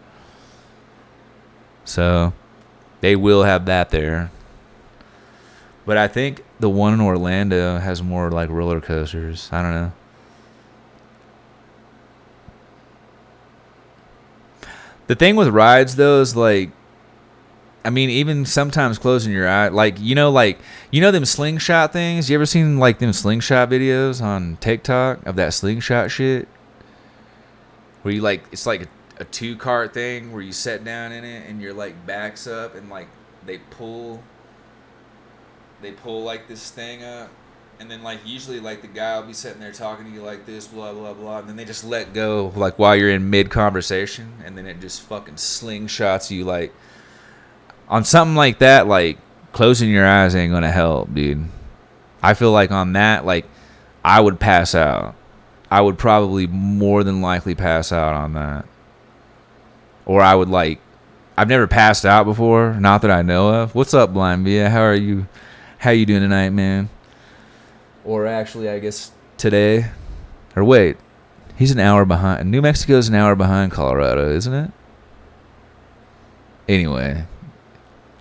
So they will have that there. But I think the one in Orlando has more like roller coasters. I don't know. The thing with rides though is like, I mean, even sometimes closing your eye, like them slingshot things. You ever seen like them slingshot videos on TikTok of that slingshot shit? Where you like, it's like a 2-cart thing where you sit down in it and your like backs up and like they pull like this thing up, and then like usually like the guy will be sitting there talking to you like this, blah blah blah, and then they just let go like while you're in mid conversation, and then it just fucking slingshots you. Like on something like that, like closing your eyes ain't gonna help, dude. I feel like on that, like I would pass out. I would probably more than likely pass out on that, or I would like. I've never passed out before, not that I know of. What's up, Blind Via? How are you? How you doing tonight, man? Or actually, I guess today. Or wait, he's an hour behind. New Mexico's an hour behind Colorado, isn't it? Anyway,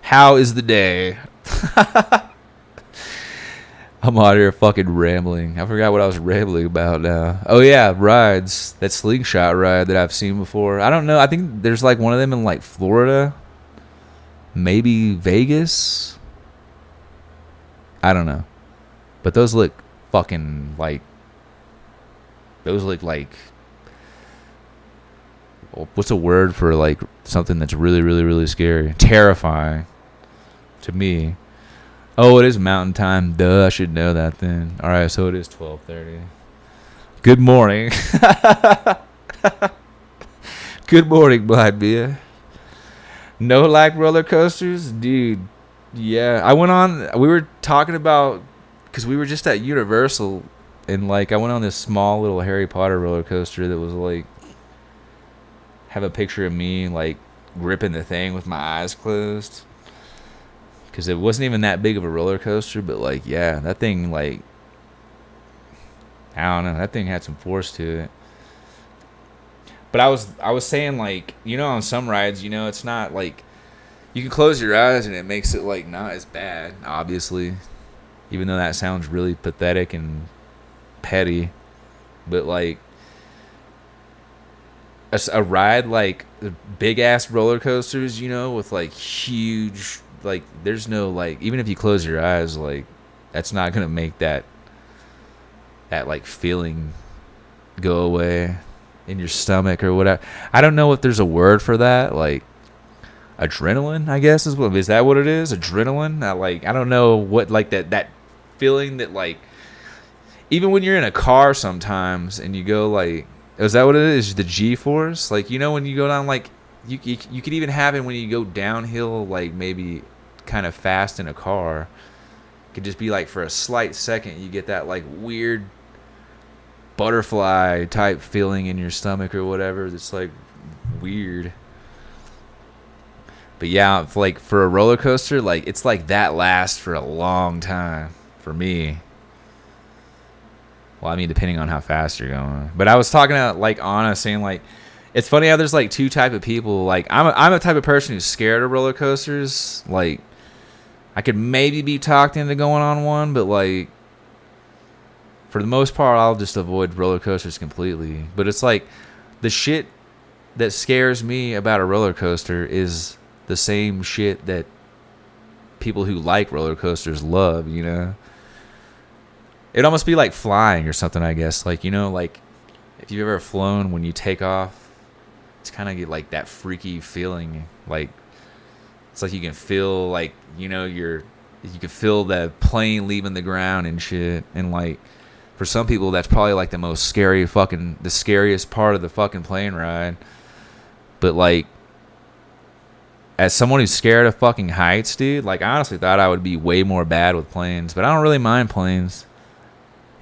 how is the day? I'm out here fucking rambling. I forgot what I was rambling about now. Oh yeah, rides. That slingshot ride that I've seen before. I don't know. I think there's like one of them in like Florida. Maybe Vegas. I don't know. But those look fucking like... Those look like... What's a word for like something that's really, really, really scary? Terrifying. To me. Oh, it is mountain time. Duh, I should know that then. Alright, so it is 12:30. Good morning. Good morning, Blind Beer. No like roller coasters? Dude. Yeah, I went on. We were talking about, because we were just at Universal, and like I went on this small little Harry Potter roller coaster that was like, have a picture of me like gripping the thing with my eyes closed, because it wasn't even that big of a roller coaster, but like yeah, that thing like, I don't know, that thing had some force to it. But I was saying like, on some rides, it's not like. You can close your eyes and it makes it like not as bad, obviously. Even though that sounds really pathetic and petty. But like a ride like the big ass roller coasters, with like huge, like there's no like, even if you close your eyes, like that's not gonna make that like feeling go away in your stomach or whatever. I don't know if there's a word for that, like adrenaline, I guess is that what it is? Adrenaline? I don't know what, like that feeling that like, even when you're in a car sometimes and you go like, is that what it is? The G-force? Like, when you go down, like you could even have it when you go downhill, like maybe kind of fast in a car. It could just be like for a slight second you get that like weird butterfly type feeling in your stomach or whatever that's like weird. But yeah, like for a roller coaster, like it's like that lasts for a long time for me. Well, I mean, depending on how fast you're going. But I was talking to like Anna, saying like, it's funny how there's like two type of people. Like I'm a type of person who's scared of roller coasters. Like I could maybe be talked into going on one, but like for the most part, I'll just avoid roller coasters completely. But it's like the shit that scares me about a roller coaster is the same shit that people who like roller coasters love, It'd almost be like flying or something, I guess. Like, like if you've ever flown, when you take off, it's kind of like that freaky feeling. Like, it's like you can feel like, you can feel the plane leaving the ground and shit. And like, for some people, that's probably like the scariest part of the fucking plane ride. But like, as someone who's scared of fucking heights, dude, like I honestly thought I would be way more bad with planes, but I don't really mind planes.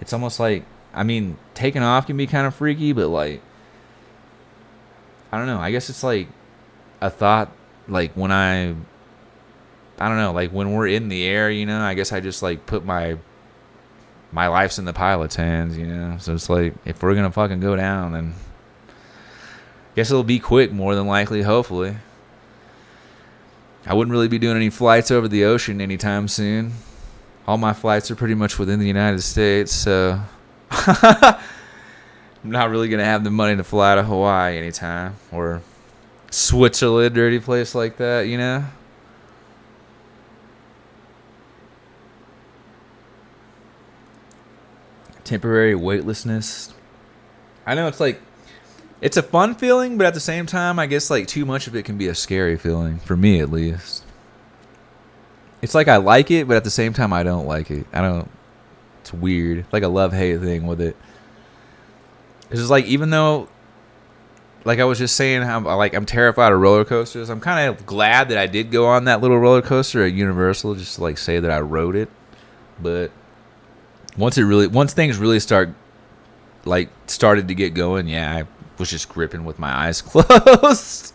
It's almost like, I mean, taking off can be kind of freaky, but like, I don't know. I guess it's like a thought, like when I don't know, like when we're in the air, I guess I just like put my life's in the pilot's hands, So it's like, if we're going to fucking go down, then I guess it'll be quick more than likely, hopefully. I wouldn't really be doing any flights over the ocean anytime soon. All my flights are pretty much within the United States, so I'm not really going to have the money to fly to Hawaii anytime, or Switzerland or any place like that, you know? Temporary weightlessness. I know it's like, it's a fun feeling, but at the same time, I guess like too much of it can be a scary feeling, for me at least. It's like I like it, but at the same time, I don't like it. It's weird. Like a love-hate thing with it. It's just like, even though, like I was just saying, I'm terrified of roller coasters. I'm kind of glad that I did go on that little roller coaster at Universal, just to like say that I rode it. But once things really started to get going, yeah, I was just gripping with my eyes closed.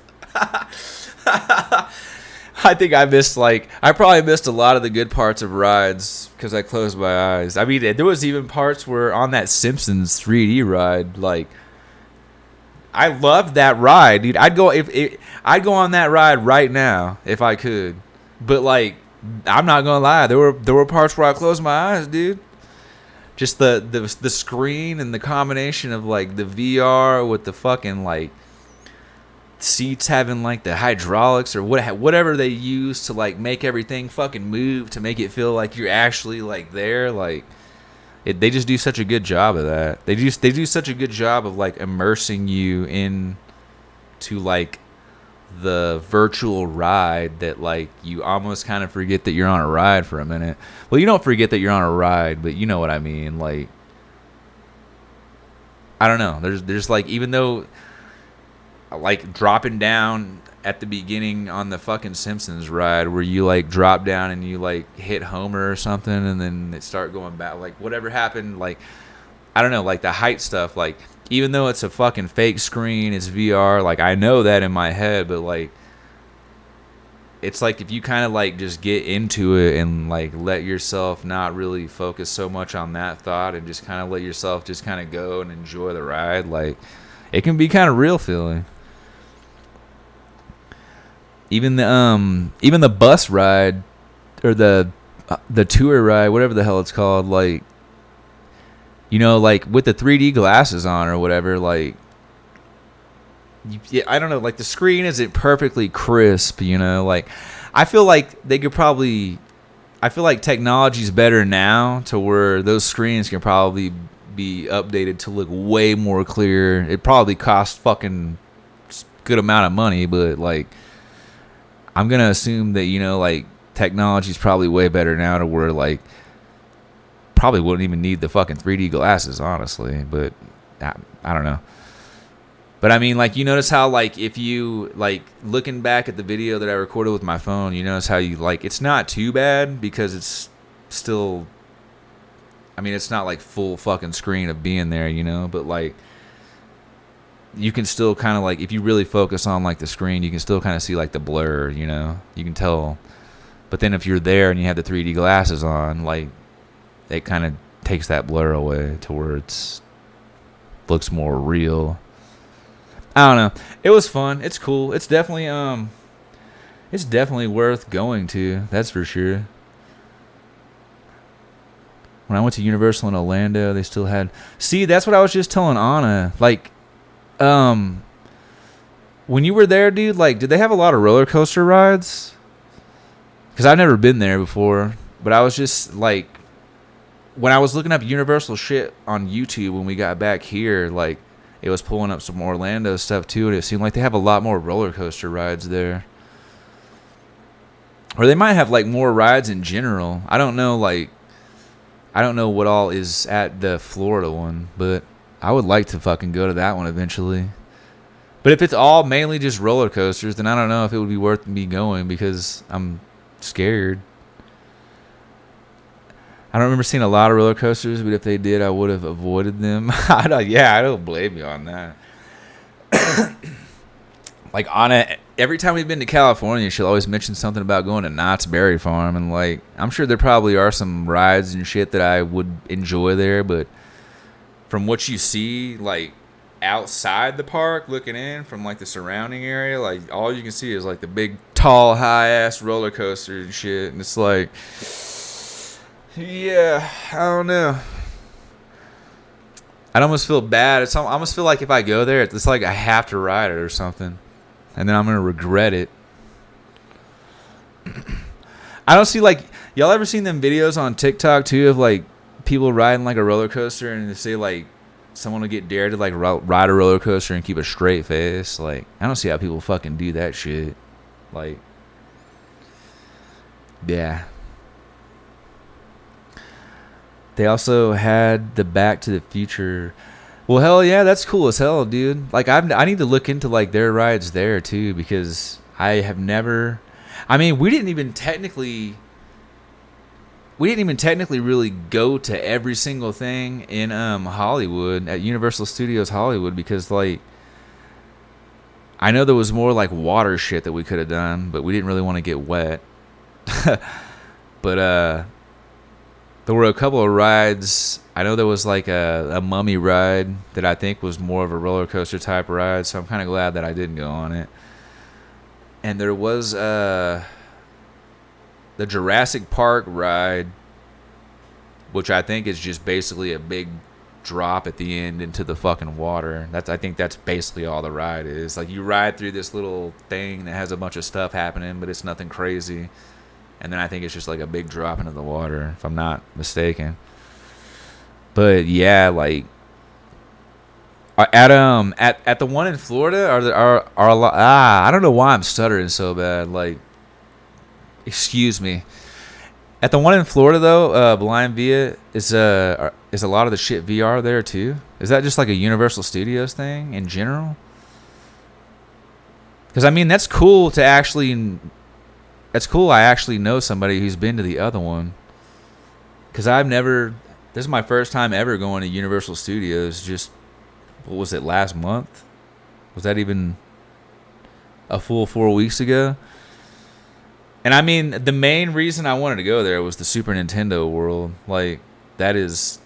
I think I probably missed a lot of the good parts of rides because I closed my eyes. I mean, there was even parts where on that Simpsons 3D ride, like, I loved that ride, dude. I'd go on that ride right now if I could. But like, I'm not gonna lie, there were parts where I closed my eyes, dude. Just the screen and the combination of like the VR with the fucking like seats having like the hydraulics or whatever they use to like make everything fucking move to make it feel like you're actually like there. Like they just do such a good job of that. They do such a good job of like immersing you in to like the virtual ride that like you almost kind of forget that you're on a ride for a minute. Well, you don't forget that you're on a ride, but you know what I mean. Like, I don't know. There's like, even though like dropping down at the beginning on the fucking Simpsons ride where you like drop down and you like hit Homer or something and then it start going back, like whatever happened, like I don't know, like the height stuff, like even though it's a fucking fake screen, it's VR, like I know that in my head, but like it's like if you kind of like just get into it and like let yourself not really focus so much on that thought and just kind of let yourself just kind of go and enjoy the ride, like it can be kind of real feeling. Even the bus ride or the tour ride, whatever the hell it's called, like, you know, like with the 3D glasses on or whatever, like, I don't know, like the screen isn't perfectly crisp, you know, like I feel like technology's better now to where those screens can probably be updated to look way more clear. It probably costs fucking good amount of money, but like I'm going to assume that, you know, like technology's probably way better now to where like probably wouldn't even need the fucking 3D glasses, honestly, but I don't know. But I mean, like, you notice how like if you like looking back at the video that I recorded with my phone, you notice how you like it's not too bad because it's still, I mean, it's not like full fucking screen of being there, you know, but like you can still kind of like, if you really focus on like the screen, you can still kind of see like the blur, you know, you can tell. But then if you're there and you have the 3D glasses on, like it kind of takes that blur away to where it's looks more real. I don't know. It was fun. It's cool. It's definitely worth going to. That's for sure. When I went to Universal in Orlando, they still had. See, that's what I was just telling Anna. Like, when you were there, dude, like, did they have a lot of roller coaster rides? Because I've never been there before, but I was just like, when I was looking up Universal shit on YouTube when we got back here, like, it was pulling up some Orlando stuff too, and it seemed like they have a lot more roller coaster rides there. Or they might have like more rides in general. I don't know, like, I don't know what all is at the Florida one, but I would like to fucking go to that one eventually. But if it's all mainly just roller coasters, then I don't know if it would be worth me going because I'm scared. I don't remember seeing a lot of roller coasters, but if they did, I would have avoided them. I don't blame you on that. Like, Anna, every time we've been to California, she'll always mention something about going to Knott's Berry Farm. And, like, I'm sure there probably are some rides and shit that I would enjoy there. But from what you see, like, outside the park, looking in from, like, the surrounding area, like, all you can see is, like, the big tall, high ass roller coaster and shit. And it's like, yeah, I don't know. I'd almost feel bad. I almost feel like if I go there, it's like I have to ride it or something, and then I'm gonna regret it. I don't see, like, y'all ever seen them videos on TikTok too of like people riding like a roller coaster, and they say like someone will get dared to like ride a roller coaster and keep a straight face. Like, I don't see how people fucking do that shit. Like, yeah. They also had the Back to the Future. Well, hell yeah, that's cool as hell, dude. Like, I need to look into like their rides there too, because I have never. I mean, we didn't even technically really go to every single thing in Hollywood at Universal Studios Hollywood, because like I know there was more like water shit that we could have done, but we didn't really want to get wet. But there were a couple of rides. I know there was like a mummy ride that I think was more of a roller coaster type ride, so I'm kind of glad that I didn't go on it. And there was the Jurassic Park ride, which I think is just basically a big drop at the end into the fucking water. I think that's basically all the ride is. Like, you ride through this little thing that has a bunch of stuff happening, but it's nothing crazy. And then I think it's just like a big drop into the water, if I'm not mistaken. But yeah, like at the one in Florida are a lot. I don't know why I'm stuttering so bad. Like, excuse me. At the one in Florida though, Blind Via is a lot of the shit VR there too. Is that just like a Universal Studios thing in general? Because I mean, that's cool to actually. That's cool. I actually know somebody who's been to the other one. Because I've never. This is my first time ever going to Universal Studios. Just, what was it, last month? Was that even a full 4 weeks ago? And I mean, the main reason I wanted to go there was the Super Nintendo World. Like, that was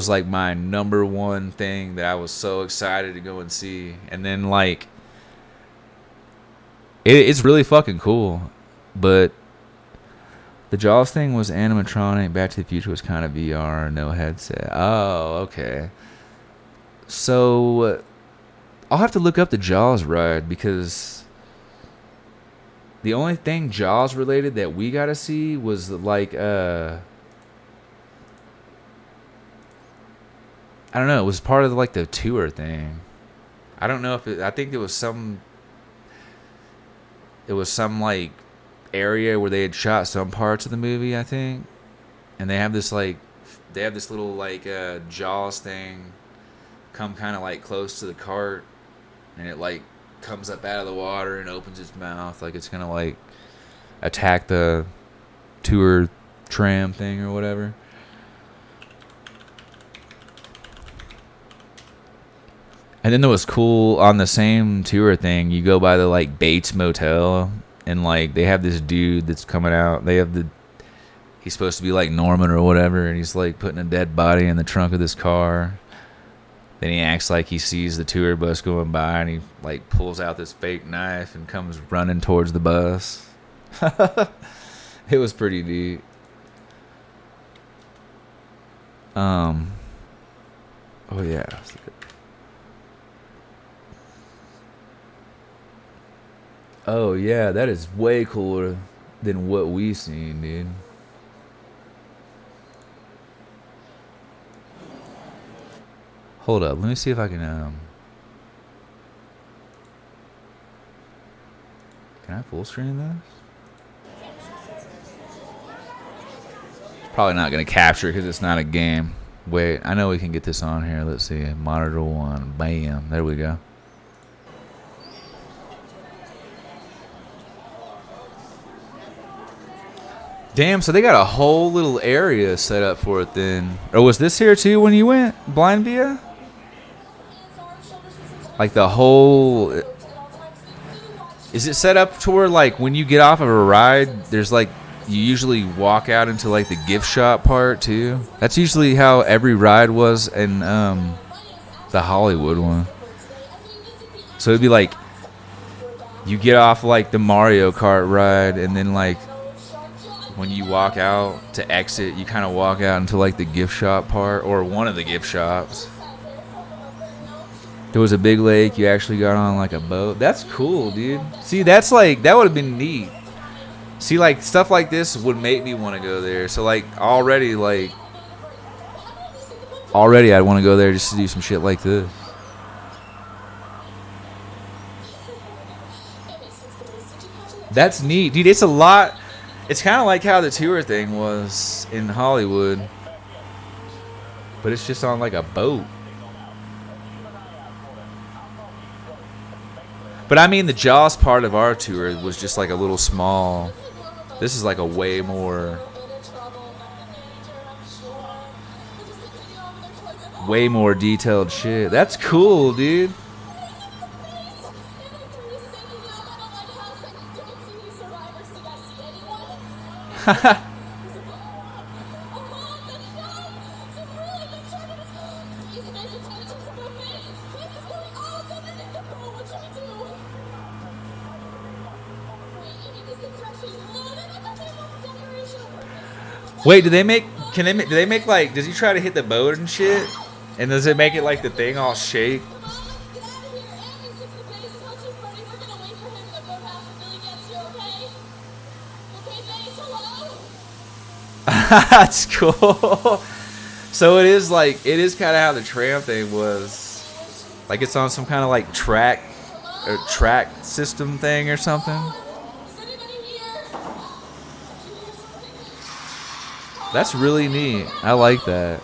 like my number one thing that I was so excited to go and see. And then like, it's really fucking cool. But the Jaws thing was animatronic. Back to the Future was kind of VR, no headset. Oh, okay. So I'll have to look up the Jaws ride, because the only thing Jaws related that we got to see was like I don't know, it was part of like the tour thing. I don't know if I think there was some like area where they had shot some parts of the movie, I think. And they have this little like Jaws thing come kind of like close to the cart, and it like comes up out of the water and opens its mouth like it's gonna like attack the tour tram thing or whatever. And then there was cool on the same tour thing. You go by the like Bates Motel, and like they have this dude that's coming out. He's supposed to be like Norman or whatever, and he's like putting a dead body in the trunk of this car. Then he acts like he sees the tour bus going by, and he like pulls out this fake knife and comes running towards the bus. It was pretty neat. Oh yeah. Oh yeah, that is way cooler than what we seen, dude. Hold up, let me see if I can I full screen this? Probably not gonna capture it because it's not a game. Wait, I know we can get this on here. Let's see, monitor 1, bam, there we go. Damn, so they got a whole little area set up for it then. Or was this here too when you went, Blind Via? Like the whole... Is it set up to where like when you get off of a ride, there's like, you usually walk out into like the gift shop part too? That's usually how every ride was in the Hollywood one. So it'd be like You get off like the Mario Kart ride, and then like when you walk out to exit, you kind of walk out into like the gift shop part, or one of the gift shops. There was a big lake. You actually got on like a boat. That's cool, dude. See, that's like, that would have been neat. See, like stuff like this would make me want to go there. So like already I'd want to go there just to do some shit like this. That's neat, dude. It's a lot. It's kind of like how the tour thing was in Hollywood, but it's just on like a boat. But I mean, the Jaws part of our tour was just like a little small. This is like a way more detailed shit. That's cool, dude. Wait, do they make like, does he try to hit the boat and shit? And does it make it like the thing all shake? That's cool. So it is kind of how the tram thing was. Like it's on some kind of like track system thing or something. That's really neat. I like that.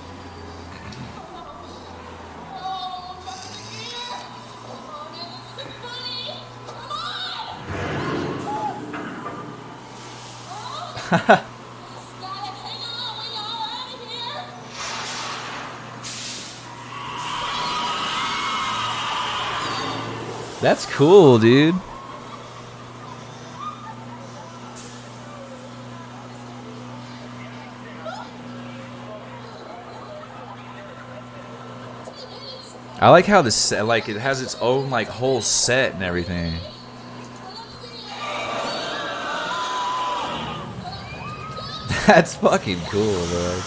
That's cool, dude. I like how the set, like it has its own like whole set and everything. That's fucking cool, bro.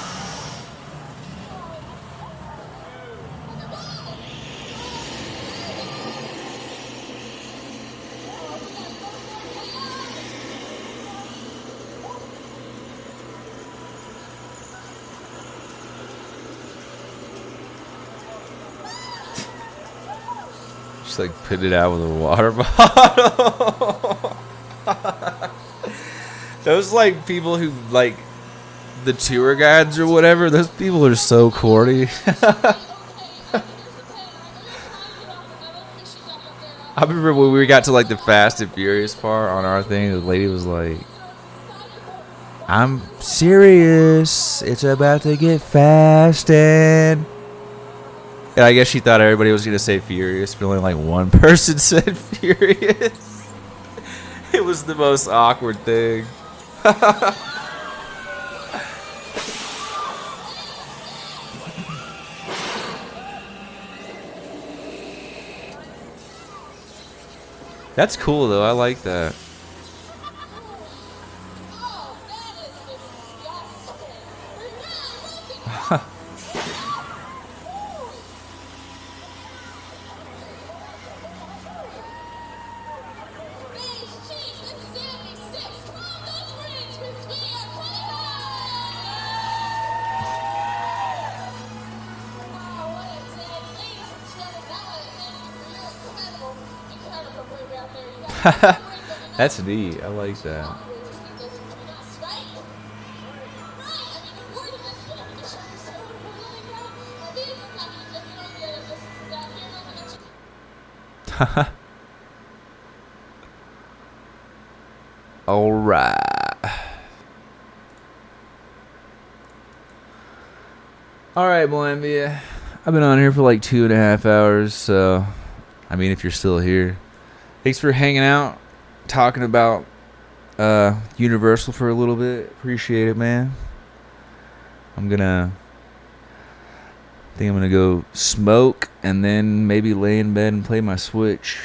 Just like put it out with a water bottle. Those like people who like the tour guides or whatever, those people are so corny. I remember when we got to like the Fast and Furious part on our thing, the lady was like, "I'm serious. It's about to get fast." And I guess she thought everybody was going to say Furious, but only like one person said Furious. It was the most awkward thing. That's cool though. I like that. That's neat. I like that. All right. All right, Bolambia. I've been on here for like 2.5 hours, so I mean, if you're still here, thanks for hanging out, talking about Universal for a little bit. Appreciate it, man. I think I'm gonna go smoke and then maybe lay in bed and play my Switch.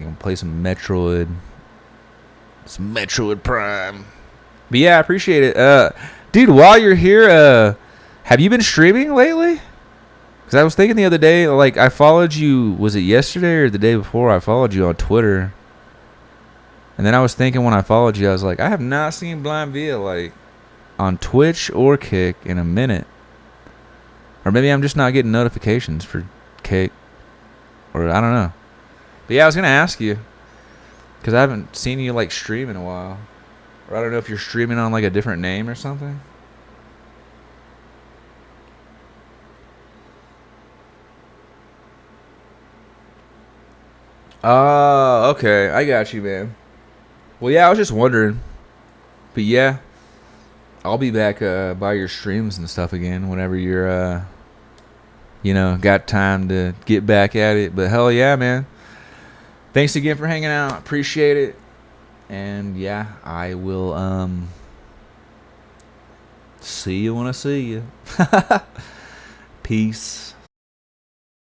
You can play some Metroid. Some Metroid Prime. But yeah, I appreciate it. Dude, while you're here, have you been streaming lately? Because I was thinking the other day, like, I followed you, was it yesterday or the day before? I followed you on Twitter. And then I was thinking when I followed you, I was like, I have not seen Blind Via, like, on Twitch or Kick in a minute. Or maybe I'm just not getting notifications for Kick. Or I don't know. But yeah, I was going to ask you. Because I haven't seen you, like, stream in a while. Or I don't know if you're streaming on, like, a different name or something. Oh, okay. I got you, man. Well, yeah, I was just wondering. But yeah, I'll be back by your streams and stuff again whenever you're, got time to get back at it. But hell yeah, man. Thanks again for hanging out. Appreciate it. And yeah, I will see you when I see you. Peace.